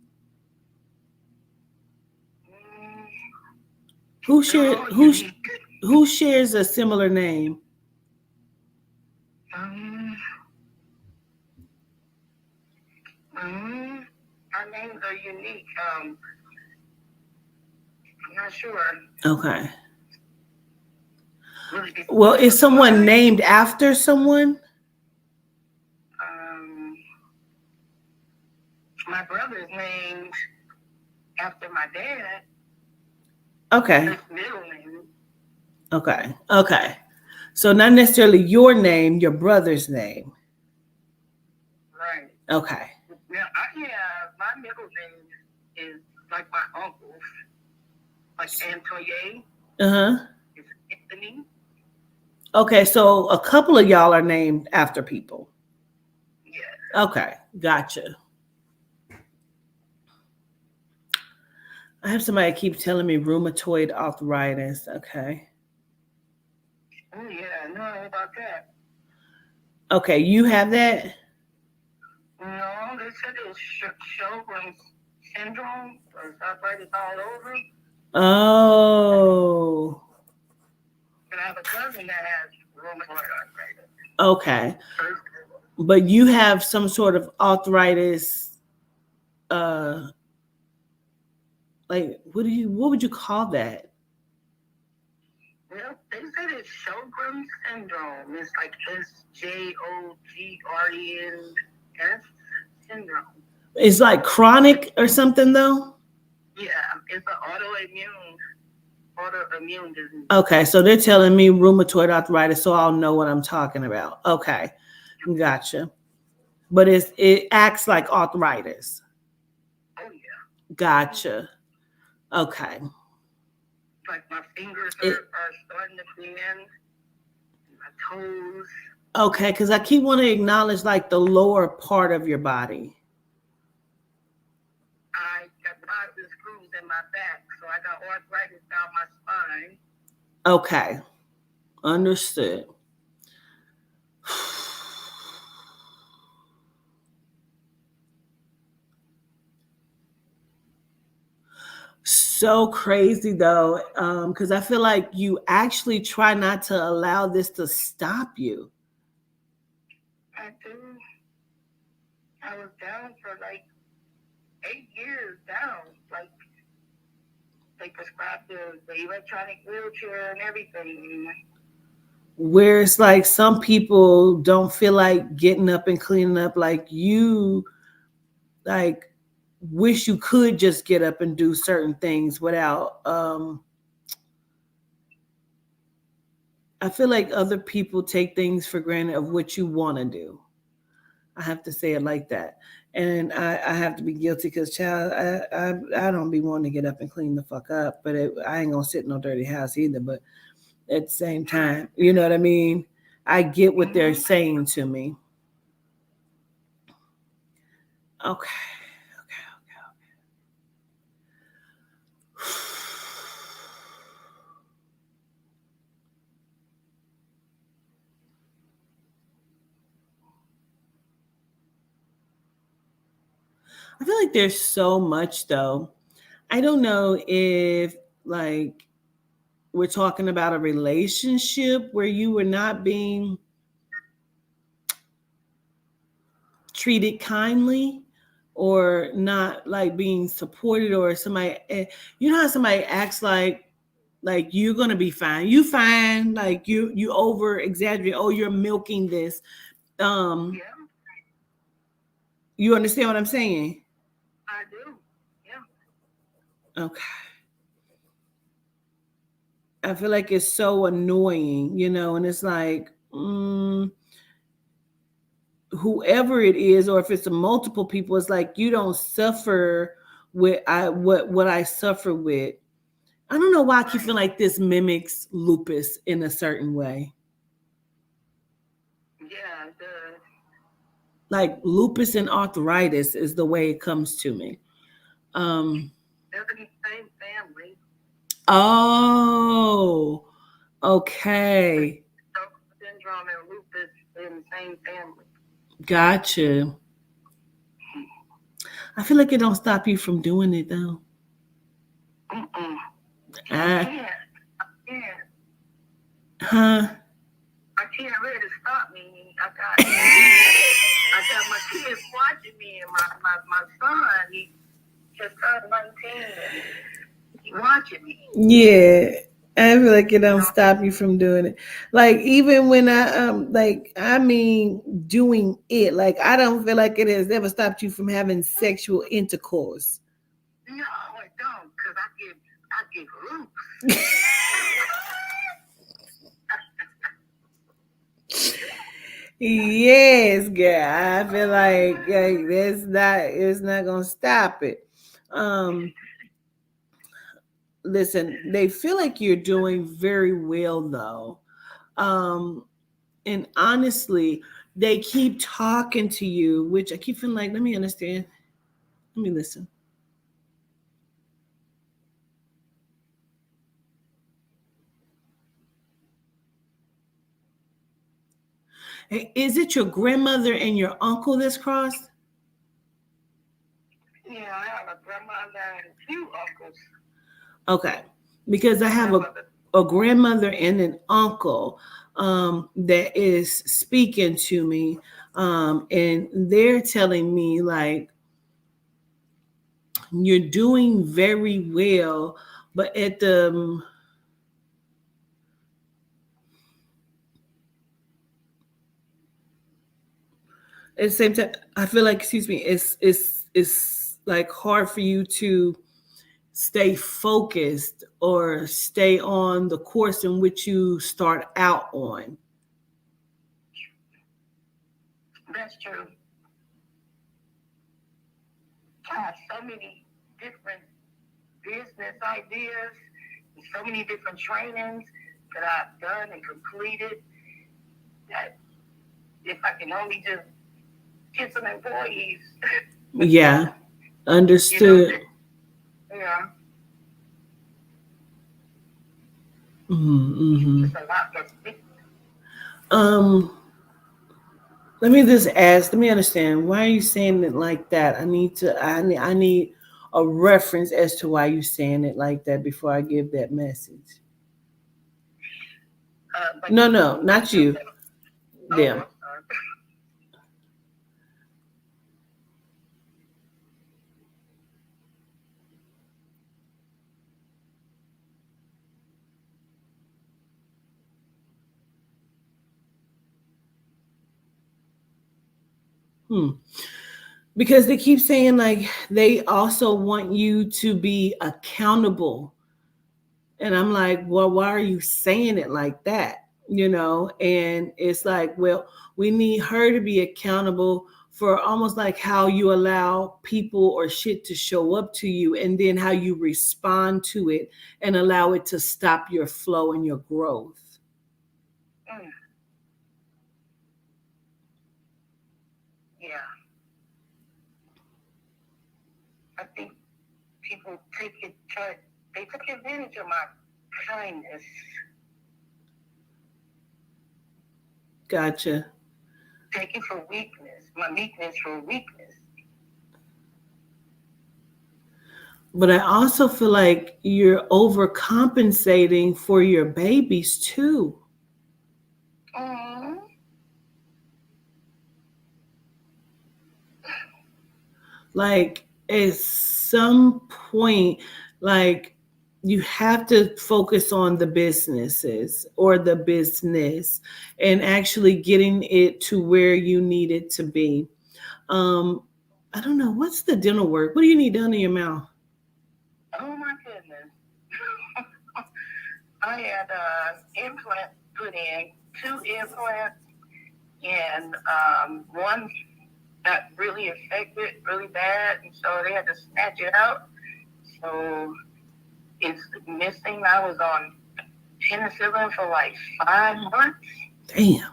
Who shares who shares a similar name? Our names are unique. I'm not sure. Okay. Well, is someone named after someone? My brother's named after my dad. Okay. His middle name. Okay. Okay. So not necessarily your name, your brother's name. Right. Okay. Now, my middle name is like my uncle's, like Antoye. Uh-huh. It's Anthony. Okay, so a couple of y'all are named after people. Yeah. Okay, gotcha. I have somebody keep telling me rheumatoid arthritis. Okay. Oh yeah, I know about that. Okay, you have that? No, they said it was Sjogren's syndrome, or arthritis all over. Oh. But I have a cousin that has rheumatoid arthritis. Okay. But you have some sort of arthritis, like what would you call that? Well, they said it's Sjogren's syndrome. It's like SJOGRENS syndrome. It's like chronic or something though? Yeah, it's an autoimmune disease. Okay, so they're telling me rheumatoid arthritis, so I'll know what I'm talking about. Okay, gotcha. But it acts like arthritis. Oh yeah. Gotcha. Okay. Like my fingers are starting to bend, my toes. Okay, because I keep wanting to acknowledge like the lower part of your body. I got rods and screws in my back, so I got arthritis down my spine. Okay, understood. So crazy though, because I feel like you actually try not to allow this to stop you. I do. I was down for like 8 years down. Like they prescribed the electronic wheelchair and everything. Where it's like some people don't feel like getting up and cleaning up, like you like wish you could just get up and do certain things without I feel like other people take things for granted of what you want to do. I have to say it like that. And I have to be guilty because, child, I don't be wanting to get up and clean the fuck up, but I ain't gonna sit in no dirty house either. But at the same time, you know what I mean? I get what they're saying to me. Okay. I feel like there's so much though. I don't know if like we're talking about a relationship where you were not being treated kindly or not like being supported or somebody you know how somebody acts like you're gonna be fine, you fine, like you over exaggerate, oh you're milking this. um Yeah, you understand what I'm saying? I do. Yeah. Okay. I feel like it's so annoying, you know, and it's like whoever it is, or if it's a multiple people, it's like you don't suffer with what I suffer with. I don't know why I keep Right. feeling like this mimics lupus in a certain way. Yeah, it does. Like lupus and arthritis is the way it comes to me. Um, They're the same family. oh, okay. Stroke syndrome and lupus in the same family. Gotcha. I feel like it don't stop you from doing it though. Mm-mm. I Uh, can't. I can't. huh? I can't let it stop me. I got my kids watching me, and my son, he just turned 19, and he watching me. Yeah. I feel like it You don't know, stop you from doing it. Like even when like I mean doing it, like I don't feel like it has ever stopped you from having sexual intercourse. no, I don't, cause I get loose. Yes, girl. I feel like it's not gonna stop it. Um, listen, they feel like you're doing very well though. Um, and honestly, they keep talking to you, which I keep feeling like, let me understand. Let me listen. Hey, is it your grandmother and your uncle that's crossed? Yeah, I have a grandmother and two uncles. Okay. Because I My have grandmother. a grandmother and an uncle that is speaking to me. And they're telling me, like, you're doing very well, but at the same time, I feel like, excuse me, it's like hard for you to stay focused or stay on the course in which you start out on. That's true. I have so many different business ideas, and so many different trainings that I've done and completed. That if I can only just get some employees, Yeah, you know, understood. yeah, Mm-hmm. it's a lot for me. Um, let me just ask. Let me understand. Why are you saying it like that? I need a reference as to why you saying it like that before I give that message. But No, no, I not feel you. that. Oh, Them. I'm sorry. Because they keep saying like they also want you to be accountable. And I'm like, well, why are you saying it like that? And it's like, well, we need her to be accountable for almost like how you allow people or shit to show up to you and then how you respond to it and allow it to stop your flow and your growth. Mm. Yeah. I think people they took advantage of my kindness. Gotcha. Take it for weakness, my weakness for weakness. But I also feel like you're overcompensating for your babies too. Mm. Like at some point, like you have to focus on the businesses or the business and actually getting it to where you need it to be. Um, I don't know. What's the dental work? What do you need done in your mouth? Oh my goodness. I had an implant put in, 2 implants, and one got really affected really bad, and so they had to snatch it out. So it's missing. I was on penicillin for like 5 months. Damn.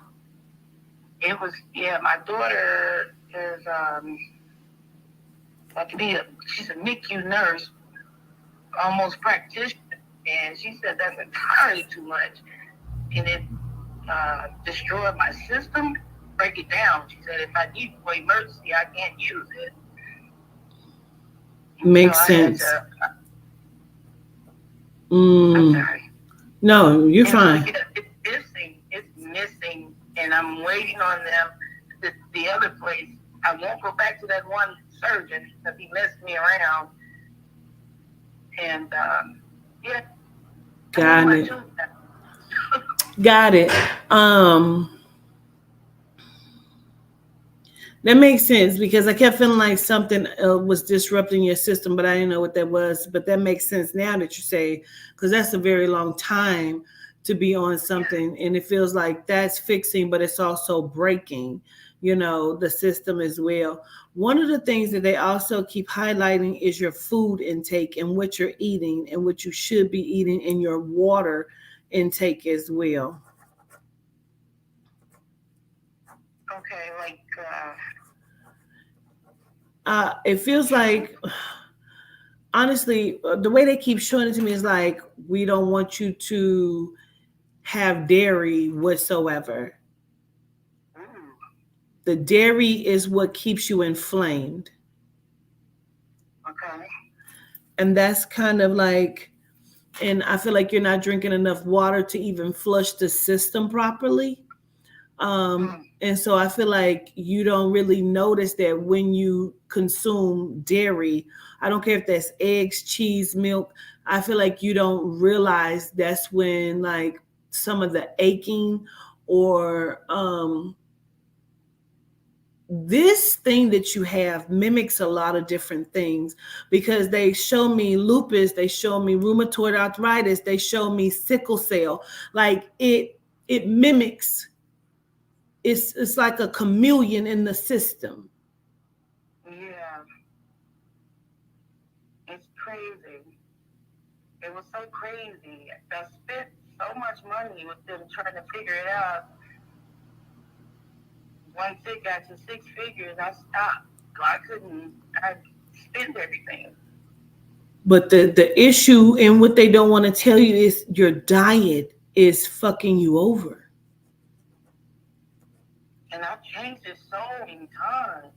It was, yeah, my daughter is she's a NICU nurse, almost practitioner, and she said that's entirely too much, and it destroyed my system, break it down. She said if I need for emergency, I can't use it. Makes sense. I'm sorry. No, you're fine. So, it's missing, and I'm waiting on them. The other place, I won't go back to that one surgeon because he messed me around. And yeah. Got it. Got it. That makes sense because I kept feeling like something was disrupting your system, but I didn't know what that was. But that makes sense now that you say, because that's a very long time to be on something, and it feels like that's fixing, but it's also breaking, the system as well. One of the things that they also keep highlighting is your food intake and what you're eating and what you should be eating, and your water intake as well. Okay, like it feels like, honestly, the way they keep showing it to me is like, we don't want you to have dairy whatsoever. The dairy is what keeps you inflamed. Okay. And that's kind of like, and I feel like you're not drinking enough water to even flush the system properly. And so I feel like you don't really notice that when you consume dairy. I don't care if that's eggs, cheese, milk. I feel like you don't realize that's when like some of the aching or this thing that you have mimics a lot of different things, because they show me lupus, they show me rheumatoid arthritis, they show me sickle cell. Like it mimics. It's like a chameleon in the system. Yeah. It's crazy. It was so crazy. I spent so much money with them trying to figure it out. Once it got to 6 figures, I stopped. I spent everything. But the issue and what they don't want to tell you is your diet is fucking you over. And I've changed it so many times.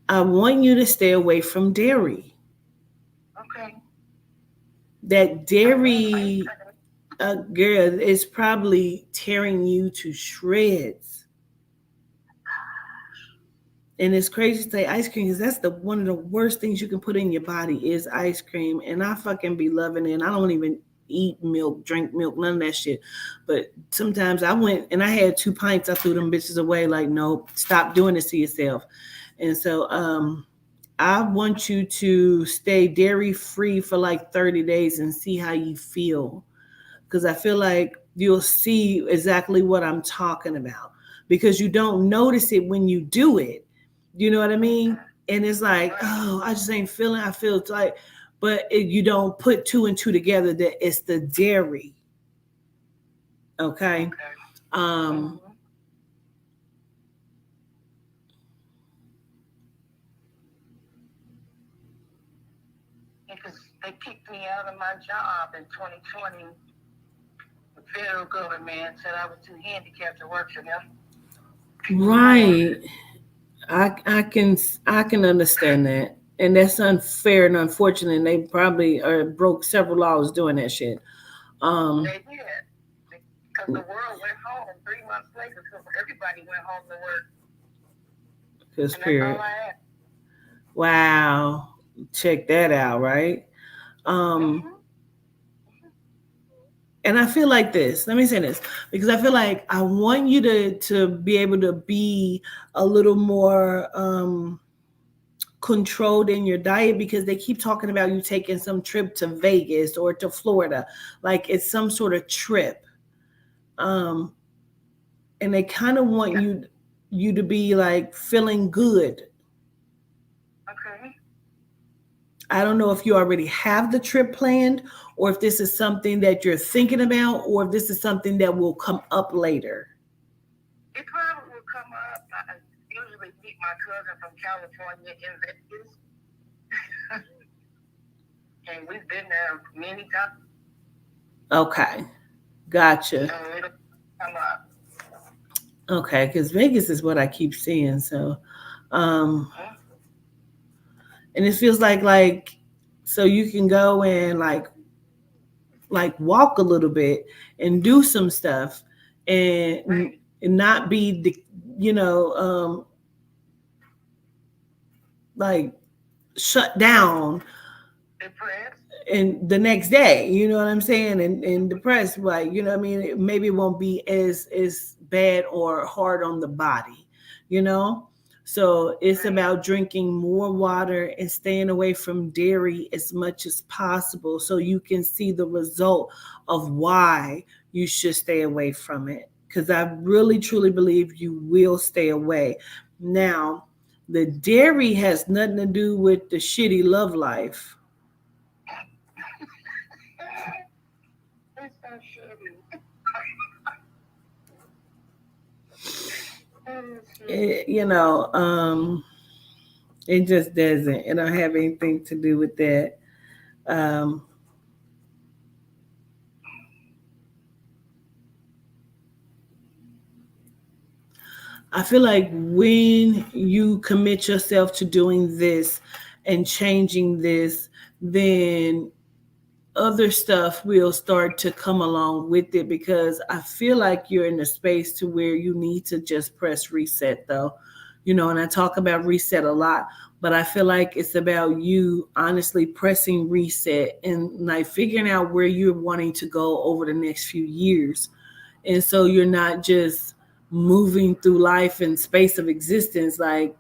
I want you to stay away from dairy. Okay. That dairy, girl, is probably tearing you to shreds. And it's crazy to say ice cream, because that's one of the worst things you can put in your body is ice cream. And I fucking be loving it. And I don't even eat milk, drink milk, none of that shit. But sometimes I went and I had 2 pints. I threw them bitches away. Like, nope, stop doing this to yourself. And so, I want you to stay dairy free for like 30 days and see how you feel. Because I feel like you'll see exactly what I'm talking about. Because you don't notice it when you do it. You know what I mean? And it's like, oh, I just ain't feeling. I feel like, but you don't put 2 and 2 together that it's the dairy. Okay. Because they kicked me out of my job in 2020. The federal government said I was too handicapped to work for them. Right. I can understand that. And that's unfair and unfortunate. And they probably broke several laws doing that shit. They did. Because the world went home 3 months later, so everybody went home to work. Because period. Wow. Check that out, right? And I feel like this. Let me say this, because I feel like I want you to be able to be a little more controlled in your diet, because they keep talking about you taking some trip to Vegas or to Florida, like it's some sort of trip. And they kind of want you to be like feeling good. Okay. I don't know if you already have the trip planned, or if this is something that you're thinking about, or if this is something that will come up later. It probably will come up. I usually meet my cousin from California in Vegas. And we've been there many times. Okay. Gotcha. So it'll come up. Okay, because Vegas is what I keep seeing. So, and it feels like so you can go and like walk a little bit and do some stuff, and not be the like shut down and the next day, you know what I'm saying, and depressed, like, you know what I mean, maybe it won't be as bad or hard on the body, you know. So it's about drinking more water and staying away from dairy as much as possible, so you can see the result of why you should stay away from it, because I really truly believe you will stay away. Now, the dairy has nothing to do with the shitty love life. It, it just doesn't. It don't have anything to do with that. I feel like when you commit yourself to doing this and changing this, then other stuff will start to come along with it, because I feel like you're in a space to where you need to just press reset though. And I talk about reset a lot, but I feel like it's about you honestly pressing reset and like figuring out where you're wanting to go over the next few years. And so you're not just moving through life and space of existence, like,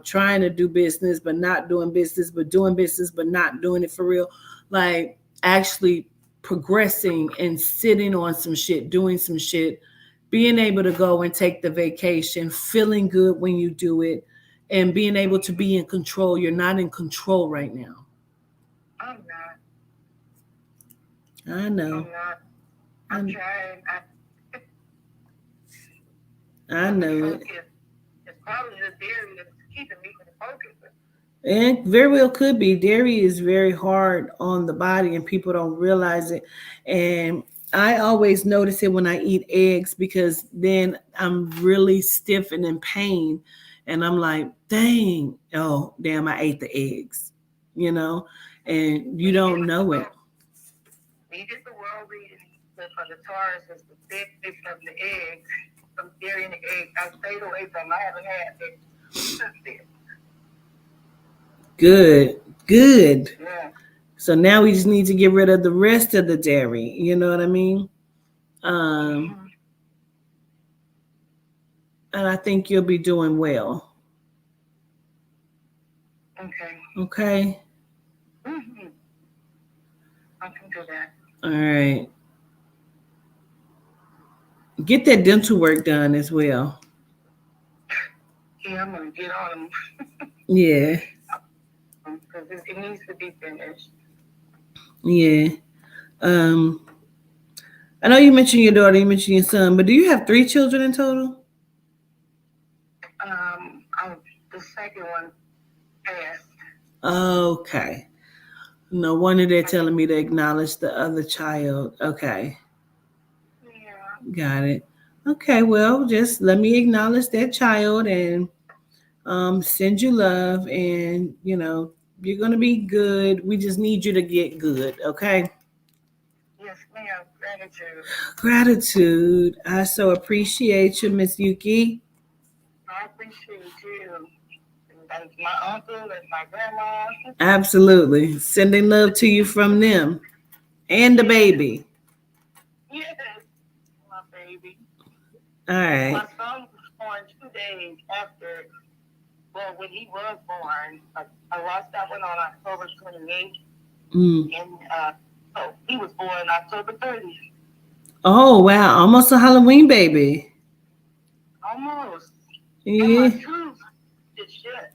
trying to do business, but not doing business, but doing business, but not doing it for real. Like, actually progressing and sitting on some shit, doing some shit, being able to go and take the vacation, feeling good when you do it, and being able to be in control. You're not in control right now. I'm not. I know. I'm not. I'm trying. I know it. It's probably the dairy that's keeping me from focusing. And very well could be. Dairy is very hard on the body and people don't realize it. And I always notice it when I eat eggs, because then I'm really stiff and in pain. And I'm like, dang, oh, damn, I ate the eggs, and you don't know it. We get the world reading for the Taurus is the thick of the egg, from dairy in the egg. I stayed away from. I haven't had it since then. Good. Yeah. So now we just need to get rid of the rest of the dairy. You know what I mean? Um, and I think you'll be doing well. Okay. Okay. Mm-hmm. I can do that. All right. Get that dental work done as well. Yeah, I'm gonna get on them Yeah. because it needs to be finished. Yeah. Um, I know you mentioned your daughter, you mentioned your son, but do you have 3 children in total? The second one passed. Okay. No wonder they're telling me to acknowledge the other child. Okay. Yeah. Got it. Okay, well, just let me acknowledge that child and send you love, and you're gonna be good. We just need you to get good, okay? Yes, ma'am. Gratitude. Gratitude. I so appreciate you, Miss Yuki. I appreciate you. And my uncle and my grandma. Absolutely. Sending love to you from them and the baby. Yes, my baby. All right. My son was born 2 days after, well, when he was born. I lost that one on October 28th. Mm. And so he was born October 30th. Oh, wow. Almost a Halloween baby. Almost. And Yeah. my tooth is shut.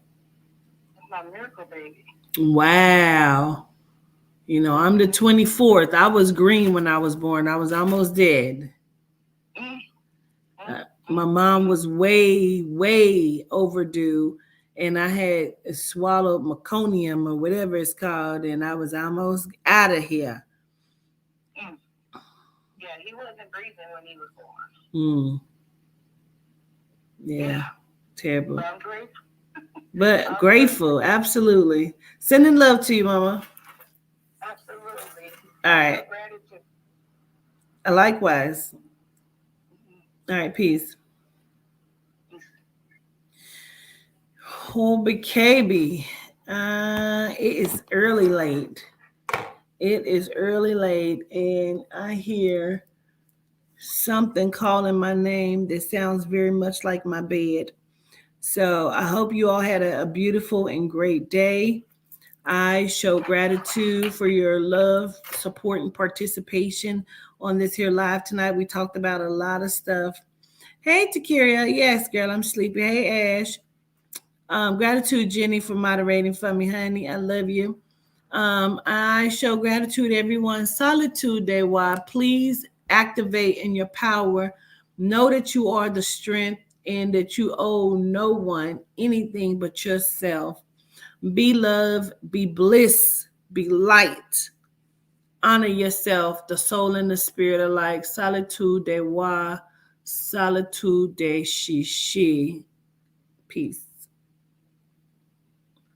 My miracle baby. Wow. I'm the 24th. I was green when I was born. I was almost dead. My mom was way, way overdue, and I had swallowed meconium or whatever it's called, and I was almost out of here. Yeah, he wasn't breathing when he was born. Mm. Yeah, terrible. But I'm grateful. But grateful, absolutely. Sending love to you, Mama. Absolutely. All right. Gratitude. Likewise. All right, peace. Oh, baby. It is early late. It is early late, and I hear something calling my name that sounds very much like my bed. So I hope you all had a beautiful and great day. I show gratitude for your love, support, and participation on this here live tonight. We talked about a lot of stuff. Hey, Takiria. Yes, girl, I'm sleepy. Hey, Ash. Gratitude, Jenny, for moderating for me, honey. I love you. I show gratitude, everyone. Solitude Day. Why? Please activate in your power. Know that you are the strength and that you owe no one anything but yourself. Be love, be bliss, be light. Honor yourself, the soul and the spirit alike. Solitude de wa, solitude de she. Peace.